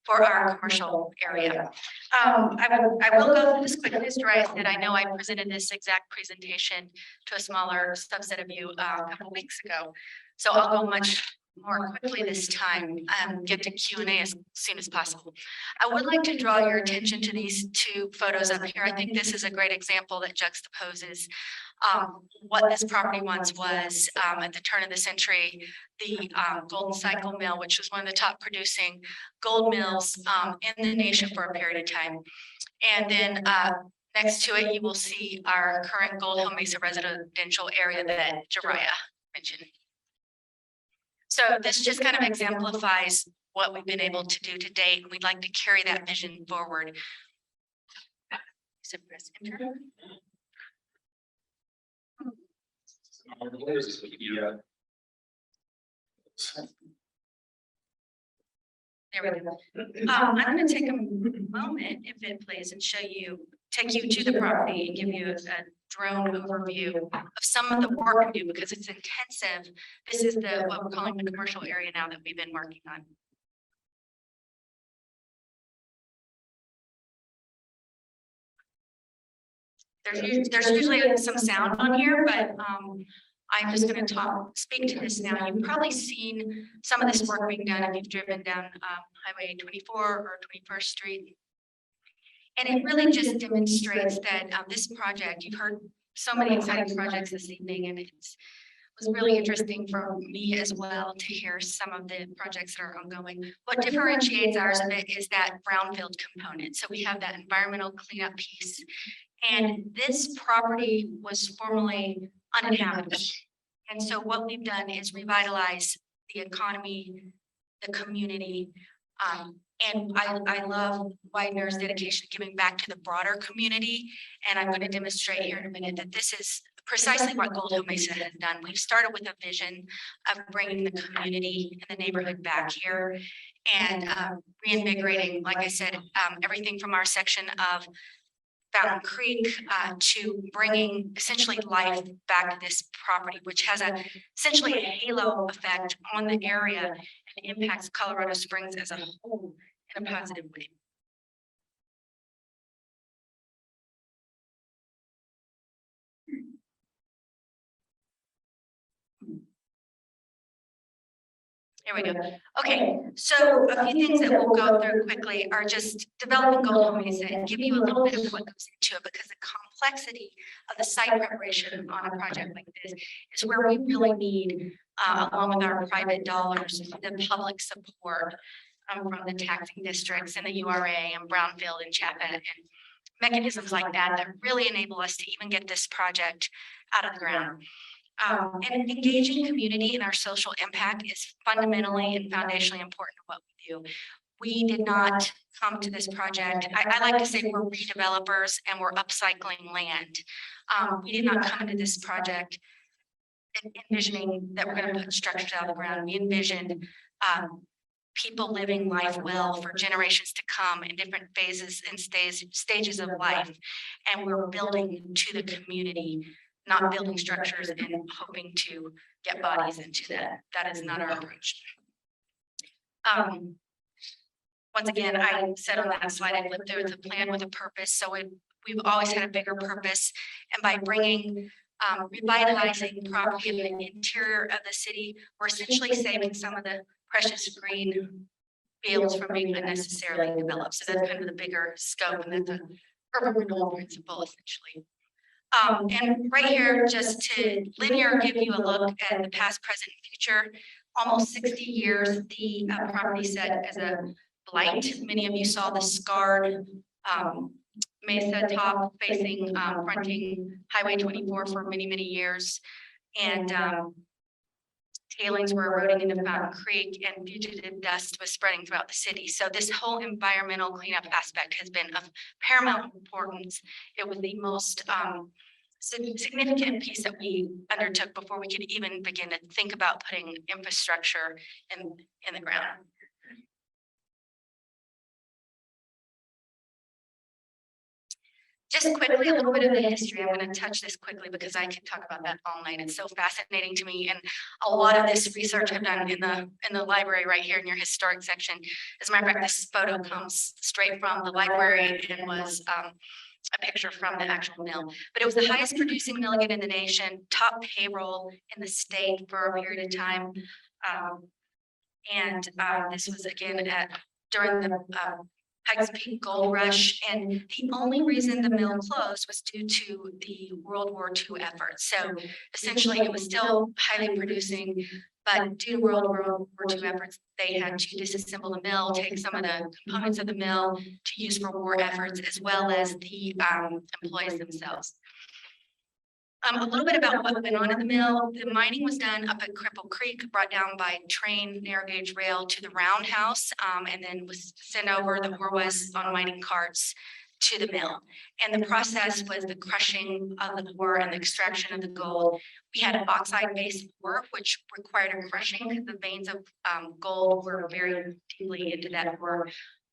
for our commercial area. I will go through this quickly. As Darius said, I know I presented this exact presentation to a smaller subset of you a couple weeks ago. So I'll go much more quickly this time, get to Q&A as soon as possible. I would like to draw your attention to these two photos up here. I think this is a great example that juxtaposes what this property once was at the turn of the century. The Golden Cycle Mill, which was one of the top producing gold mills in the nation for a period of time. And then next to it, you will see our current Gold Hill Mesa residential area that Jariah mentioned. So this just kind of exemplifies what we've been able to do to date. And we'd like to carry that vision forward. So press enter. There we go. I'm going to take a moment, if it please, and take you to the property and give you a drone overview of some of the work we do because it's intensive. This is what we're calling the commercial area now that we've been working on. There's usually some sound on here, but I'm just going to speak to this now. You've probably seen some of this work being done if you've driven down Highway 24 or 21st Street. And it really just demonstrates that this project, you've heard so many exciting projects this evening, and it was really interesting for me as well to hear some of the projects that are ongoing. What differentiates ours a bit is that brownfield component. So we have that environmental cleanup piece. And this property was formerly uninhabited. And so what we've done is revitalize the economy, the community, and I love Widener's dedication to giving back to the broader community. And I'm going to demonstrate here in a minute that this is precisely what Gold Hill Mesa has done. We've started with a vision of bringing the community and the neighborhood back here and reinvigorating, like I said, everything from our section of Fountain Creek to bringing essentially life back to this property, which has essentially a halo effect on the area and impacts Colorado Springs as a whole in a positive way. Here we go. Okay, so a few things that we'll go through quickly are just developing Gold Hill Mesa and give you a little bit of what goes into it, because the complexity of the site preparation on a project like this is where we really need, along with our private dollars, the public support from the taxing districts and the URA and Brownfield and Chapin and mechanisms like that that really enable us to even get this project out of the ground. And engaging community in our social impact is fundamentally and foundationally important to what we do. We did not come to this project. I like to say we're redevelopers and we're upcycling land. We did not come into this project envisioning that we're going to put structures out of the ground. We envisioned people living life well for generations to come in different phases and stages of life. And we're building to the community, not building structures and hoping to get bodies into that. That is not our approach. Once again, I said on that slide, I lived there with a plan with a purpose. So we've always had a bigger purpose. And by bringing, revitalizing property in the interior of the city, we're essentially saving some of the precious green fields from being unnecessarily developed. So that's kind of the bigger scope, and that's an urban renewal principle, essentially. And right here, just to linear give you a look at the past, present, and future. Almost 60 years, the property set as a blight. Many of you saw the scarred Mesa top facing, fronting Highway 24 for many, many years. And tailings were eroding into Fountain Creek and fugitive dust was spreading throughout the city. So this whole environmental cleanup aspect has been of paramount importance. It was the most significant piece that we undertook before we could even begin to think about putting infrastructure in the ground. Just quickly, a little bit of the history. I'm going to touch this quickly because I can talk about that all night. It's so fascinating to me, and a lot of this research I've done in the library right here in your historic section. As a matter of fact, this photo comes straight from the library and was a picture from the actual mill. But it was the highest producing mill in the nation, top payroll in the state for a period of time. And this was again during the Pikes Peak Gold Rush. And the only reason the mill closed was due to the World War II efforts. So essentially it was still highly producing, but due to World War II efforts, they had to disassemble the mill, take some of the components of the mill to use for war efforts, as well as the employees themselves. A little bit about what went on at the mill. The mining was done up at Cripple Creek, brought down by train, narrow gauge rail to the roundhouse, and then was sent over. The ore was on mining carts to the mill. And the process was the crushing of the ore and the extraction of the gold. We had an oxide-based ore, which required a crushing because the veins of gold were very deeply into that ore.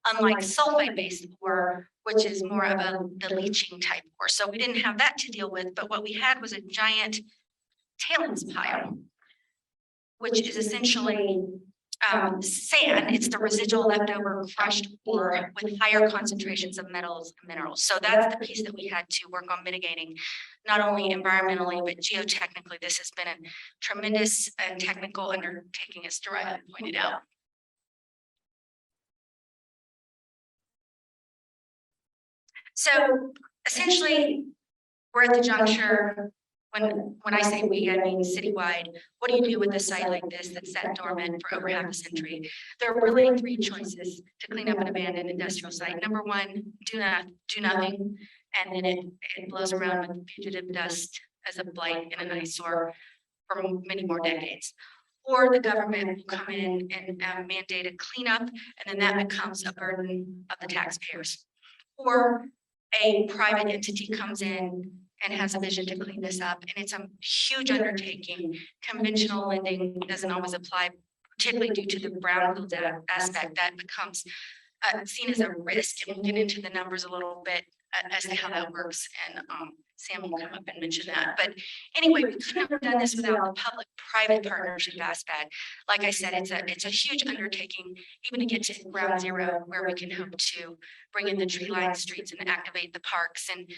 Unlike sulfide-based ore, which is more of the leaching type ore. So we didn't have that to deal with, but what we had was a giant tailings pile, which is essentially sand. It's the residual leftover crushed ore with higher concentrations of metals and minerals. So that's the piece that we had to work on mitigating, not only environmentally, but geotechnically. This has been a tremendous and technical undertaking, as Dariah pointed out. So essentially, we're at the juncture. When I say we, I mean citywide. What do you do with a site like this that's sat dormant for over half a century? There are really three choices to clean up an abandoned industrial site. Number one, do nothing, and then it blows around with fugitive dust as a blight and an eyesore for many more decades. Or the government will come in and mandate a cleanup, and then that becomes a burden of the taxpayers. Or a private entity comes in and has a vision to clean this up, and it's a huge undertaking. Conventional lending doesn't always apply, particularly due to the brownfield aspect that becomes seen as a risk. And we'll get into the numbers a little bit as to how that works, and Sam will come up and mention that. But anyway, we couldn't have done this without the public-private partnership aspect. Like I said, it's a huge undertaking, even to get to ground zero, where we can hope to bring in the tree-lined streets and activate the parks, and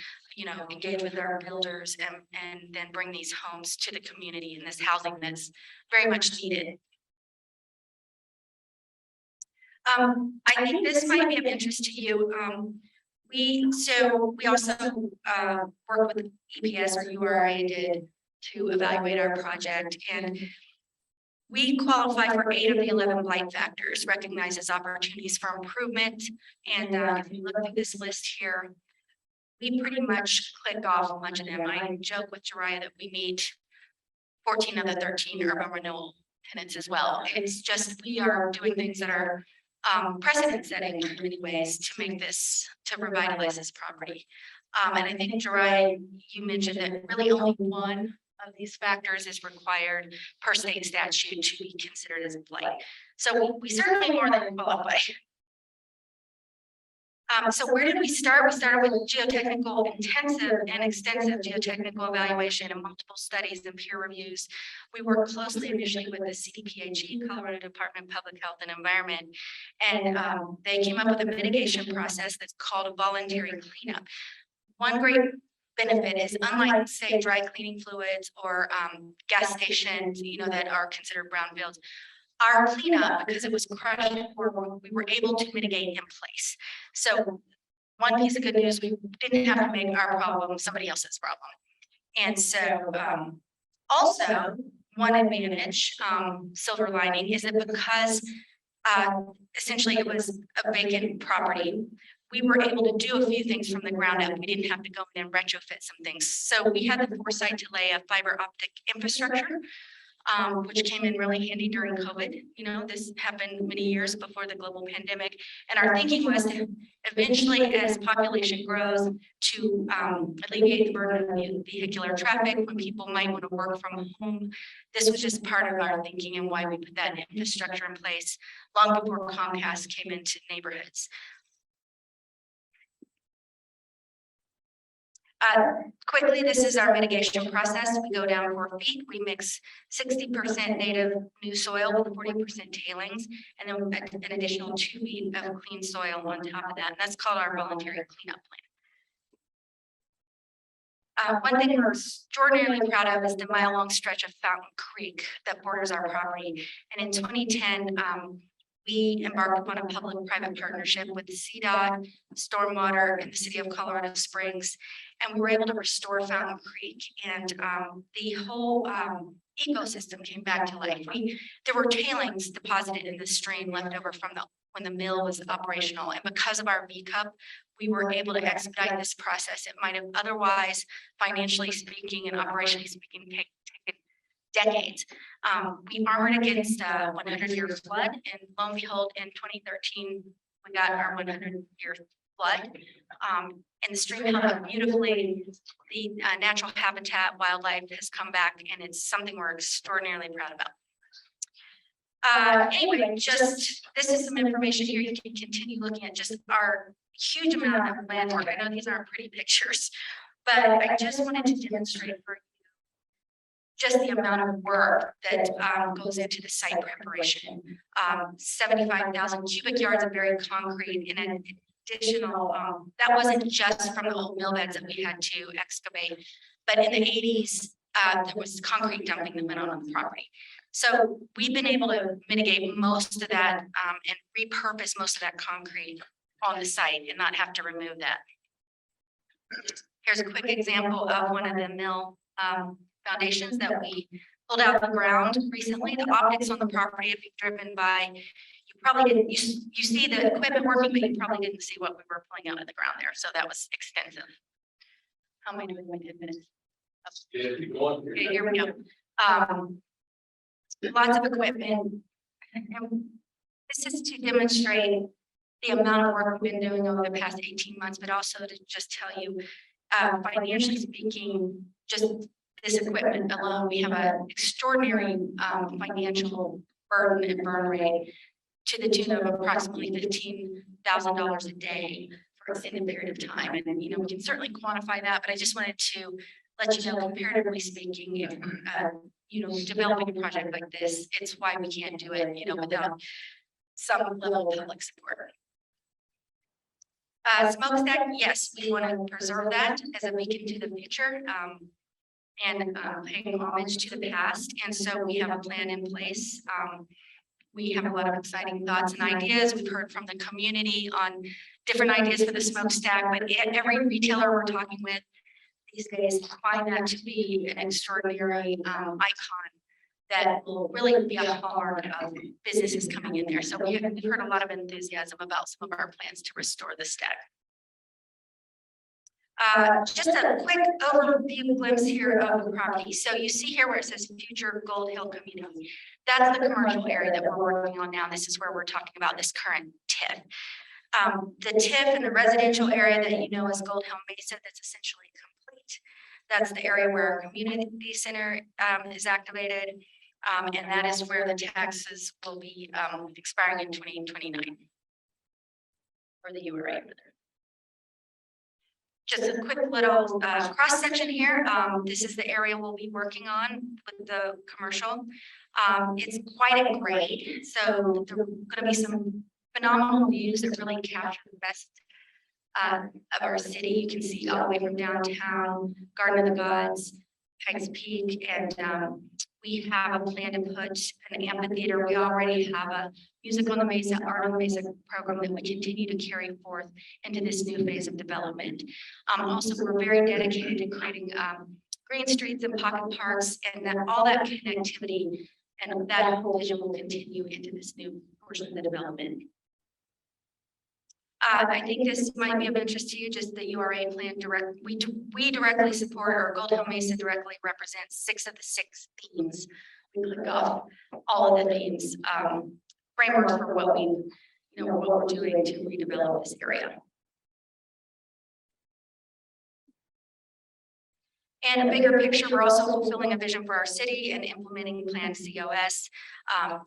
engage with our builders, and then bring these homes to the community and this housing that's very much needed. I think this might be of interest to you. We also work with EPS, or URA did, to evaluate our project, and we qualify for 8 of the 11 blight factors recognized as opportunities for improvement. And if you look through this list here, we pretty much click off a bunch of them. I joke with Jariah that we meet 14 of the 13 urban renewal tenants as well. It's just, we are doing things that are precedent setting in many ways to make this, to revitalize this property. And I think, Jariah, you mentioned that really only one of these factors is required per state statute to be considered as a blight. So we certainly more than qualify. So where did we start? We started with geotechnical, intensive and extensive geotechnical evaluation and multiple studies and peer reviews. We worked closely initially with the CDPHE, Colorado Department of Public Health and Environment, and they came up with a mitigation process that's called a voluntary cleanup. One great benefit is, unlike, say, dry cleaning fluids or gas stations, that are considered brownfields, our cleanup, because it was crushed, we were able to mitigate in place. So one piece of good news, we didn't have to make our problem somebody else's problem. And so also one advantage, silver lining, is that because essentially it was a vacant property, we were able to do a few things from the ground up. We didn't have to go in and retrofit some things. So we had the foresight to lay a fiber optic infrastructure, which came in really handy during COVID. This happened many years before the global pandemic. And our thinking was to eventually, as population grows, to alleviate the burden of vehicular traffic when people might want to work from home. This was just part of our thinking and why we put that infrastructure in place long before Comcast came into neighborhoods. Quickly, this is our mitigation process. We go down 4 feet. We mix 60% native new soil with 40% tailings, and then an additional 2 feet of clean soil on top of that. And that's called our voluntary cleanup plan. One thing we're extraordinarily proud of is the mile-long stretch of Fountain Creek that borders our property. And in 2010, we embarked upon a public-private partnership with CDOT, Stormwater, and the City of Colorado Springs. And we were able to restore Fountain Creek, and the whole ecosystem came back to life. There were tailings deposited in the stream left over from when the mill was operational. And because of our V-Cup, we were able to expedite this process. It might have otherwise, financially speaking and operationally speaking, taken decades. We armored against a 100-year flood, and lo and behold, in 2013, we got our 100-year flood. And the stream held up beautifully. The natural habitat, wildlife has come back, and it's something we're extraordinarily proud about. Anyway, just this is some information here. You can continue looking at just our huge amount of land work. I know these aren't pretty pictures, but I just wanted to demonstrate for you just the amount of work that goes into the site preparation. 75,000 cubic yards of buried concrete in an additional, that wasn't just from the old mill beds that we had to excavate, but in the 80s, there was concrete dumping that went on the property. So we've been able to mitigate most of that and repurpose most of that concrete on the site and not have to remove that. Here's a quick example of one of the mill foundations that we pulled out of the ground recently. The optics on the property, if you've driven by, you probably didn't, you see the equipment working, but you probably didn't see what we were pulling out of the ground there. So that was extensive. How am I doing my 10 minutes? Okay, here we go. Lots of equipment. And this is to demonstrate the amount of work we've been doing over the past 18 months, but also to just tell you, financially speaking, just this equipment alone, we have an extraordinary financial burden and burn rate to the tune of approximately $15,000 a day for an extended period of time. And, you know, we can certainly quantify that, but I just wanted to let you know, comparatively speaking, if, you know, developing a project like this, it's why we can't do it, you know, without some level of public support. Smokestack, yes, we want to preserve that as a beacon to the future and paying homage to the past. And so we have a plan in place. We have a lot of exciting thoughts and ideas. We've heard from the community on different ideas for the smokestack, but every retailer we're talking with these days find that to be an extraordinary icon that will really be a hallmark of businesses coming in there. So we've heard a lot of enthusiasm about some of our plans to restore the stack. Just a quick overview glimpse here of the property. So you see here where it says future Gold Hill community. That's the commercial area that we're working on now. This is where we're talking about this current TIF. The TIF and the residential area that you know as Gold Hill Mesa, that's essentially complete. That's the area where our community center is activated. And that is where the taxes will be expiring in 2029 for the URA. Just a quick little cross section here. This is the area we'll be working on with the commercial. It's quite a grade, so there are going to be some phenomenal views that really capture the best of our city. You can see all the way from downtown, Garden of the Gods, Pikes Peak, and we have a plan to put an amphitheater. We already have a Music on the Mesa, Art on the Mesa program that we continue to carry forth into this new phase of development. Also, we're very dedicated to creating green streets and pocket parks, and that all that connectivity and that whole vision will continue into this new portion of the development. I think this might be of interest to you, just the URA plan we directly support, or Gold Hill Mesa directly represents 6 of the 6 themes. We click off all of the themes, frameworks for what we, you know, what we're doing to redevelop this area. And a bigger picture, we're also fulfilling a vision for our city and implementing Plan COS.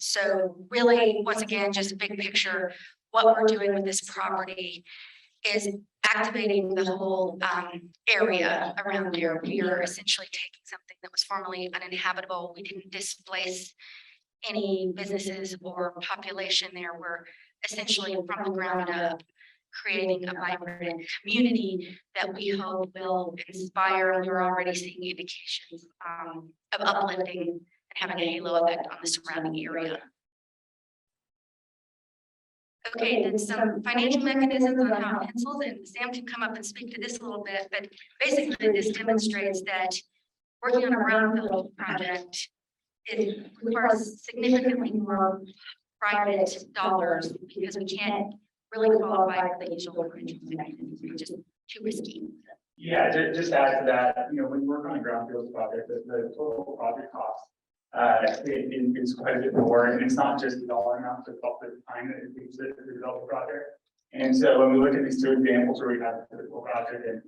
So really, once again, just a big picture, what we're doing with this property is activating the whole area around there. We are essentially taking something that was formerly uninhabitable. We didn't displace any businesses or population there. We're essentially from the ground up creating a vibrant community that we hope will inspire. We're already seeing indications of uplifting and having a halo effect on the surrounding area. Okay, then some financial mechanisms on how it pencils, and Sam can come up and speak to this a little bit, but basically this demonstrates that working on a brownfield project, it requires significantly more private dollars because we can't really qualify for the usual arrangement mechanisms, it's just too risky. Yeah, just to add to that, you know, when you work on a brownfield project, the total project cost is quite a bit more, and it's not just the dollar amount, but the time that it takes to develop a project. And so when we look at these two examples where we have a typical project, and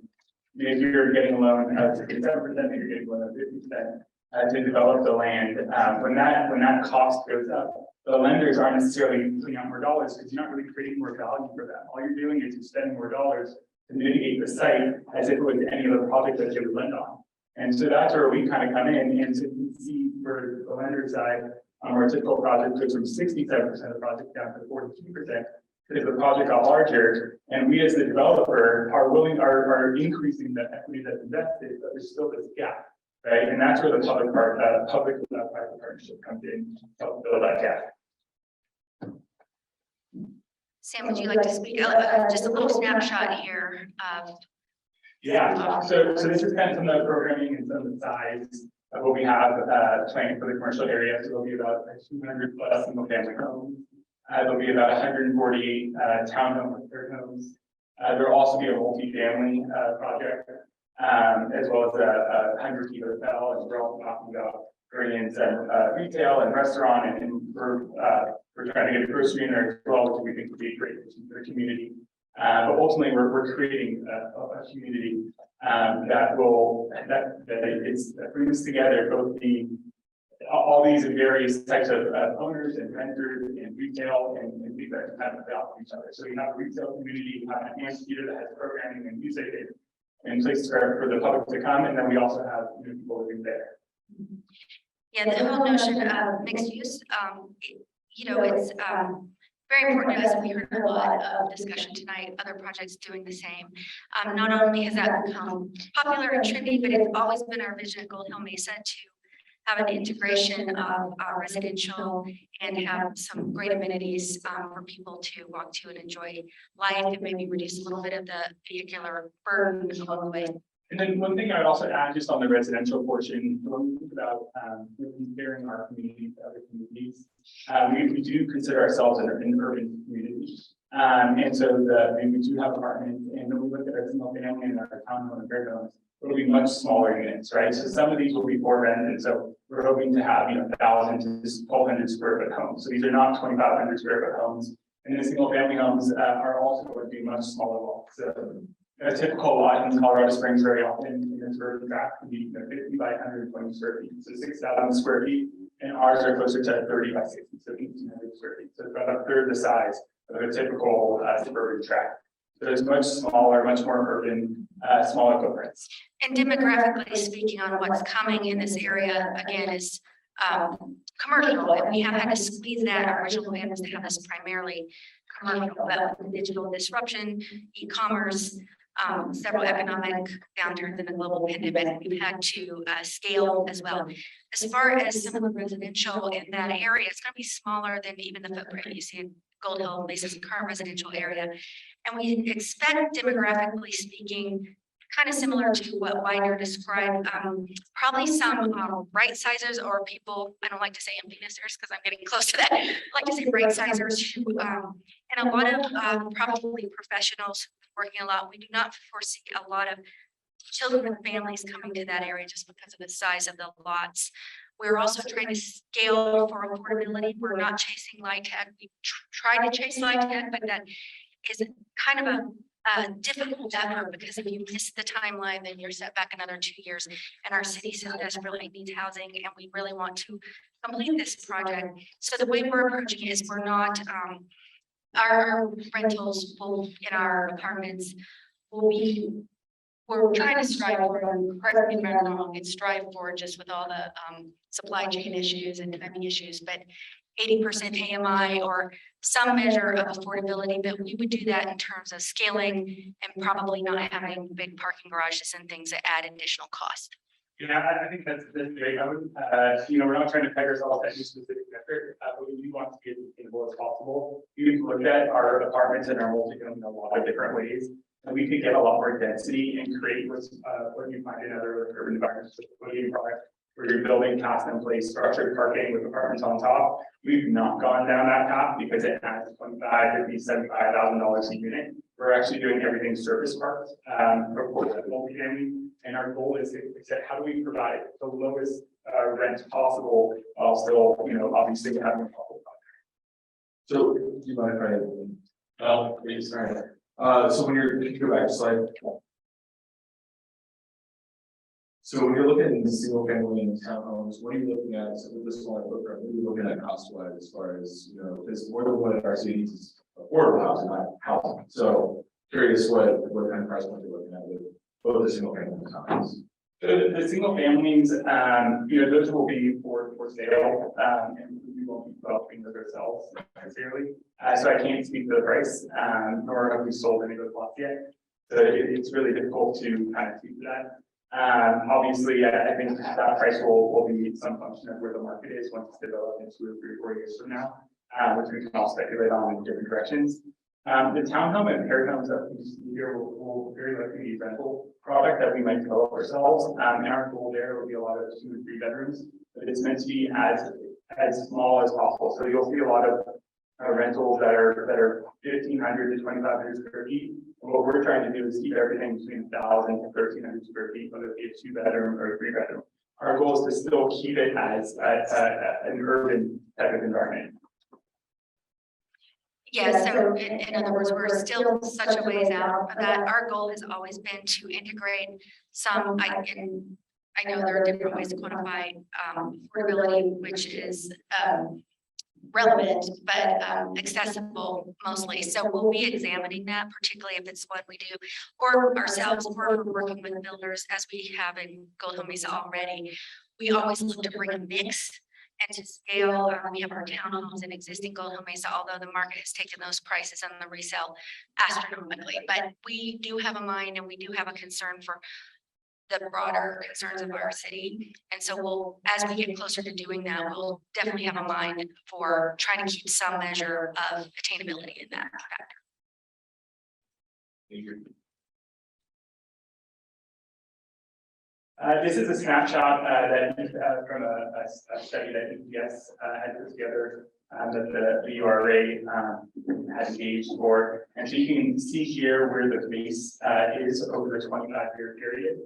if you're getting a loan of 7%, you're getting a loan of 50% to develop the land, when that cost goes up, the lenders aren't necessarily putting out more dollars because you're not really creating more value for them. All you're doing is you're spending more dollars to mitigate the site as if it was any other project that they would lend on. And so that's where we kind of come in, and so you can see for the lender side, our typical project goes from 67% of the project down to 42% because the project got larger, and we as the developer are increasing the equity that's invested, but there's still this gap, right? And that's where the public-private partnership comes in to help fill that gap. Sam, would you like to speak? Just a little snapshot here of. Yeah, so this is kind of some of the programming and some of the size of what we have planned for the commercial area. So there'll be about 200 plus single family homes. There'll be about 148 townhomes and third homes. There'll also be a multi-family project, as well as a 100-key hotel. And we're also talking about bringing in some retail and restaurant, and we're trying to get a grocery in there as well, which we think would be great for the community. But ultimately, we're creating a community that brings together both all these various types of owners and renters and retail and things that kind of balance each other. So you have a retail community, you have an amphitheater that has programming and music and places for the public to come, and then we also have people living there. Yeah, the whole notion of mixed use, it's very important to us. We heard a lot of discussion tonight, other projects doing the same. Not only has that become popular and trendy, but it's always been our vision at Gold Hill Mesa to have an integration of residential and have some great amenities for people to walk to and enjoy life, and maybe reduce a little bit of the vehicular burden along the way. And then one thing I would also add just on the residential portion, when we think about comparing our community to other communities, we do consider ourselves an urban community. And so we do have apartments, and when we look at our single family and our townhome and third homes, it'll be much smaller units, right? So some of these will be for rent, and so we're hoping to have 1,000 to 1,200 square foot homes. So these are not 2,500 square foot homes. And the single family homes are also going to be much smaller lots. So a typical lot in Colorado Springs very often in this urban tract can be 50 by 120 square feet, so 6,000 square feet, and ours are closer to 30 by 60, so 1,800 square feet. So about a third the size of a typical suburban tract. So it's much smaller, much more urban, smaller footprints. And demographically speaking on what's coming in this area, again, is commercial, and we have had to squeeze that. Our original plan was to have this primarily commercial, but with digital disruption, e-commerce, several economic downturns in the global pandemic, we've had to scale as well. As far as some of the residential in that area, it's going to be smaller than even the footprint you see in Gold Hill Mesa's current residential area. And we expect, demographically speaking, kind of similar to what Widener described, probably some right sizers or people, I don't like to say empty nesters because I'm getting close to that. I like to say right sizers who, and a lot of probably professionals working a lot. We do not foresee a lot of children and families coming to that area just because of the size of the lots. We're also trying to scale for affordability. We're not chasing light tech. We try to chase light tech, but that is kind of a difficult effort, because if you miss the timeline, then you're set back another 2 years, and our city so desperately needs housing, and we really want to complete this project. So the way we're approaching it is we're not, our rentals will, in our apartments will be we're trying to strive for, correct me if I'm wrong, and strive for just with all the supply chain issues and timing issues, but 80% AMI or some measure of affordability, but we would do that in terms of scaling and probably not having big parking garages and things that add additional cost. Yeah, I think that's great. I would, we're not trying to peg ourselves at any specific metric, but we do want to be as sustainable as possible. You look at our apartments and our multi-family in a lot of different ways, and we could get a lot more density and create what you find in other urban environments, where you're building cast in place structured parking with apartments on top. We've not gone down that path because it adds $25,000, $50,000, $75,000 a unit. We're actually doing everything surface parks for multi-family. And our goal is to how do we provide the lowest rent possible while still, obviously having a couple. So, do you mind if I, sorry. So when if you go back to slide. So when you're looking at the single family and townhomes, what are you looking at? So with this smaller footprint, what are you looking at cost wise as far as, because more than one of our cities is affordable housing, not housing. So curious what kind of price point you're looking at with both the single family and townhomes. The single families, those will be for sale, and we won't be developing those ourselves necessarily. So I can't speak to the price, nor have we sold any of those lots yet. So it's really difficult to kind of speak to that. Obviously, I think that price will be some function of where the market is once it's developed in 2 or 3 or 4 years from now, which we can all speculate on in different directions. The townhome and pair homes that we see here will very likely be rental product that we might develop ourselves. And our goal there will be a lot of 2 and 3 bedrooms, but it's meant to be as small as possible. So you'll see a lot of rentals that are 1,500 to 2,500 square feet. And what we're trying to do is keep everything between 1,000 to 1,300 square feet, whether it be a 2-bedroom or a 3-bedroom. Our goal is to still keep it as an urban type of environment. Yeah, so in other words, we're still such a ways out of that. Our goal has always been to integrate some, I know there are different ways to quantify affordability, which is relevant, but accessible mostly. So we'll be examining that, particularly if it's what we do, or ourselves, or if we're working with builders as we have in Gold Hill Mesa already. We always look to bring a mix and to scale. We have our townhomes in existing Gold Hill Mesa, although the market has taken those prices on the resale astronomically. But we do have a mind and we do have a concern for the broader concerns of our city. And so as we get closer to doing that, we'll definitely have a mind for trying to keep some measure of attainability in that factor. This is a snapshot from a study that EPS had put together that the URA had engaged for. And so you can see here where the base is over the 25-year period.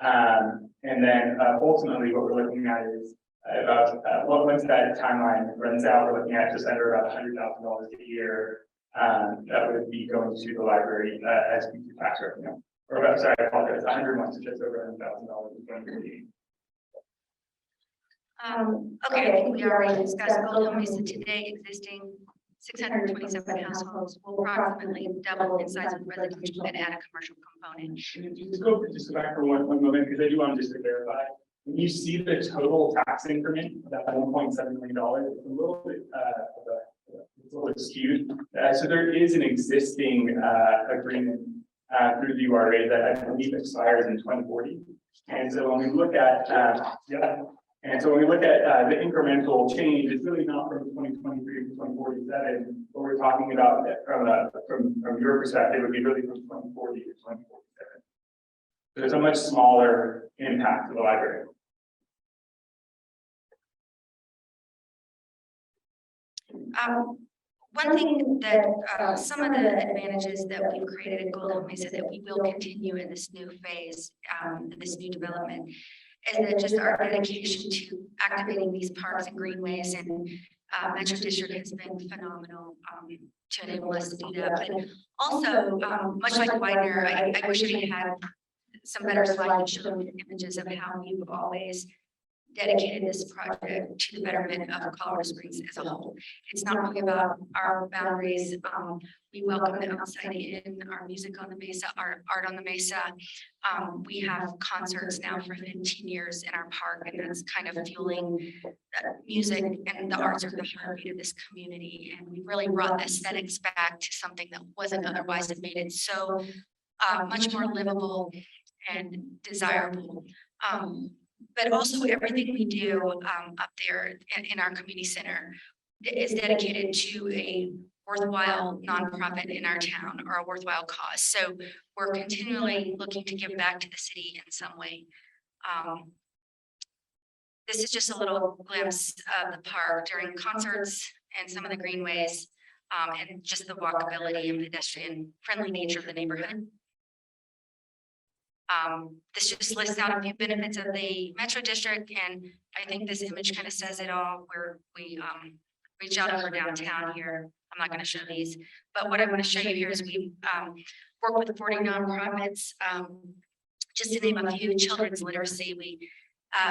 And then ultimately what we're looking at is about once that timeline runs out, we're looking at just under about $100,000 a year that would be going to the library as we do tax revenue. Or sorry, I apologize, 100 months to just over $100,000 is going to be. Okay, I think we already discussed Gold Hill Mesa today existing 627 households will approximately double in size of residential and add a commercial component. Just go back for one moment, because I do want just to verify. When you see the total tax increment, that $1.7 million, it's a little bit skewed. So there is an existing agreement through the URA that I believe expires in 2040. And so when we look at the incremental change, it's really not from 2023 to 2047. What we're talking about from your perspective would be really from 2040 to 2047. So there's a much smaller impact to the library. One thing that some of the advantages that we've created at Gold Hill Mesa that we will continue in this new phase, this new development, is that just our dedication to activating these parks and greenways and Metro District has been phenomenal to enable us to do that. But also, much like Widener, I wish we had some better slides showing images of how we've always dedicated this project to the betterment of Colorado Springs as a whole. It's not really about our boundaries. We welcome the outside in, our music on the Mesa, our art on the Mesa. We have concerts now for 15 years in our park, and that's kind of fueling music, and the arts are the heartbeat of this community. And we really brought the aesthetics back to something that wasn't otherwise, that made it so much more livable and desirable. But also everything we do up there in our community center is dedicated to a worthwhile nonprofit in our town or a worthwhile cause. So we're continually looking to give back to the city in some way. This is just a little glimpse of the park during concerts and some of the greenways, and just the walkability and pedestrian friendly nature of the neighborhood. This just lists out a few benefits of the Metro District, and I think this image kind of says it all, where we reach out over downtown here. I'm not going to show these, but what I'm going to show you here is we work with 40 nonprofits. Just to name a few, children's literacy. We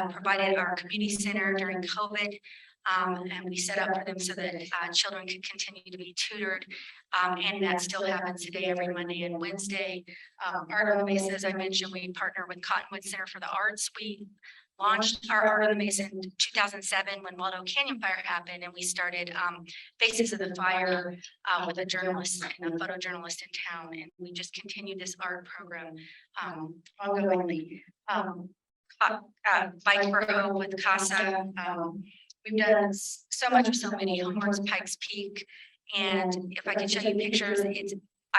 provided our community center during COVID, and we set up for them so that children could continue to be tutored. And that still happens today, every Monday and Wednesday. Art on the Mesa, as I mentioned, we partner with Cottonwood Center for the Arts. We launched our Art on the Mesa in 2007 when Waldo Canyon Fire happened, and we started Faces of the Fire with a journalist and a photojournalist in town, and we just continued this art program ongoingly. Bike for Hope with CASA. We've done so much with so many, Homeworks Pikes Peak, and if I can show you pictures, it's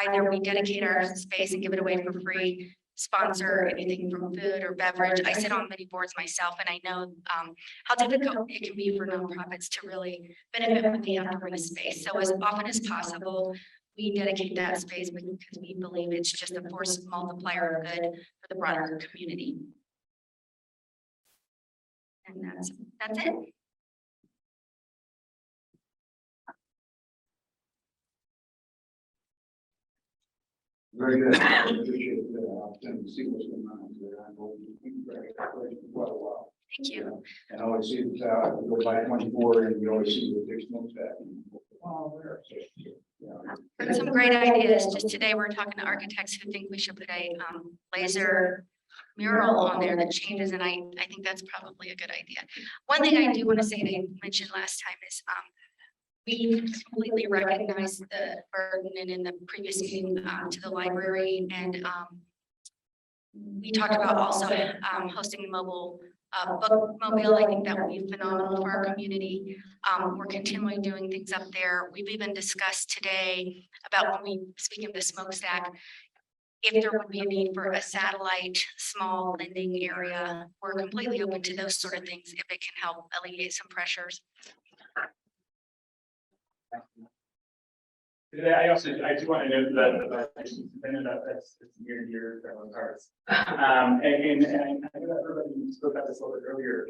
either we dedicate our space and give it away for free, sponsor anything from food or beverage. I sit on many boards myself, and I know how difficult it can be for nonprofits to really benefit from the outdoor space. So as often as possible, we dedicate that space because we believe it's just a force multiplier of good for the broader community. And that's it. Very good. I appreciate the opportunity to see what's going on there. I know you've been very for quite a while. Thank you. And I always see that you go by 24 and you always see the fixed notes that. Heard some great ideas. Just today, we're talking to architects who think we should put a laser mural on there that changes, and I think that's probably a good idea. One thing I do want to say, that I mentioned last time, is we completely recognize the burden, and in the previous meeting to the library, and we talked about also hosting the mobile bookmobile. I think that would be phenomenal for our community. We're continually doing things up there. We've even discussed today about, when we speak of the smokestack, if there would be a need for a satellite small lending area. We're completely open to those sort of things if it can help alleviate some pressures. I do want to note that that's near and dear to everyone's hearts. And I know that everybody spoke about this a little bit earlier.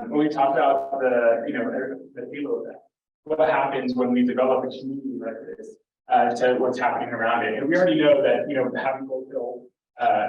When we talked about the halo effect, what happens when we develop a community like this to what's happening around it. And we already know that, having Goldville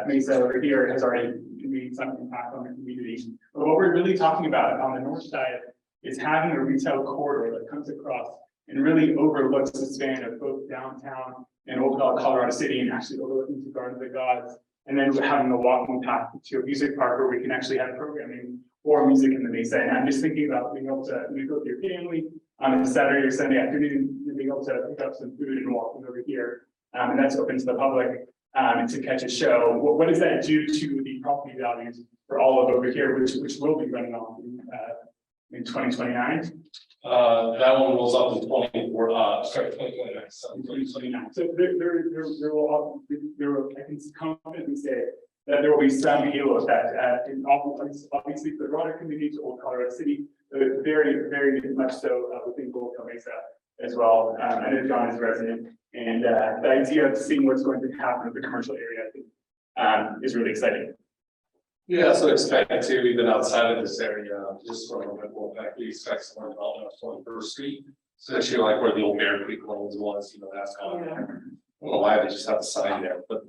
Mesa over here has already made some impact on the community. But what we're really talking about on the north side is having a retail corridor that comes across and really overlooks the span of both downtown and Old Colorado City, and actually overlooking to Garden of the Gods, and then having a walking path to a music park where we can actually have programming or music in the Mesa. And I'm just thinking about being able to go with your family on a Saturday or Sunday afternoon, and being able to pick up some food and walking over here. And that's open to the public to catch a show. What does that do to the property values for all of over here, which will be running off in 2029? That one rolls up in 2029. So 2029. So there will, I can confidently say that there will be some halo effect, and obviously for the broader community to Old Colorado City, very, very much so within Goldville Mesa as well. I know John is a resident, and the idea of seeing what's going to happen with the commercial area, I think, is really exciting. Yeah, so expect to, even outside of this area, just for a bit more back, we expect some more development on 21st Street, especially like where the old Bear Creek Lanes was, that's gone. I don't know why they just have a sign there, but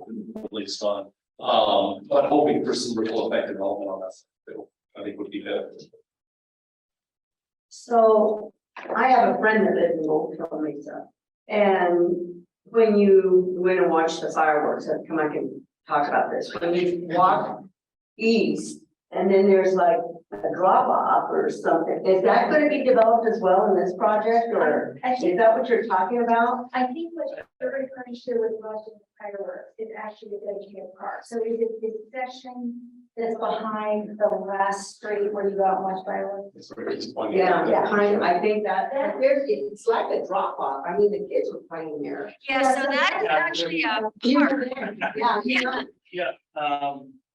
at least on But hoping for some ripple effect development on that, too, I think would be better. So I have a friend that lives in Old Mesa. And when you went and watched the fireworks, I've come back and talk about this, when you walk east and then there's like a drop off or something, is that going to be developed as well in this project, or is that what you're talking about? I think what you're referring to with watching fireworks is actually a dedicated park. So is it this section that's behind the last street where you go out and watch fireworks? Yeah, I think that there's, it's like a drop off. I mean, the kids were playing there. Yeah, so that is actually a park. Yeah.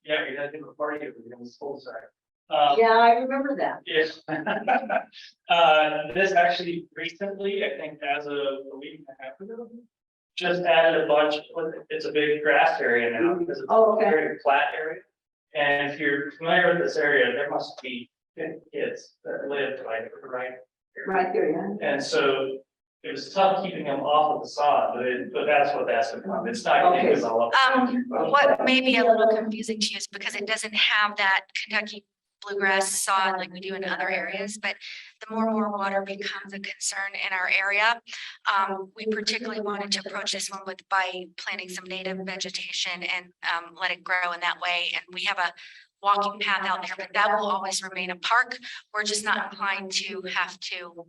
Yeah, we had to do a party over there on the school side. Yeah, I remember that. Yes. This actually recently, I think as of a week and a half ago, just added a bunch, it's a big grass area now, because it's a very flat area. And if you're familiar with this area, there must be 50 kids that live right there, yeah. And so it was tough keeping them off of the sod, but that's what that's become. It's not getting developed. What may be a little confusing to you is because it doesn't have that Kentucky bluegrass sod like we do in other areas, but the more and more water becomes a concern in our area. We particularly wanted to approach this one by planting some native vegetation and let it grow in that way. And we have a walking path out there, but that will always remain a park. We're just not inclined to have to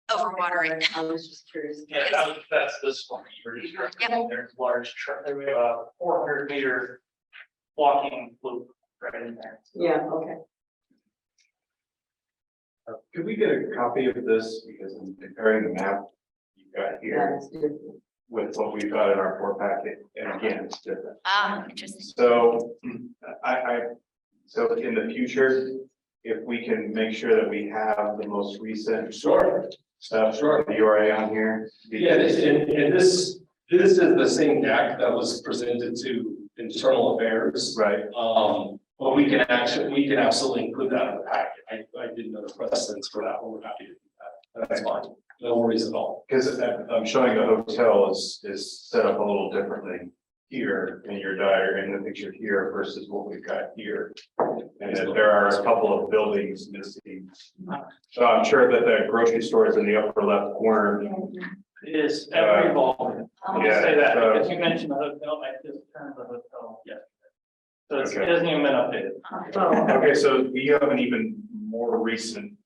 overwater it. I was just curious. Yeah, that's this one. Yep. There's large, we have a 400-meter walking loop right in there. Yeah, okay. Could we get a copy of this, because I'm comparing the map you've got here with what we've got in our core packet, and again, it's different. Interesting. So so in the future, if we can make sure that we have the most recent stuff, the URA on here. Yeah, and this is the same deck that was presented to internal affairs. Right. But we can absolutely include that in the packet. I didn't know the precedence for that, but we're happy to do that. That's fine. No worries at all. Because I'm showing the hotel is set up a little differently here in your in the picture here versus what we've got here. And that there are a couple of buildings missing. So I'm sure that the grocery store is in the upper left corner. It is ever evolving. I'll yeah, say that so- because you mentioned the hotel, I just turned the hotel yesterday. So it Okay. hasn't even been updated. Okay, so you have an even more recent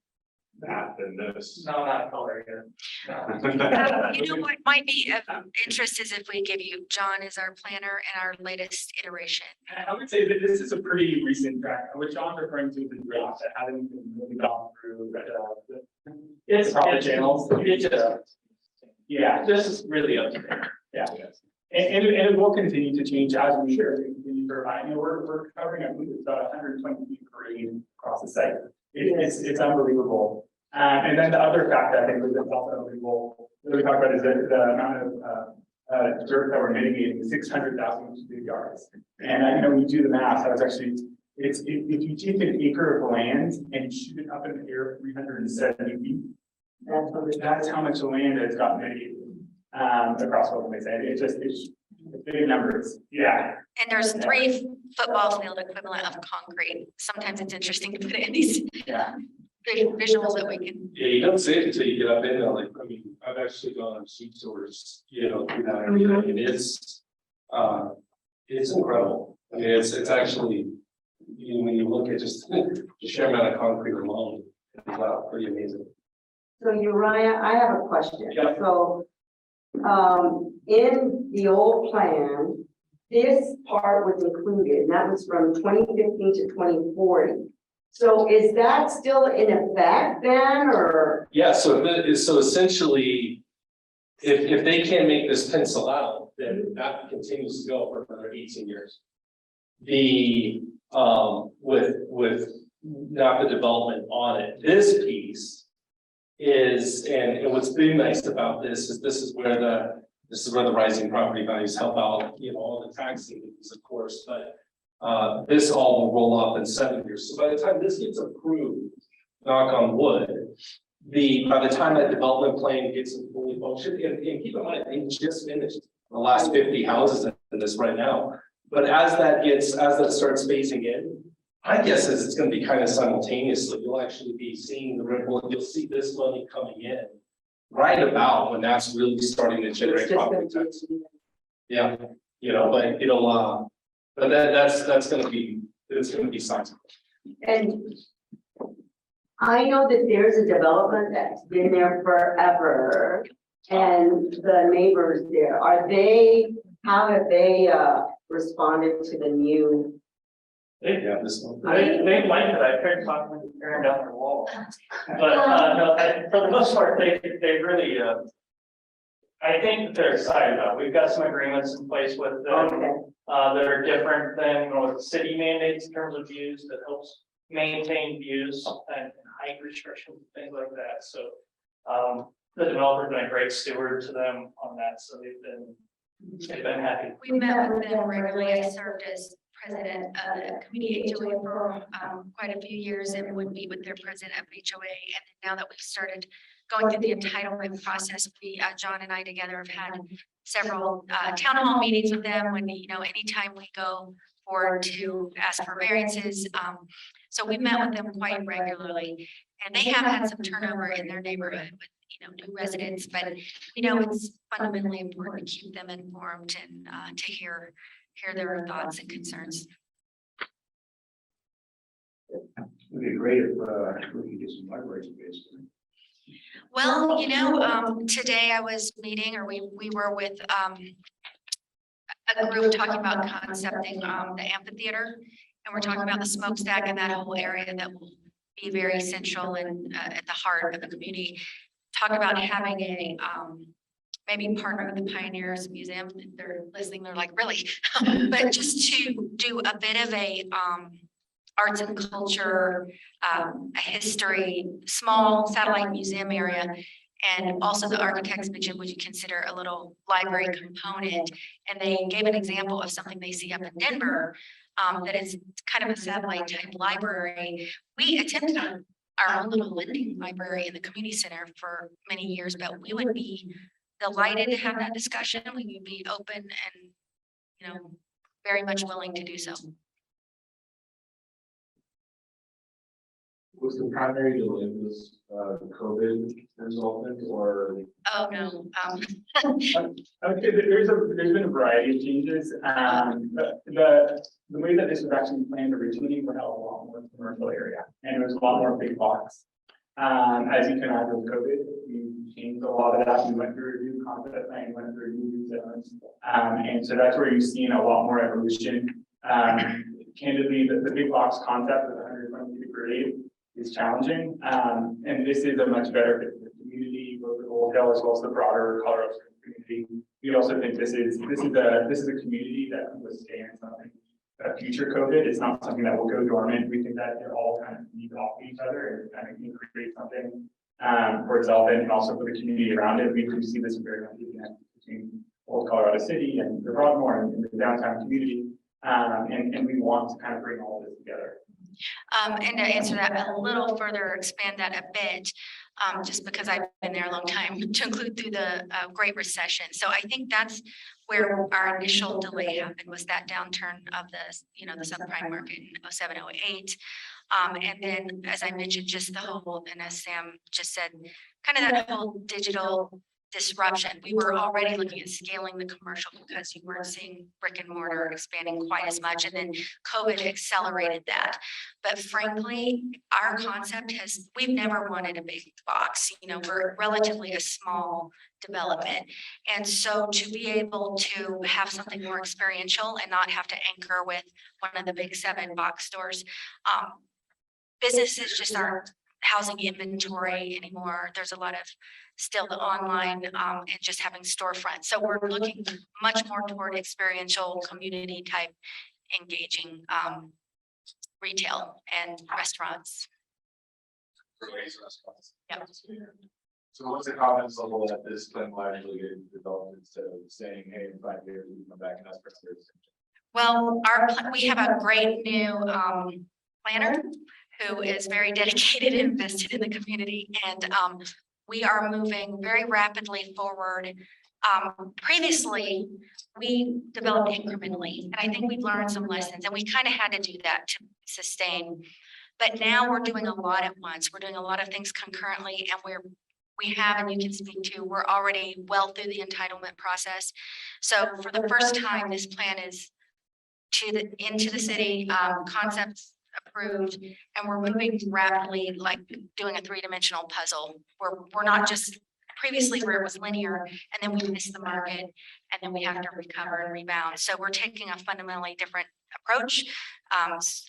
map than this. No, not color yet. You know what might be of interest is if we give you, John is our planner and our latest iteration. I would say that this is a pretty recent track, what John's referring to the drafts that haven't been really gone through. It's all the channels. Yeah, this is really up to there. Yeah. And it will continue to change as we continue to provide. You know, we're covering, I believe it's about 120 feet per acre across the site. It's unbelievable. And then the other fact I think was also unbelievable that we talked about is that the amount of dirt that we're mitigating, 600,000 cubic yards. And you know, when you do the math, that was actually, if you take an acre of land and shoot it up in the air 370 feet, that's how much land has got mitigated across Old Mesa. It's big numbers. Yeah. And there's 3 football field equivalent of concrete. Sometimes it's interesting to put it in these visuals that we can. Yeah, you don't see it until you get up in there. Like, I mean, I've actually gone on sheep tours, you know, through that area, and it's incredible. I mean, it's actually, you know, when you look at just the sheer amount of concrete alone, it's pretty amazing. So Uriah, I have a question. Yeah. So, in the old plan, this part was included, and that was from 2015 to 2040. So is that still in effect then, or? Yeah, so essentially, if they can't make this pencil out, then that continues to go for another 18 years. With not the development on it, this piece is, and what's been nice about this is where the rising property values help out, you know, all the tax savings, of course, but this all will roll off in 7 years. So by the time this gets approved, knock on wood, by the time that development plan gets fully functioned, and keep in mind, they just finished the last 50 houses in this right now. But as that starts phasing in, my guess is it's gonna be kind of simultaneously. You'll actually be seeing the ripple, and you'll see this money coming in right about when that's really starting to generate property tax. Yeah, you know, but it'll, but that's gonna be, it's gonna be sizable. And I know that there's a development that's been there forever, and the neighbors there, how have they responded to the new? They have this one. They like it, I tried talking to tearing down their wall. But, no, for the most part, they really, I think that they're excited about it. We've got some agreements in place with them. That are different than what the city mandates in terms of views that helps maintain views and height restrictions, things like that. So, the developer's been a great steward to them on that, so they've been happy. We met with them regularly. I served as president of the community HOA for quite a few years and would meet with their president of HOA. And now that we've started going through the entitlement process, we, John and I together have had several town hall meetings with them when, you know, anytime we go forward to ask for variances. So we met with them quite regularly, and they have had some turnover in their neighborhood with, you know, new residents, but, you know, it's fundamentally important to keep them informed and to hear their thoughts and concerns. It'd be great if we could get some library space. Well, you know, today I was meeting, or we were with a group talking about concepting the amphitheater, and we're talking about the smokestack and that whole area that will be very central and at the heart of the community. Talk about having a maybe partner with the Pioneers Museum. They're listening, they're like, really? But just to do a bit of a arts and culture, a history, small satellite museum area. And also the architects mentioned, would you consider a little library component? And they gave an example of something they see up in Denver that is kind of a satellite type library. We attempted our own little lending library in the community center for many years, but we would be delighted to have that discussion. We would be open and, you know, very much willing to do so. Was the primary delay was COVID resultant or? Oh, no. Okay, there's been a variety of changes. The way that this was actually planned originally, we had a lot more commercial area, and it was a lot more big box. As you can imagine with COVID, we changed a lot of that. We went through a new concept plan, went through new zones. And so that's where you've seen a lot more evolution. Candidly, the big box concept of 120 degree is challenging. And this is a much better fit for the community, both the Goldtail as well as the broader Colorado community. We also think this is a community that can withstand something. Future COVID, it's not something that will go dormant. We think that they're all kind of feed off each other and kind of create something for itself and also for the community around it. We do see this very much between Old Colorado City and the Broadmoor and the downtown community. And we want to kind of bring all this together. And to answer that a little further, expand that a bit, just because I've been there a long time, to include through the Great Recession. So I think that's where our initial delay happened, was that downturn of the, you know, the subprime market in 07, 08. And then, as I mentioned, just the whole, and as Sam just said, kind of that whole digital disruption. We were already looking at scaling the commercial because you weren't seeing brick and mortar expanding quite as much. And then COVID accelerated that. But frankly, our concept we've never wanted a big box. You know, we're relatively a small development. And so to be able to have something more experiential and not have to anchor with one of the big 7 box stores, businesses just aren't housing inventory anymore. There's a lot of still the online and just having storefronts. So we're looking much more toward experiential community type engaging retail and restaurants. Yeah. So what's the confidence level that this plan will actually get developed instead of saying, hey, in 5 years, we come back and ask for this? Well, we have a great new planner who is very dedicated and invested in the community, and we are moving very rapidly forward Previously, we developed incrementally, and I think we've learned some lessons, and we kind of had to do that to sustain. But now we're doing a lot at once. We're doing a lot of things concurrently, and we have, and you can speak to, we're already well through the entitlement process. So for the first time, this plan is into the city, concepts approved, and we're moving rapidly, like doing a three-dimensional puzzle. We're not just previously where it was linear, and then we miss the market, and then we have to recover and rebound. So we're taking a fundamentally different approach,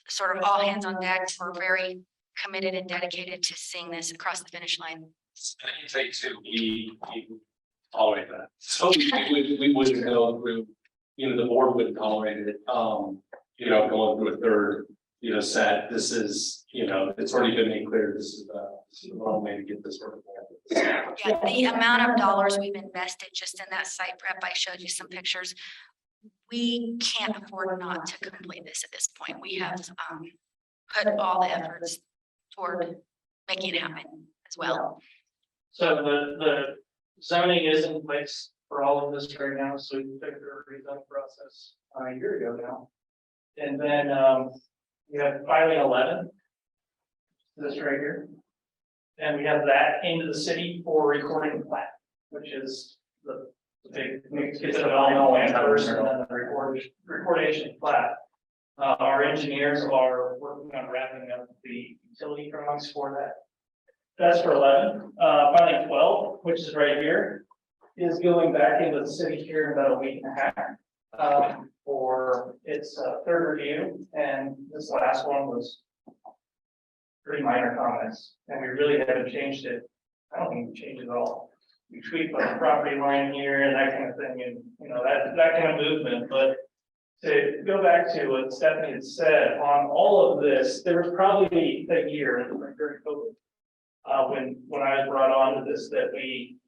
sort of all hands on deck. We're very committed and dedicated to seeing this across the finish line. And I can say too, we tolerate that. So we wouldn't go through, the board wouldn't tolerate it, going through a third, set. This is, it's already been made clear, this is the wrong way to get this work. Yeah, the amount of dollars we've invested just in that site prep, I showed you some pictures. We can't afford not to complete this at this point. We have put all the efforts toward making it happen as well. So the zoning is in place for all of this right now, so we took the rezone process a year ago now. And then we have filing 11, this right here. And we have that into the city for recording the plat, which is the big, it's a all land first and then the recordation plat. Our engineers are working on wrapping up the utility drawings for that. That's for 11. Filing 12, which is right here, is going back into the city here in about a week and a half for its third review. And this last one was pretty minor comments, and we really haven't changed it. I don't think we changed it at all. We tweaked like the property line here and that kind of thing, and that kind of movement. But to go back to what Stephanie had said on all of this, there was probably a year during COVID when I was brought on to this that we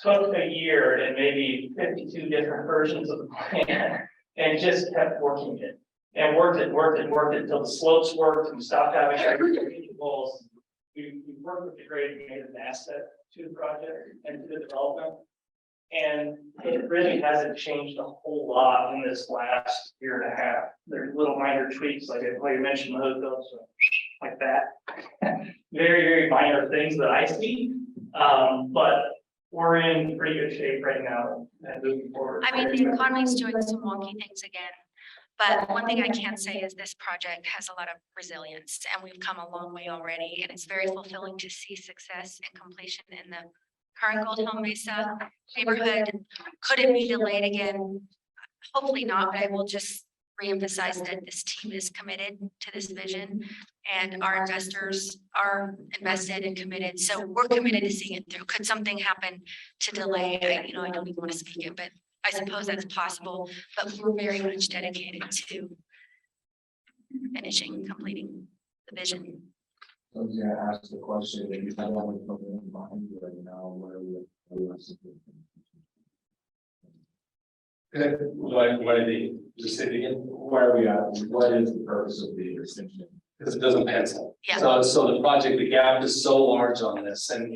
took a year and maybe 52 different versions of the plan and just kept working it. And worked it until the slopes worked, and we stopped having walls. We worked with the grade, made it an asset to the project and to the development. And it really hasn't changed a whole lot in this last year and a half. There's little minor tweaks, like you mentioned, the hotels, like that. Very, very minor things that I see. But we're in pretty good shape right now and moving forward. I mean, the economy's doing some wonky things again. But one thing I can say is this project has a lot of resilience, and we've come a long way already, and it's very fulfilling to see success and completion in the current Gold Hill Mesa neighborhood. Could it be delayed again? Hopefully not, but I will just reemphasize that this team is committed to this vision, and our investors are invested and committed. So we're committed to seeing it through. Could something happen to delay? I don't even want to speak it, but I suppose that's possible, but we're very much dedicated to finishing, completing the vision. I was gonna ask the question, if you have one in mind right now, where we What did he just say it again? where are we at? What is the purpose of the extension? Because it doesn't pencil. Yeah. So the project, the gap is so large on this, and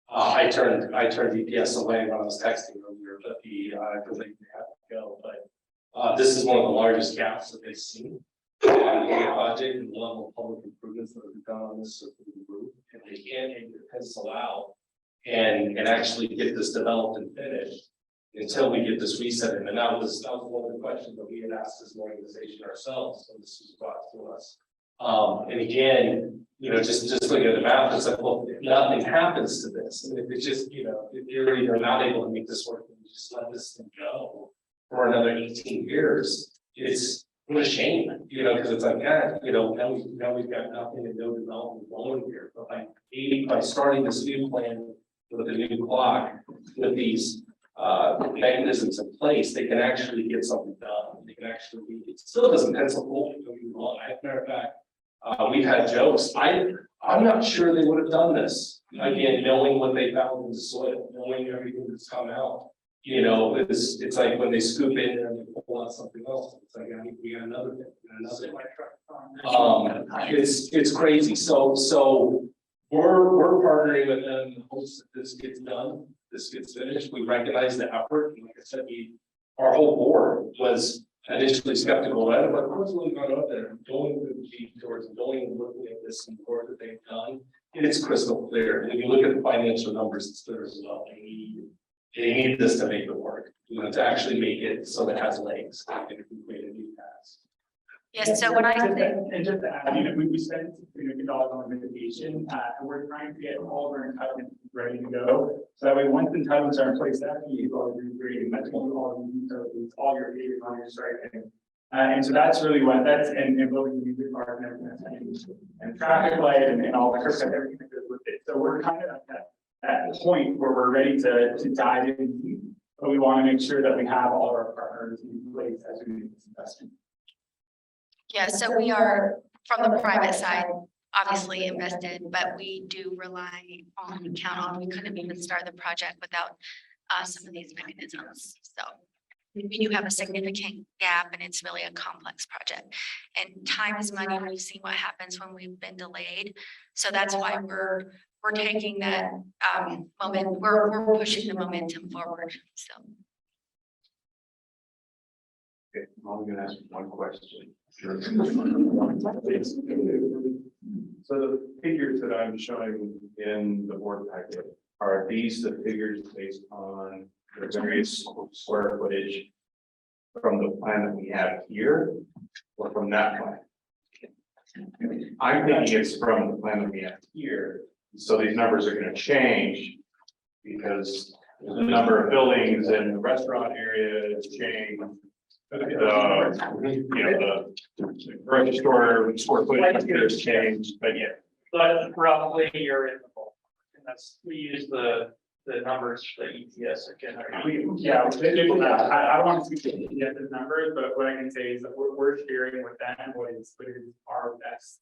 I turned DPS away when I was texting earlier, but because they have to go, but this is one of the largest gaps that they've seen on the project, and the level of public improvements that have been done on this group, and they can't take the pencil out and actually get this developed and finished until we get this reset in. And that was one of the questions that we had asked as an organization ourselves when this was brought to us. And again, just looking at the map, it's like, well, if nothing happens to this, and if it's just, if you're either not able to make this work, and you just let this thing go for another 18 years, it's what a shame, because it's like, now we've got nothing and no development going here. But by starting this new plan with a new clock, with these mechanisms in place, they can actually get something done. They can actually, it still doesn't pencil fully. As a matter of fact, we've had jokes. I'm not sure they would have done this. Again, knowing what they found in the soil, knowing everything that's come out. It's like when they scoop in and they pull out something else. It's like, we got another thing, it's crazy. So we're partnering with them in hopes that this gets done. this gets finished. We recognize the effort, and like I said, our whole board was initially skeptical of it, but once we got up there, going to the towards going and looking at this and work that they've done, it's crystal clear. And if you look at the financial numbers, it's clear as well. They need this to make it work, to actually make it so it has legs. And if we create a new path. Yes, so when I say. And just to add, we spent $2 million on mitigation, and we're trying to get all of our entitlements ready to go. So that way, once the entitlements are in place, that you all your grading, that's all the utilities, all your data on your striping. And so that's really what that's and building the new park and everything and traffic light and all the curb, everything that goes with it. So we're kind of at that point where we're ready to dive in deep, but we want to make sure that we have all our partners in place as we make this investment. Yeah, so we are, from the private side, obviously invested, but we do rely on, count on, we couldn't even start the project without some of these mechanisms. So we do have a significant gap, and it's really a complex project. And time is money. We've seen what happens when we've been delayed. So that's why we're taking that moment, we're pushing the momentum forward, so. Okay, I'm only gonna ask one question. Sure. So the figures that I'm showing in the board packet, are these the figures based on the various square footage from the plan that we have here or from that plan? I'm thinking it's from the plan that we have here. So these numbers are gonna change because the number of buildings and the restaurant area has changed. The grocery store square footage has changed, but yeah. But roughly you're in the ball. And that's, we use the numbers that ETS are generating. I don't want to get the numbers, but what I can say is that we're sharing with them what is our best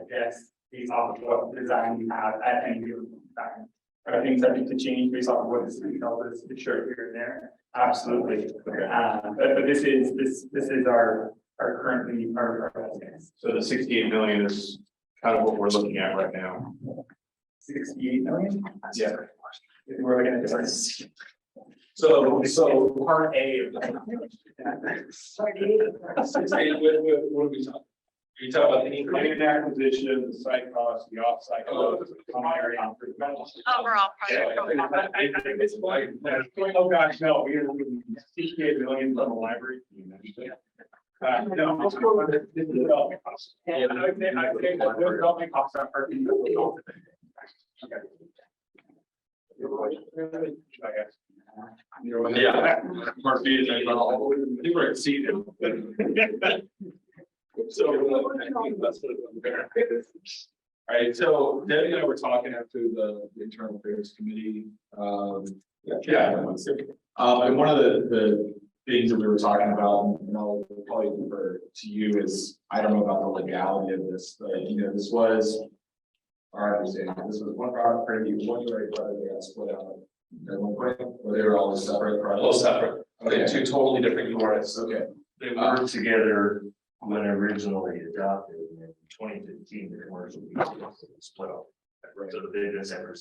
guess based off of what design we have at any given time. Are things that need to change based off of what is sure here and there? Absolutely. But this is our currently our guess. So the 68 million is kind of what we're looking at right now. 68 million? Yeah. We're looking at this. So part A of that. What are we talking? Are you talking about the Land acquisition, the site cost, the off-site cost, the common area improvement. Overall project. Oh gosh, no, we are 68 million from the library. No. This is development costs. I would say that those development costs are part of the. Okay. I guess. Yeah. Part B is all. We were exceeded. So, all right, so Debbie and I were talking after the internal affairs committee. And one of the things that we were talking about, and I'll probably refer to you, is I don't know about the legality of this, but this was our understanding. This was one property, one direct project that got split out at one point, or they were all separate projects. All separate. Okay, two totally different units. Okay. They worked together when originally adopted in 2015, the commercial was split up. So they've been separate.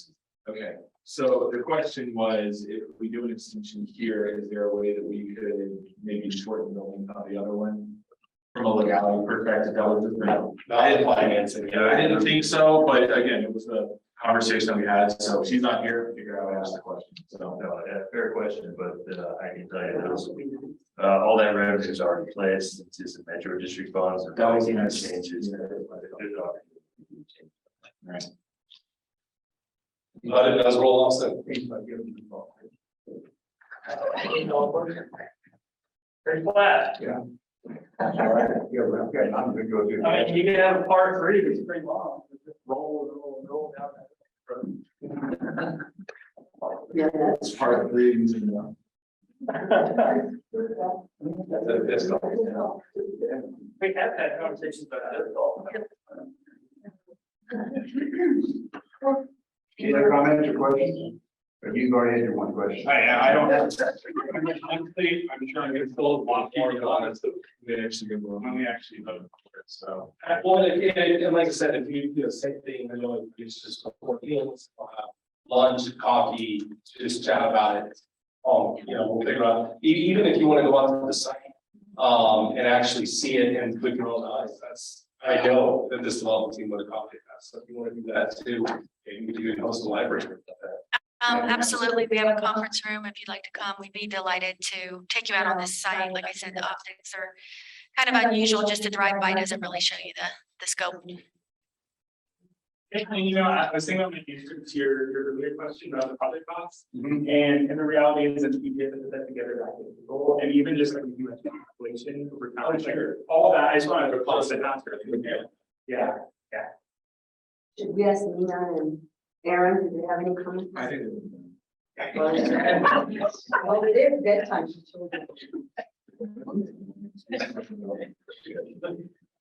Okay, so the question was, if we do an extension here, is there a way that we could maybe shorten the length on the other one? From a legality perspective, that was just I didn't financing. Yeah, I didn't think so, but again, it was a conversation that we had, so she's not here, figure out how to ask the question, so. No, fair question, but I can tell you those. All that revenue is already placed, it's just a metro district funds. That was changes. Right. But it does roll off, so. Pretty flat. Yeah. All right. Yeah, okay, I'm gonna go do. I mean, you can have a part 3, but it's pretty long. Just roll down that. Yeah, It's part of the readings and. We have had conversations about that. Any other comments or questions? Or you've already had your one question. I don't have. Honestly, I'm sure I'm gonna fill a lot more comments that They actually go wrong. we actually voted for it, so. Well, and like I said, if you do the same thing, I know it's just 4 fields. lunch, coffee, to just chat about it. We'll figure out, even if you want to go out to the site, and actually see it and put your own eyes, I know that this development team would accommodate that, so if you want to do that too, maybe you can host a library. Absolutely. We have a conference room. If you'd like to come, we'd be delighted to take you out on this site. Like I said, the optics are kind of unusual. Just to drive by doesn't really show you the scope. And I was thinking about my answer to your earlier question about the project costs. And the reality is that you get that together, and even just like you mentioned inflation over time, like all that, I just wanted to close it after. Yeah. Should we ask Nina and Aaron, do they have any comments? I think. Well, it is bedtime for children.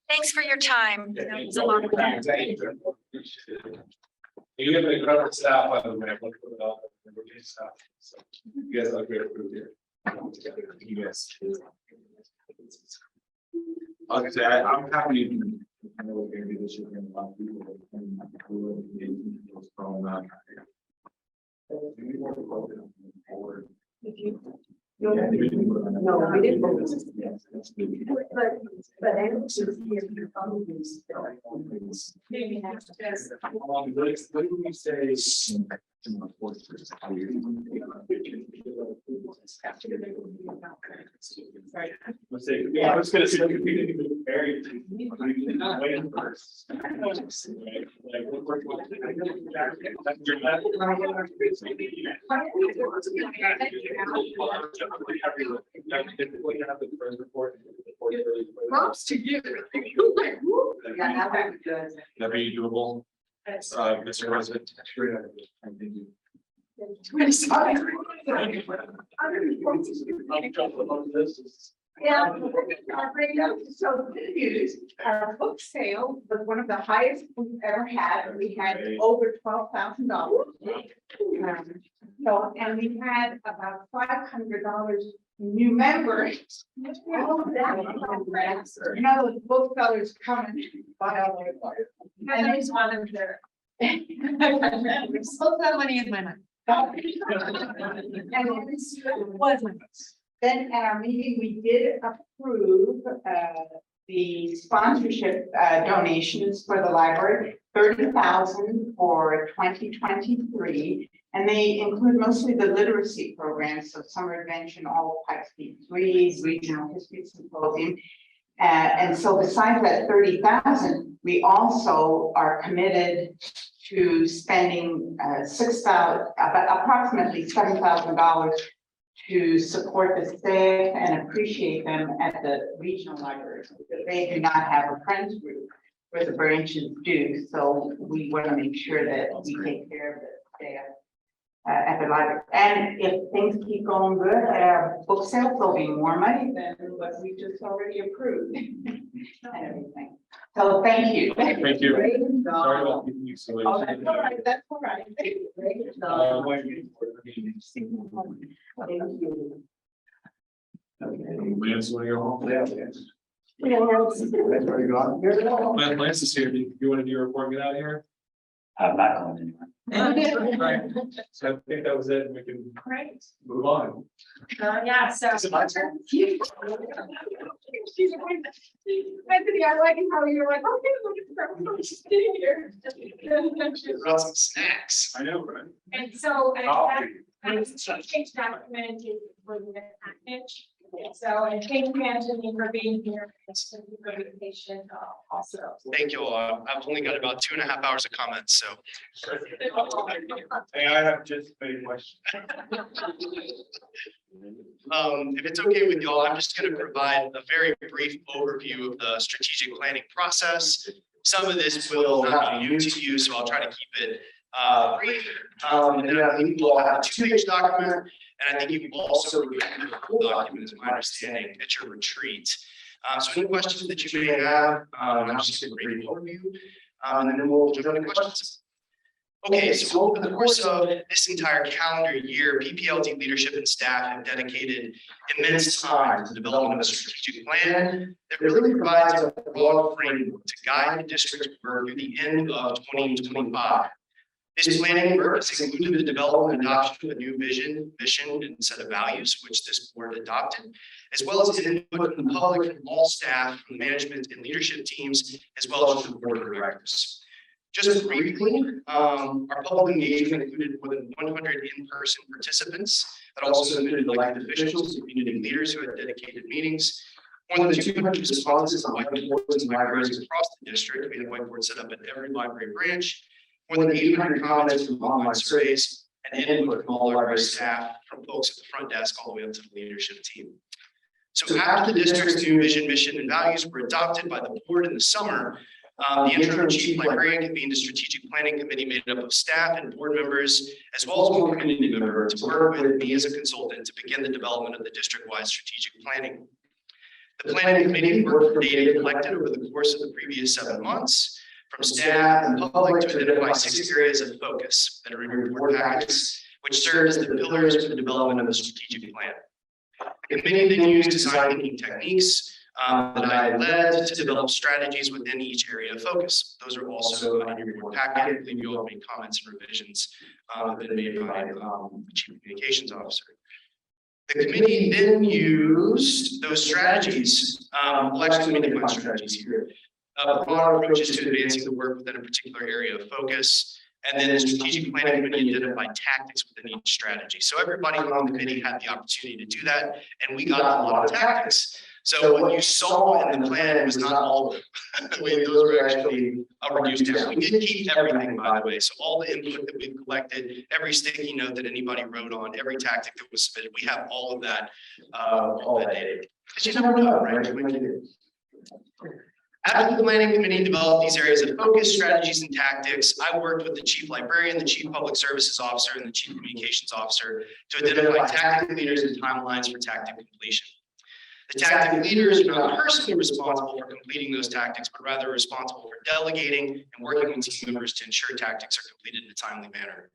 Thanks for your time. It was a lot of fun. You have an incredible staff, by the way. I've looked it up. So you guys are great group here. You guys. I was gonna say, I'm happy. I know we're gonna do this year, and a lot of people from No, we didn't. But I don't see here from these. Maybe that's just. What do we say? I was gonna say, we didn't even very. Waiting first. Props to you. That'd be doable, Mr. President. Yeah, so good news, our book sale was one of the highest we've ever had. We had over $12,000. So, and we had about $500 new members. All of that. Those booksellers coming by all their books. And there's one of their. So that money is my money. And it was my money. Then at our meeting, we did approve the sponsorship donations for the library, $30,000 for 2023. And they include mostly the literacy programs, so summer adventure, all types of degrees, regional history symposium. And so besides that $30,000, we also are committed to spending approximately $7,000 to support the staff and appreciate them at the regional libraries. They do not have a friends group where the branches do, so we want to make sure that we take care of the staff at the library. And if things keep going good at our book sales, there'll be more money than what we just already approved and everything. So thank you. Thank you. Great job. Sorry about keeping you so late. Oh, that's all right. That's all right. Great job. Thank you. Lance, want to go home? Yeah. Lance is here. Do you want to do your report, get out of here? I'm not going anywhere. Right. So I think that was it. We can Great. move on. Yeah, so. Is it my turn? Anthony, I like how you're like, okay, look at sitting here. Brought some snacks. I know, right? And so, Coffee. I was change document for the package. So, and thank you, Anthony, for being here. Thank you for being patient also. Thank you all. I've only got about 2.5 hours of comments, so. Hey, I have just a question. If it's okay with you all, I'm just going to provide a very brief overview of the strategic planning process. Some of this will not be new to you, so I'll try to keep it brief. And then I think you all have a 2-page document, and I think you've also reviewed the full document, is my understanding, at your retreat. So any questions that you may have, I'm just going to brief overview, and then we'll jump into questions. Okay, so over the course of this entire calendar year, PPLD leadership and staff have dedicated immense time to the development of a strategic plan that really provides a broad framework to guide the district's work through the end of 2025. This planning work has included the development and adoption of a new vision, mission, and set of values, which this board adopted, as well as input from the public, from all staff, from management and leadership teams, as well as from the board of directors. Just briefly, our public engagement included more than 100 in-person participants. That also included elected officials and community leaders who had dedicated meetings. More than 200 responses on whiteboards in libraries across the district. We had whiteboards set up at every library branch. More than 800 comments from online surveys and input from all library staff, from folks at the front desk all the way up to the leadership team. So after the district's new vision, mission, and values were adopted by the board in the summer, the interim chief librarian convened a strategic planning committee made up of staff and board members, as well as one community member, to work with me as a consultant to begin the development of the district-wide strategic planning. The planning committee worked with data collected over the course of the previous 7 months from staff and public to identify 6 areas of focus that are in your board packets, which serve as the pillars for the development of the strategic plan. The committee then used design thinking techniques that I led to develop strategies within each area of focus. Those are also in your board packet. I believe you all made comments and revisions that have been made by the Chief Communications Officer. The committee then used those strategies, well, actually, let me define strategies here. Broad approaches to advancing the work within a particular area of focus, and then the strategic planning committee identified tactics within each strategy. So everybody on the committee had the opportunity to do that, and we got a lot of tactics. So what you saw in the plan was not all of them. Those were actually reduced down. We did keep everything, by the way. So all the input that we've collected, every sticky note that anybody wrote on, every tactic that was submitted, we have all of that, all that data. Because you never know, right? After the planning committee developed these areas of focus, strategies, and tactics, I worked with the chief librarian, the chief public services officer, and the chief communications officer to identify tactic leaders and timelines for tactic completion. The tactic leaders are not personally responsible for completing those tactics, but rather responsible for delegating and working with team members to ensure tactics are completed in a timely manner.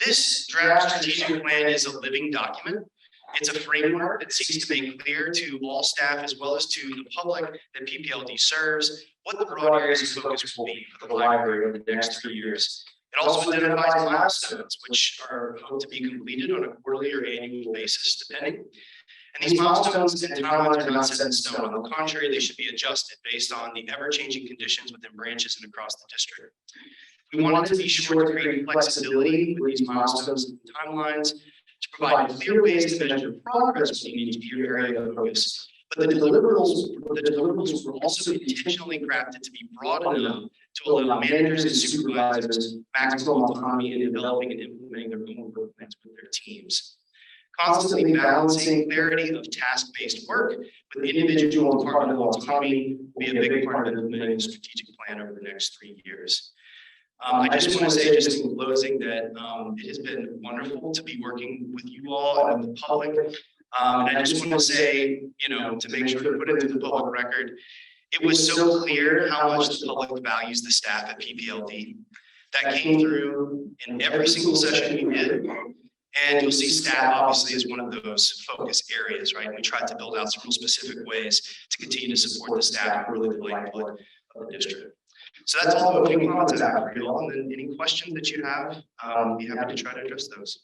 This draft strategic plan is a living document. It's a framework that seeks to make clear to all staff as well as to the public that PPLD serves what the broad areas of focus will be for the library over the next 3 years. It also identifies milestones, which are hoped to be completed on a quarterly or annual basis, depending. And these milestones and timelines are not set in stone. On the contrary, they should be adjusted based on the ever-changing conditions within branches and across the district. We wanted to be sure to create flexibility with these milestones and timelines to provide clear ways to measure progress within each area of focus. But the deliverables were also intentionally crafted to be broad enough to allow managers and supervisors maximum autonomy in developing and implementing their own work plans with their teams. Constantly balancing clarity of task-based work with individual and departmental autonomy will be a big part of implementing the strategic plan over the next 3 years. I just want to say, just in closing, that it has been wonderful to be working with you all and the public. And I just want to say, to make sure to put it into the public record, it was so clear how much the public values the staff at PPLD. That came through in every single session we did. And you'll see staff obviously is one of those focus areas, right? We tried to build out some real specific ways to continue to support the staff and really the lifeblood of the district. So that's all the opening comments I have for you all. And then any questions that you have, be happy to try to address those.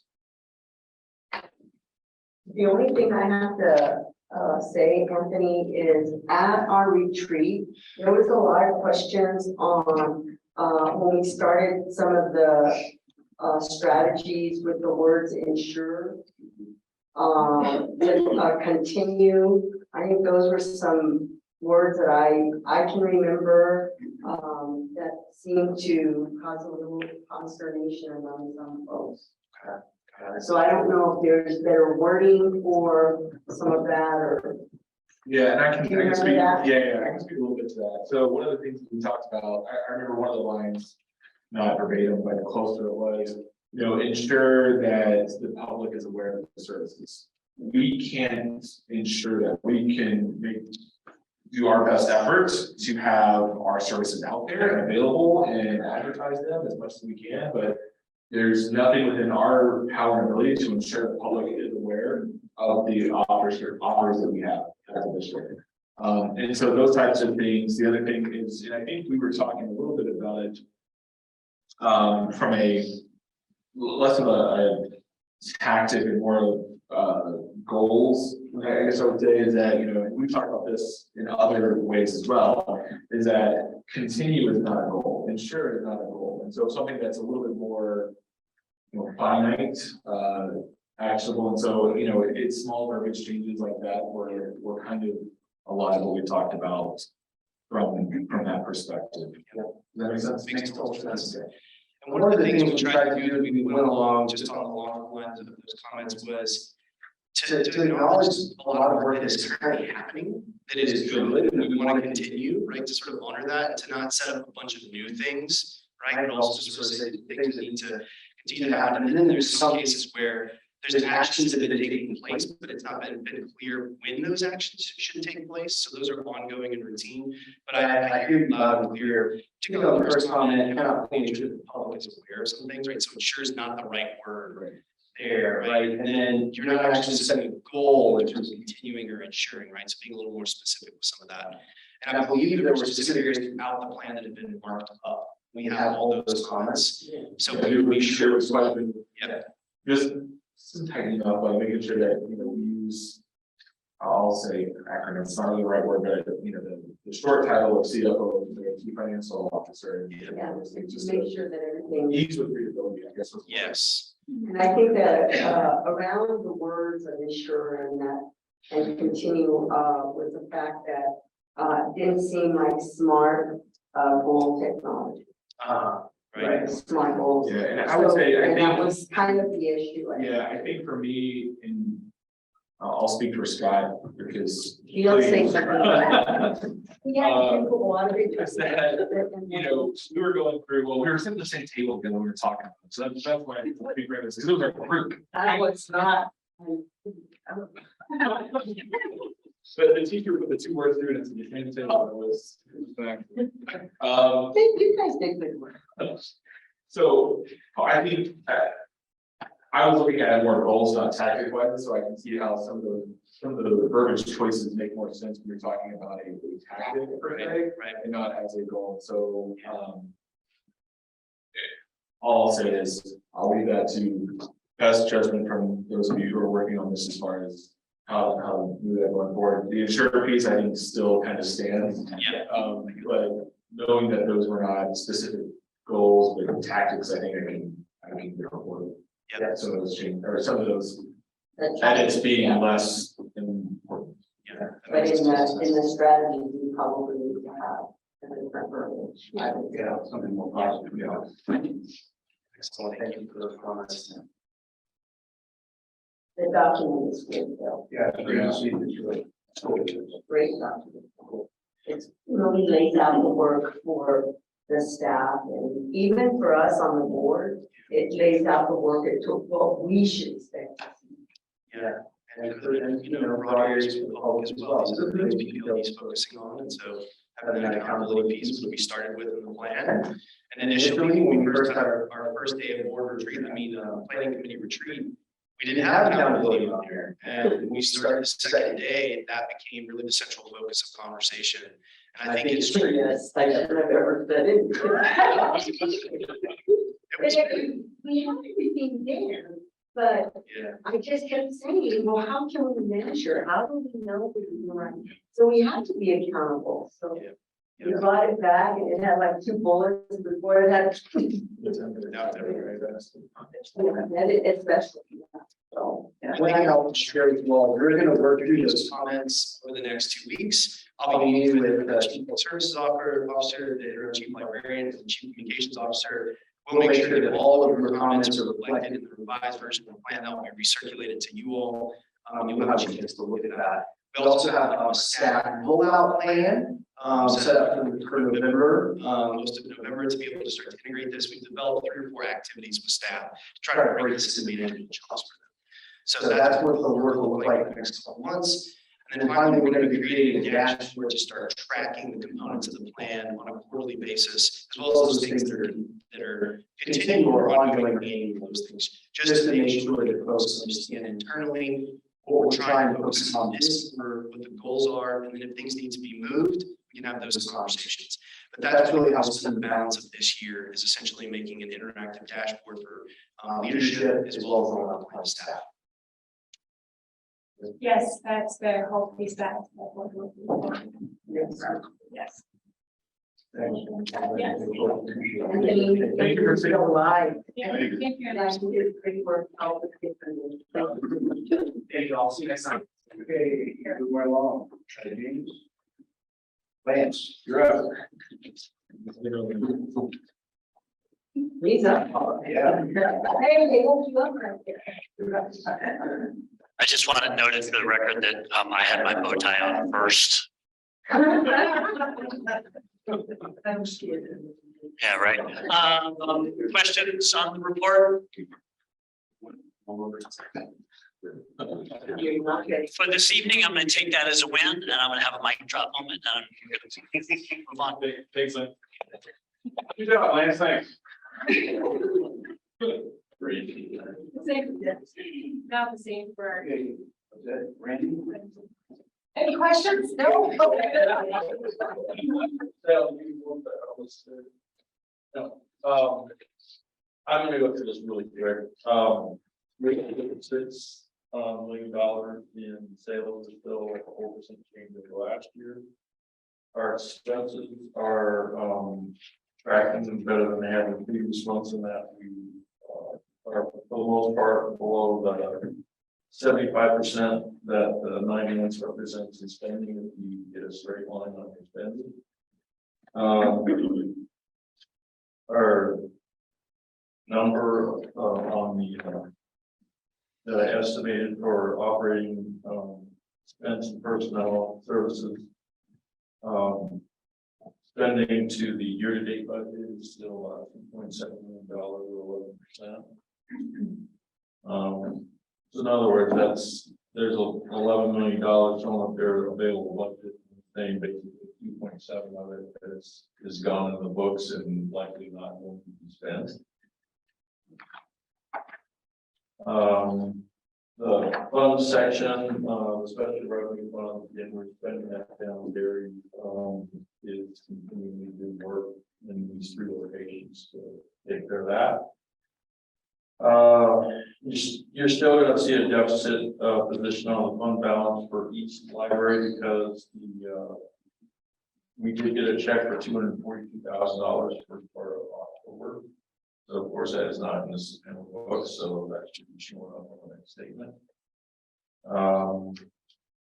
The only thing I have to say, Anthony, is at our retreat, there was a lot of questions on when we started some of the strategies with the words ensure, continue. I think those were some words that I can remember that seemed to cause a little consternation among some folks. So I don't know if there's better wording for some of that, or yeah, and I can speak. that? Yeah, I can speak a little bit to that. So one of the things we talked about, I remember one of the lines, not verbatim, but close to it was, ensure that the public is aware of the services. We can't ensure that. We can do our best efforts to have our services out there and available and advertise them as much as we can, but there's nothing within our power and ability to ensure the public is aware of the offers that we have as a district. And so those types of things. The other thing is, and I think we were talking a little bit about it from a less of a tactic and more of goals. I guess I would say is that, we've talked about this in other ways as well, is that continue is not a goal, ensure is not a goal. And so something that's a little bit more, finite, actionable. And so, it's small verbiage changes like that where we're kind of a lot of what we talked about from that perspective. Does that make sense? Makes total sense. And one of the things we tried to do as we went along, just along the lines of those comments, was to acknowledge a lot of work that is currently happening, that it is good, and we want to continue, right, to sort of honor that, and to not set up a bunch of new things, right, but also to sort of say things that need to continue to happen. And then there's some cases where there's actions that have been taking place, but it's not been clear when those actions should take place. So those are ongoing and routine. But I hear you loud and clear, particularly on the first comment, kind of making sure the public is aware of some things, right? So ensure is not the right word there, right? And then you're not actually setting a goal in terms of continuing or ensuring, right? So being a little more specific with some of that. And I believe there were specific areas throughout the plan that had been marked up. We have all those comments. So we sure was just tightening up by making sure that, we use, I'll say acronym, it's not really the right word, but the short title of CFO, the Chief Financial Officer. Those things, just make sure that everything. ease with readability, I guess. Yes. And I think that around the words of ensure and that, and continue with the fact that didn't seem like smart goal technology. Right. Smart goals. Yeah, and I would say, I think that was kind of the issue. I think for me, I'll speak for Scott because. You'll say something. Yeah, think a lot of it. We were going through, well, we were sitting at the same table together when we were talking about it. So that's why I think we grabbed this, because it was our group. I was not. But the teacher put the two words through and it's the same table. It was You guys did good work. So I think I was looking at more goals, not tactic wise, so I can see how some of the verbiage choices make more sense when you're talking about a tactic per se, and not as a goal. So all I'll say is I'll leave that to best judgment from those of you who are working on this as far as how to move that going forward. The insurer piece I think still kind of stands. But knowing that those were not specific goals, but tactics, I think I can get on board. Some of those change or some of those edits being less important. But in the strategy, we probably need to have a different verbiage. Something more positive. Excellent. Thank you for those comments. The document is good, though. Great document. It really lays out the work for the staff and even for us on the board, it lays out the work it took, what we should expect. And broad areas for the public as well. So the things PPLD is focusing on, and so having that accountability piece, which we started with in the plan. And initially, when we first had our first day of board retreat, planning committee retreat, we didn't have accountability on there. And when we started the second day, that became really the central focus of conversation. And I think it's true. Yes, I never ever said it. We have everything there, but I just kept saying, well, how can we measure? How do we know that we're right? So we have to be accountable. So we brought it back and it had like 2 bullets before it had. Especially. So, one thing I'll share with you all, we're going to work through those comments over the next 2 weeks. I'll be meeting with the Chief Services Officer, the Chief Librarian, and the Chief Communications Officer. We'll make sure that all of your comments are reflected in the revised version of the plan that will be recirculated to you all. You'll have a chance to look at that. We also have a staff rollout plan set up for November, most of November, to be able to start to integrate this. We've developed 3 or 4 activities with staff to try to break this into management jobs for them. So that's what the work will look like in the next couple of months. And then finally, we're going to be creating a dashboard to start tracking the components of the plan on a quarterly basis, as well as those things that are continual or ongoing annual, those things, just to make sure that folks understand internally what we're trying to focus on this, or what the goals are, and then if things need to be moved, we can have those conversations. But that's really how we'll spend the balance of this year, is essentially making an interactive dashboard for leadership as well as all our staff. Yes, that's the whole piece that. Yes. Yes. Thank you. Yes. Thank you for being alive. Yeah, thank you. Thank you. Great work. All the people. Thank you all. See you next time. Okay, move right along. James. Lance, you're up. He's up. Yeah. Hey, they woke you up right there. I just want to note it for the record that I had my bow tie on first. Yeah, right. Questions on the report? For this evening, I'm going to take that as a win, and I'm going to have a mic drop moment, and I'm going to move on. Thanks, Lance. Good job, Lance. Thanks. Not the same for. Okay, was that Randy? Any questions? No. I'm gonna go through this really quick. We did $6 million in sales, is still like a whole percent change over last year. Our expenses are tracking better than they have in previous months, in that we are for the most part below the 75% that the 9 months represents in spending, if you get a straight line on your spending. Our number on the that I estimated for operating expense and personnel services spending to the year-to-date budget is still $2.7 million or 11%. So in other words, there's $11 million on their available budget, saying basically 2.7 of it is gone in the books and likely not going to be spent. The fund section, the special revenue fund, again, we're spending that down very is continuing to do work in these 3 locations to take care of that. You're still going to see a deficit position on the fund balance for each library, because we did get a check for $242,000 for part of October. So of course that is not in this book, so that should be showing up on the next statement.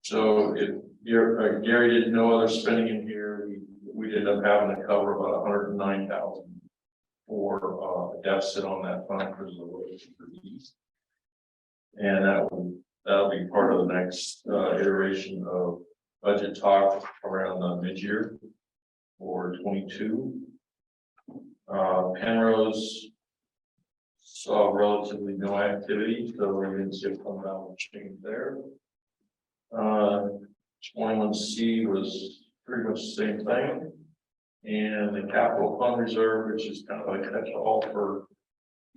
So if Gary did no other spending in here, we ended up having to cover about $109,000 for a deficit on that fund for the location for these. And that'll be part of the next iteration of budget talk around the mid-year for 22. Penrose saw relatively no activity, so we're going to see a fund balance change there. 21C was pretty much the same thing. And the capital fund reserve, which is kind of like catch-all for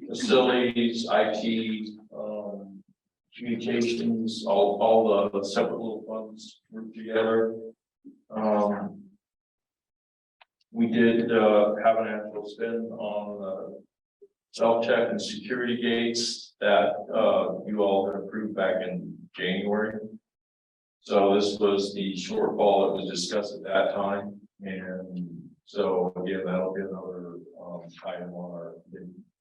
facilities, IT, communications, all the separate little funds grouped together. We did have an actual spend on self-check and security gates that you all had approved back in January. So this was the shortfall that was discussed at that time. And so again, that'll be another item on our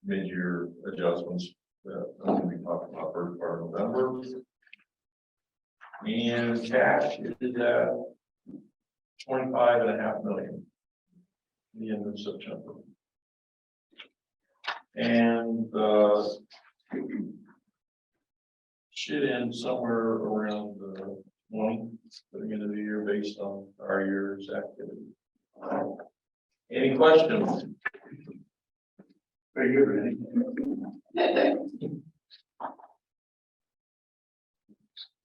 mid-year adjustments that we talked about first part of November. And cash is at $25.5 million at the end of September. And should end somewhere around 20 at the end of the year based on our year's activity. Any questions? Very good, Randy.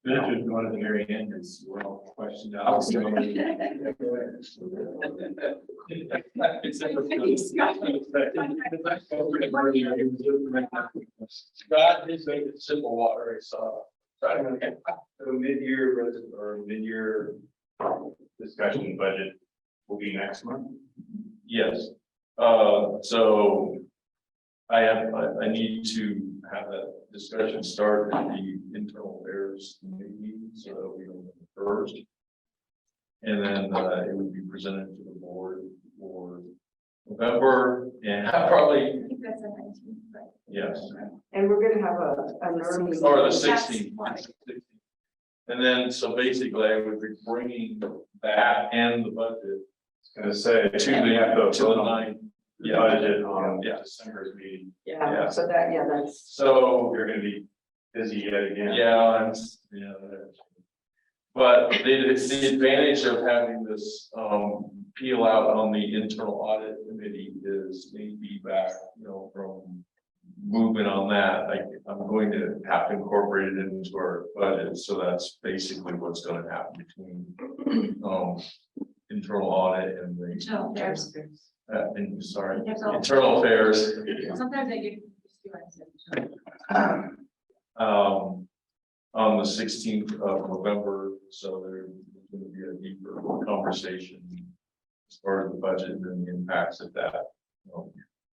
Just going to the very end is we're all questioned out. God did make it simple water. So mid-year discussion budget will be next month. Yes, so I need to have that discussion start at the internal affairs meeting, so that we don't first. And then it would be presented to the board for November, and I probably, I think that's a 19, right? yes, And we're gonna have a nerve. or the 16th. And then, so basically, I would be bringing that and the budget Gonna say, to we have to the vote on night. the budget on Yeah. December's meeting. Yeah, so that, yeah, that's. So, You're gonna be busy yet again. yeah, but the advantage of having this peel out on the internal audit committee is the feedback, from moving on that. I'm going to have to incorporate it into our budget, so that's basically what's gonna happen between internal audit and the No, there's. sorry, There's all- internal affairs. Sometimes I get confused. On the 16th of November, so there's going to be a deeper conversation as far as the budget and the impacts that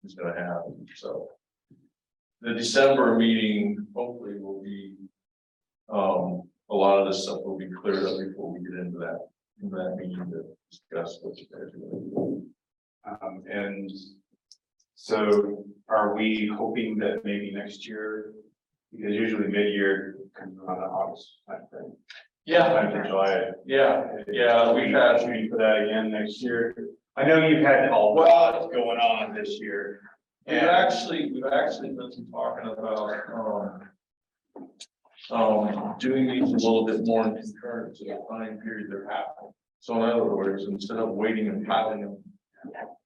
is going to have. So the December meeting hopefully will be a lot of this stuff will be cleared up before we get into that meeting to discuss what you guys are going to do. And so are we hoping that maybe next year, because usually mid-year comes around the August timeframe. Time to July. We've had shooting for that again next year. I know you've had a lot going on this year. We've actually been talking about doing these a little bit more in concurrent to the time period they're happening. So in other words, instead of waiting and piling them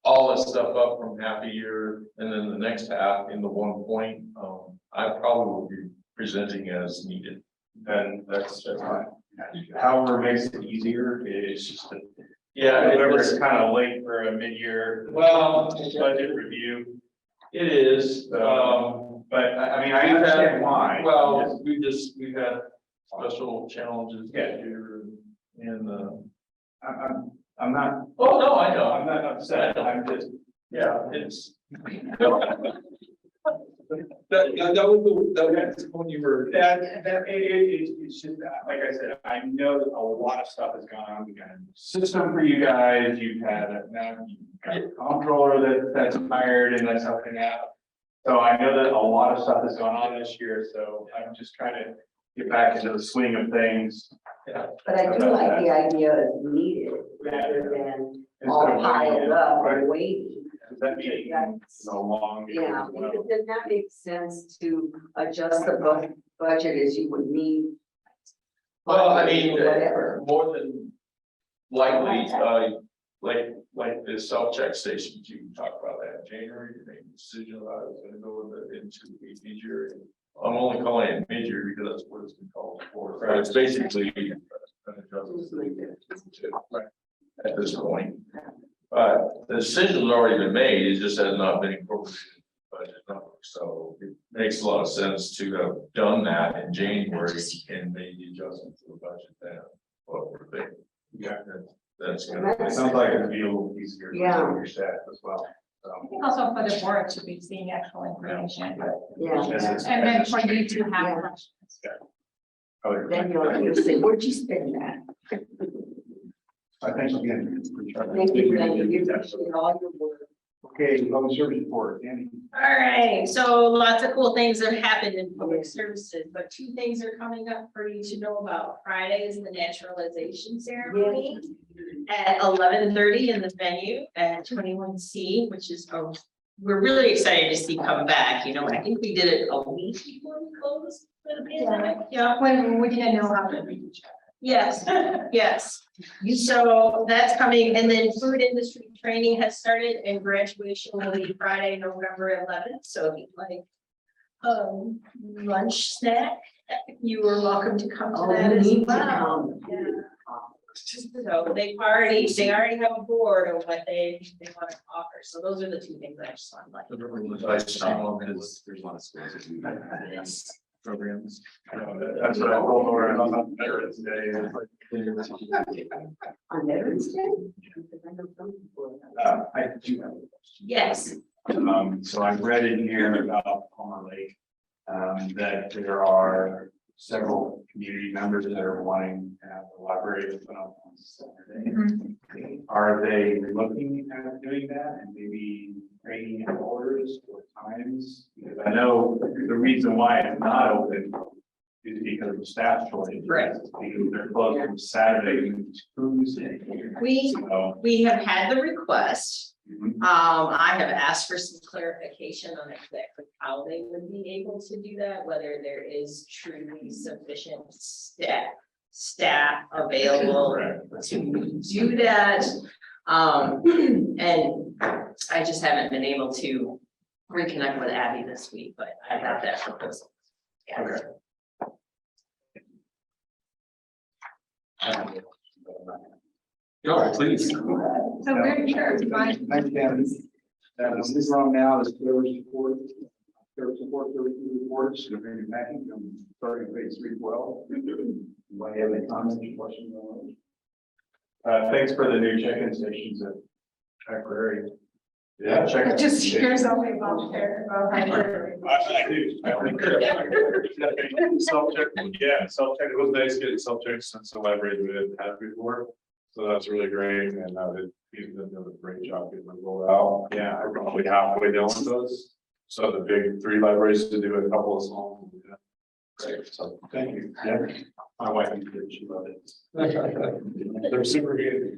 all this stuff up from half a year and then the next half into one point, I probably will be presenting as needed. And that's fine. However, makes it easier, it's just that. Yeah, November is kind of late for a mid-year. Budget review. It is, but I mean, I understand why. Well, we've had special challenges this year and I'm not. Oh, no, I know. I'm not upset. I'm just. It's. That was when you were. It's just, like I said, I know that a lot of stuff has gone on. We got a system for you guys. You've had now you've got a comptroller that's hired and that's helping out. So I know that a lot of stuff has gone on this year, so I'm just trying to get back into the swing of things. But I do like the idea of needed rather than all piled up and waiting. That meeting is a long. Yeah, because then that makes sense to adjust the budget as you would need. Well, I mean, Whatever. more than likely, like the self-check stations, you can talk about that in January, you make a decision about it, it's gonna go into a mid-year. I'm only calling it mid-year because that's what it's been called for, right? It's basically an adjustment at this point. But the decision's already been made, it just has not been incorporated in the budget number. So it makes a lot of sense to have done that in January and made the adjustment to the budget then. What we're thinking. Yeah, that's gonna. It sounds like it'd be a little easier. For your staff as well. I think also for the board to be seeing actual information. Yeah. And then for you to have questions. Then you'll say, where'd you spend that? I thank you again. Thank you, you appreciate all your work. Okay, public service report, Andy. All right, so lots of cool things have happened in public services, but two things are coming up for you to know about. Friday is the naturalization ceremony at 11:30 in the venue at 21C, which is we're really excited to see come back. You know, I think we did it a week before we closed for the pandemic. Yeah, when we didn't know how to read each other. Yes, yes. So that's coming, and then food industry training has started, and graduation will be Friday, November 11th. So if you'd like lunch snack, you are welcome to come to that as well. Yeah. So they already have a board of what they want to offer. So those are the two things I just want to like. There's a lot of schools that do that. programs. That's what I told Laura on Veterans Day. On Veterans Day? I do have a question. Yes. So I read in here about Palmer Lake, that there are several community members that are wanting to have the library open up on Saturday. Are they looking at doing that and maybe training hours or times? Because I know the reason why it's not open is because of staff shortage. Right. Because they're closed from Saturday to Tuesday. We have had the request. I have asked for some clarification on exactly how they would be able to do that, whether there is truly sufficient staff available to do that. And I just haven't been able to reconnect with Abby this week, but I have that proposal. Yeah. Okay. All right, please. So we're sure. Thanks, Kevin. This is wrong now is clear support. Clear support, the reports, the very backing, starting page 312. Anybody have any comments or questions on Thanks for the new check-in stations at Prairie. Yeah, check. It just hears only about there. I do. Self-check, yeah, self-check. It was nice getting self-check since the library didn't have before. So that's really great. And he's been doing a great job getting them rolled out. Yeah, I'm probably halfway done with those. So the big 3 libraries to do a couple of small. Yeah. Great. So thank you. Yeah. My wife did, she loved it. They're super good.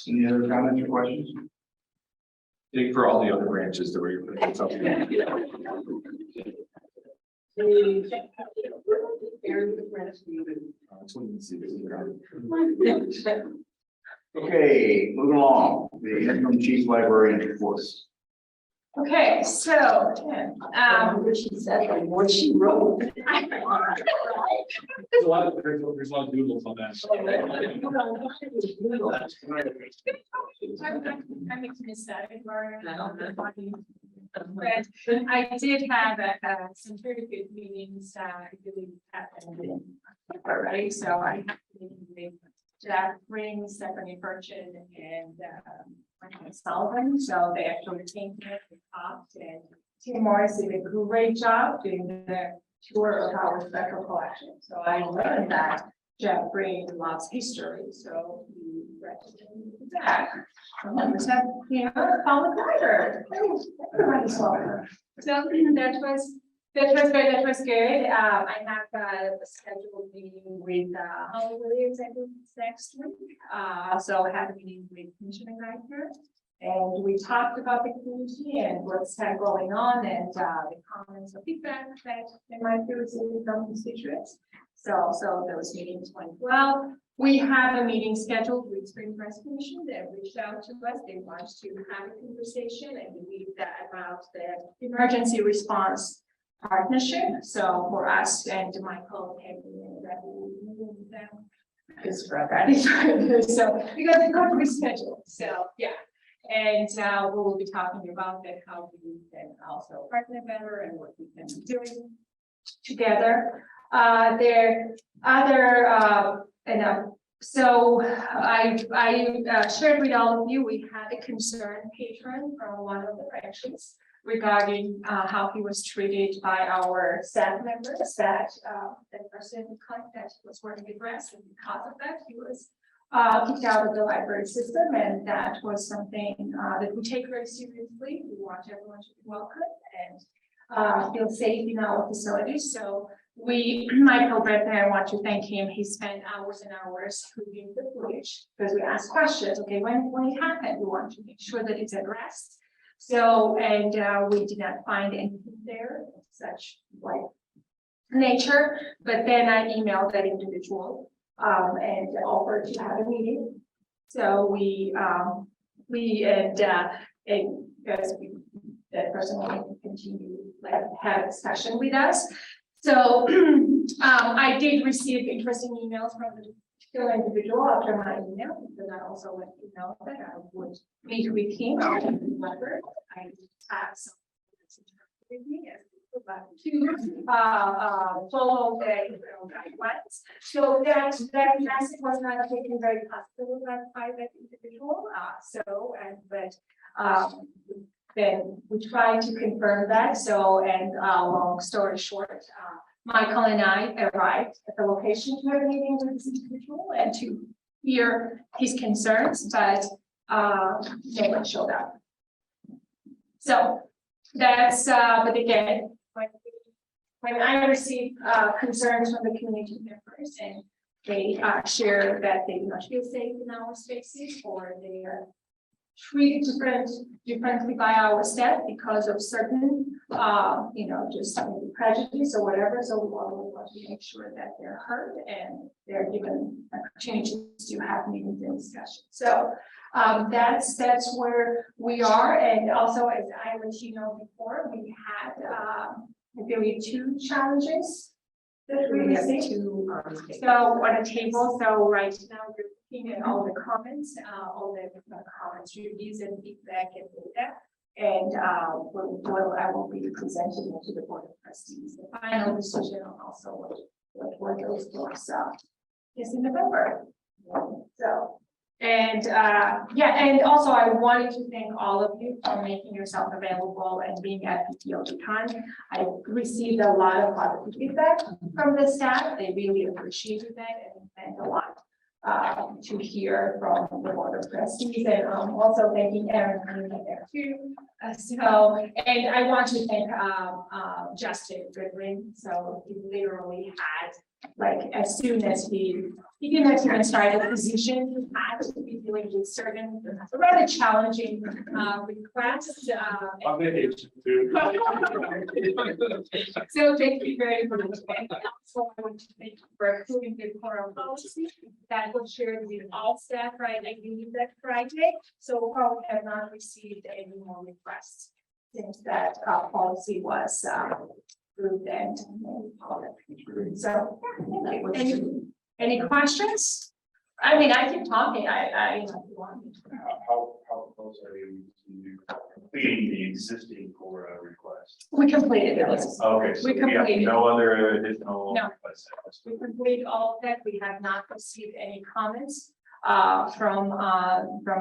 Any other comments or questions? I think for all the other branches that we're putting something. Okay, moving along, the interim chief librarian reports. Okay, so, What she said, and what she wrote. There's a lot of doodles on that. I mixed this that. But I did have some very good meetings, I believe happened already, so I have to meet Jack Ring, Stephanie Burchin, and Michael Sullivan, so they actually came here and talked, and Tim Morris did a great job doing the tour of our special collection. So I learned that Jeff Ring loves history, so he recommended that. And we said, call the library. Everybody saw her. So that was good. I have a scheduled meeting with Holly Williams, I think it's next week. So I had a meeting with Commissioner Reitner. And we talked about the community and what's going on and the comments or feedback that they might be receiving from constituents. So those meetings went well. We have a meeting scheduled with Spring Press Commission that reached out to us. They want to have a conversation and believe that about the emergency response partnership. So for us and Michael, that we will meet them. Because for that, so because it's got to be scheduled. So yeah. And we will be talking about that, how we can also partner better and what we can be doing together. So I shared with all of you, we had a concerned patron from one of the branches regarding how he was treated by our staff members, that person that was wearing a dress, and because of that, he was kicked out of the library system, and that was something that we take very seriously. We want everyone to be welcome and feel safe in our facilities. So Michael Bretner, I want to thank him. He spent hours and hours reviewing the footage because we asked questions. Okay, when it happened, we want to make sure that it's addressed. So, and we did not find anything there of such like nature. But then I emailed that individual and offered to have a meeting. So that person will continue have a discussion with us. So I did receive interesting emails from the particular individual after my email, because I also let you know that I would meet with him. I have some with me as follow the guidelines. So that message was not taken very positively by that individual. Then we tried to confirm that. So, and long story short, Michael and I arrived at the location to have a meeting with this individual and to hear his concerns, but no one showed up. So that's, but again, when I receive concerns from the community members and they share that they do not feel safe in our spaces, or they are treated differently by our staff because of certain, just maybe prejudice or whatever. So we always want to make sure that they're heard and they're given opportunities to have meetings and discussions. So that's where we are. And also, as I let you know before, we had I believe 2 challenges that we received. So on a table. So right now we're looking at all the comments, comments, reviews, and feedback and data. And I will be presenting it to the Board of Trustees. The final decision on also what those books is in November. So, and and also I wanted to thank all of you for making yourself available and being at PPLD time. I received a lot of positive feedback from the staff. They really appreciated that, and thank a lot to hear from the Board of Trustees, and also thanking Aaron there too. And I want to thank Justin Goodwin. So he literally had, like, as soon as he didn't even start a position, he had to be dealing with certain rather challenging requests. On vacation too. So thank you very much. And also I want to thank you for approving the quorum policy that was shared with all staff, right? I believe that Friday. So far we have not received any more requests since that policy was approved and so any questions? I mean, I keep talking. I How close are you to completing the existing core request? we completed those. Okay, so We we have completed. no other additional. No. requests. We completed all of that. We have not received any comments from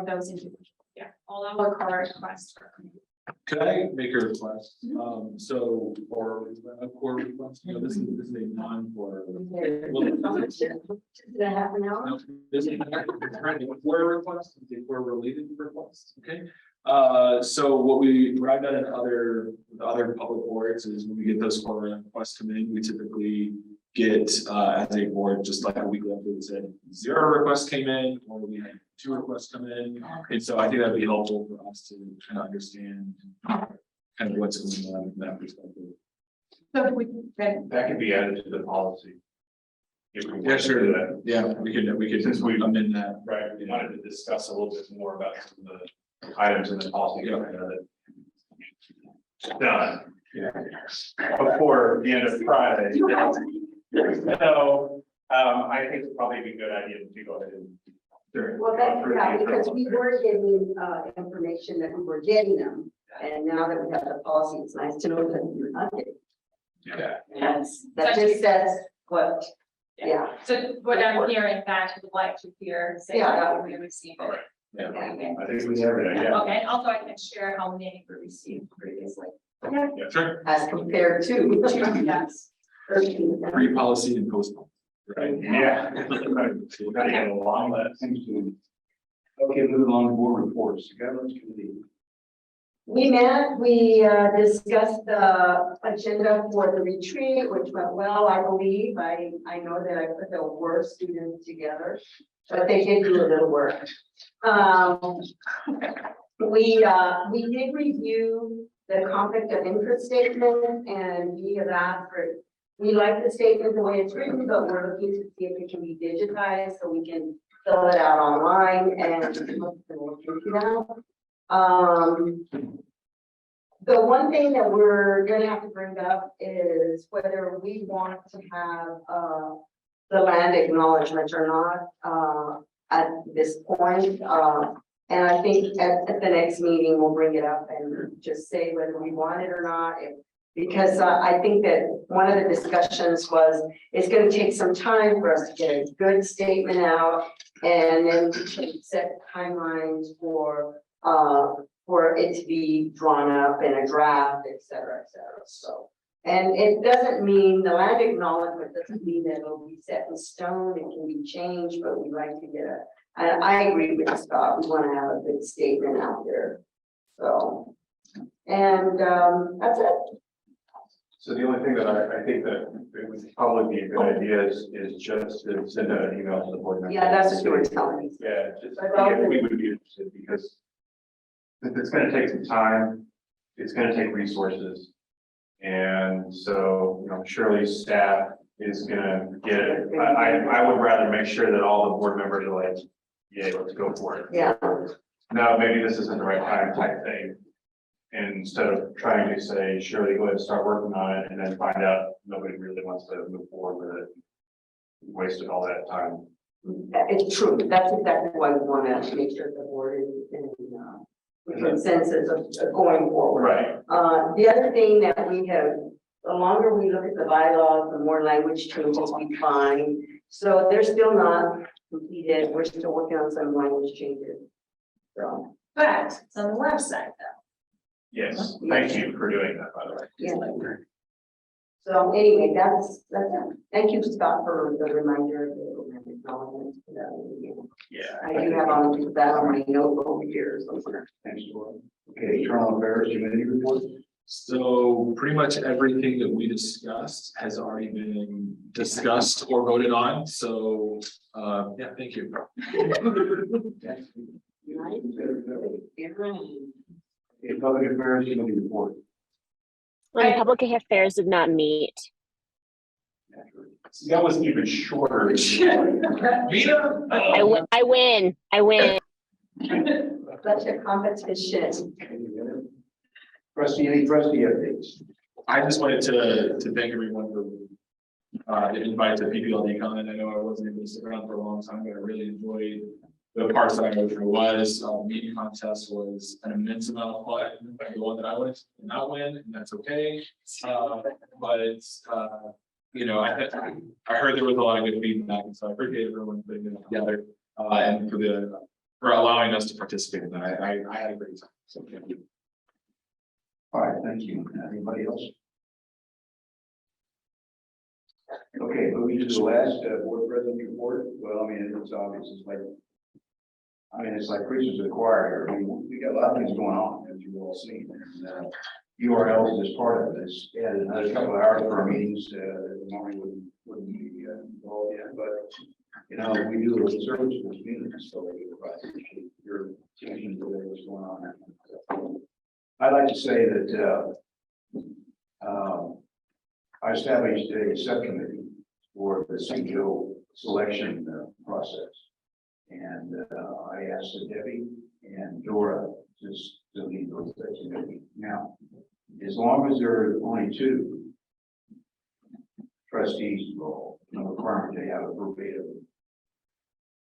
those individuals. Yeah, all our current requests are completed. Could I make a request? So for a core request, this is a non-core. Is it a half an hour? This is a core request, a core related request, okay? So what I've done in other public boards is when we get those core requests come in, we typically get as a board, just like a week after we said 0 requests came in, or we had 2 requests come in. And so I think that'd be helpful for us to kind of understand kind of what's going on from that perspective. So we can. That could be added to the policy. If we Yeah, want to sure. do that. Yeah, we could Since we amend that. Right, we wanted to discuss a little bit more about some of the items in the policy. Done. Yeah. Before the end of Friday. So, I think it'd probably be a good idea to go ahead and. Well, that's, because we were getting information that we were getting them. And now that we have the policy, it's nice to know that we're not getting. Yeah. And that just says what, yeah. So what I'm hearing that would like to hear, say that we received it. Yeah, Okay. I think we have it, yeah. Okay, also I can share how many we received previously. Yeah, sure. As compared to. Yes. 13. Pre-policy and post. Right, yeah. We're gonna get a long list. Okay, moving on to board reports, governance committee. We met, we discussed the agenda for the retreat, which went well, I believe. I know that I put the worst students together, but they did do a little work. We did review the conflict of interest statement, and we have asked for, we like the statement the way it's written, but we're looking to see if it can be digitized so we can fill it out online and look into that. The one thing that we're gonna have to bring up is whether we want to have the land acknowledgement or not at this point. And I think at the next meeting, we'll bring it up and just say whether we want it or not. Because I think that one of the discussions was, it's gonna take some time for us to get a good statement out. And then to set timelines for it to be drawn up in a draft, et cetera, so. And it doesn't mean, the land acknowledgement doesn't mean that it'll be set in stone, it can be changed, but we like to get and I agree with Scott, we wanna have a good statement out there. So, and that's it. So the only thing that I think that it would probably be a good idea is just to send out an email to the board members. Yeah, that's what you were telling me. Yeah, just, if we would be interested, because it's gonna take some time, it's gonna take resources. And so, you know, surely staff is gonna get it. I would rather make sure that all the board members are like, yeah, let's go for it. Yeah. No, maybe this isn't the right time type thing. And instead of trying to say, surely go ahead and start working on it, and then find out nobody really wants to move forward with it. Wasted all that time. It's true, that's exactly why we want to make sure the board is in consensus of going forward. Right. The other thing that we have, the longer we look at the bylaws, the more language changes we find. So they're still not completed, we're still working on some language changes. So. But it's on the website though. Yes, thank you for doing that, by the way. Yeah. So anyway, that's it. Thank you, Scott, for the reminder. Yeah. I do have on that on my notebook over here somewhere. Thanks, Laura. Okay, Internal Affairs Committee report. So pretty much everything that we discussed has already been discussed or voted on. So, yeah, thank you. Okay, Public Affairs Committee report. Public affairs did not meet. That was even shorter. I win. That's a competition. Any trustee updates? I just wanted to thank everyone for the invite to PPLD comment. I know I wasn't able to stick around for a long time, but I really enjoyed the parts that I know there was. Meeting contest was an immense amount of fun. The one that I went did not win, and that's okay. But you know, I heard there was a lot of good feedback, and so I appreciate everyone putting it together and for allowing us to participate in that. I had a great time. So thank you. All right, thank you. Anybody else? Okay, moving to the last board president report. Well, I mean, it's obvious. It's like preaching to the choir. I mean, we got a lot of things going on, as you've all seen. And URL is part of this. Added another couple of hours for our meetings that normally wouldn't be involved in. But you know, we do a service for the community, so we appreciate your attention to what's going on. I'd like to say that I established a subcommittee for the CEO selection process. And I asked Debbie and Dora to lead those committee. Now, as long as there are only two trustees involved, no requirement to have a verbatim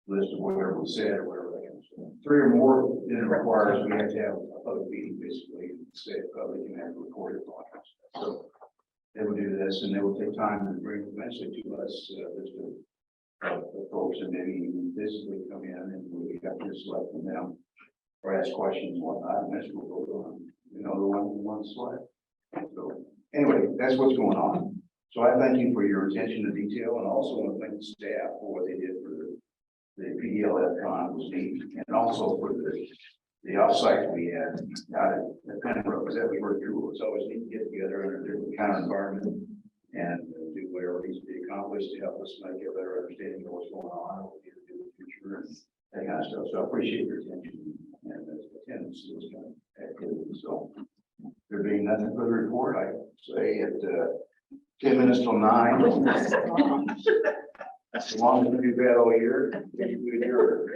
list of whatever was said or whatever they can say. Three or more, then it requires we have to have a public meeting, basically, say it public and have it recorded. So they will do this, and they will take time to bring eventually to us the folks, and maybe even physically come in, and we have to select from them or ask questions and whatnot, and that's what we'll go on. You know, the one select. So anyway, that's what's going on. So I thank you for your attention to detail, and also want to thank the staff for what they did for the PPLD con was neat, and also for the offsite we had out at the Penrose that we worked through. It's always neat to get together in a different kind of environment and do whatever needs to be accomplished to help us make a better understanding of what's going on, what we need to do in the future, and that kind of stuff. So I appreciate your attention and attendance to this kind of activity. So there being nothing further to report, I say at 10 minutes till 9. As long as we do that all year, we do it here.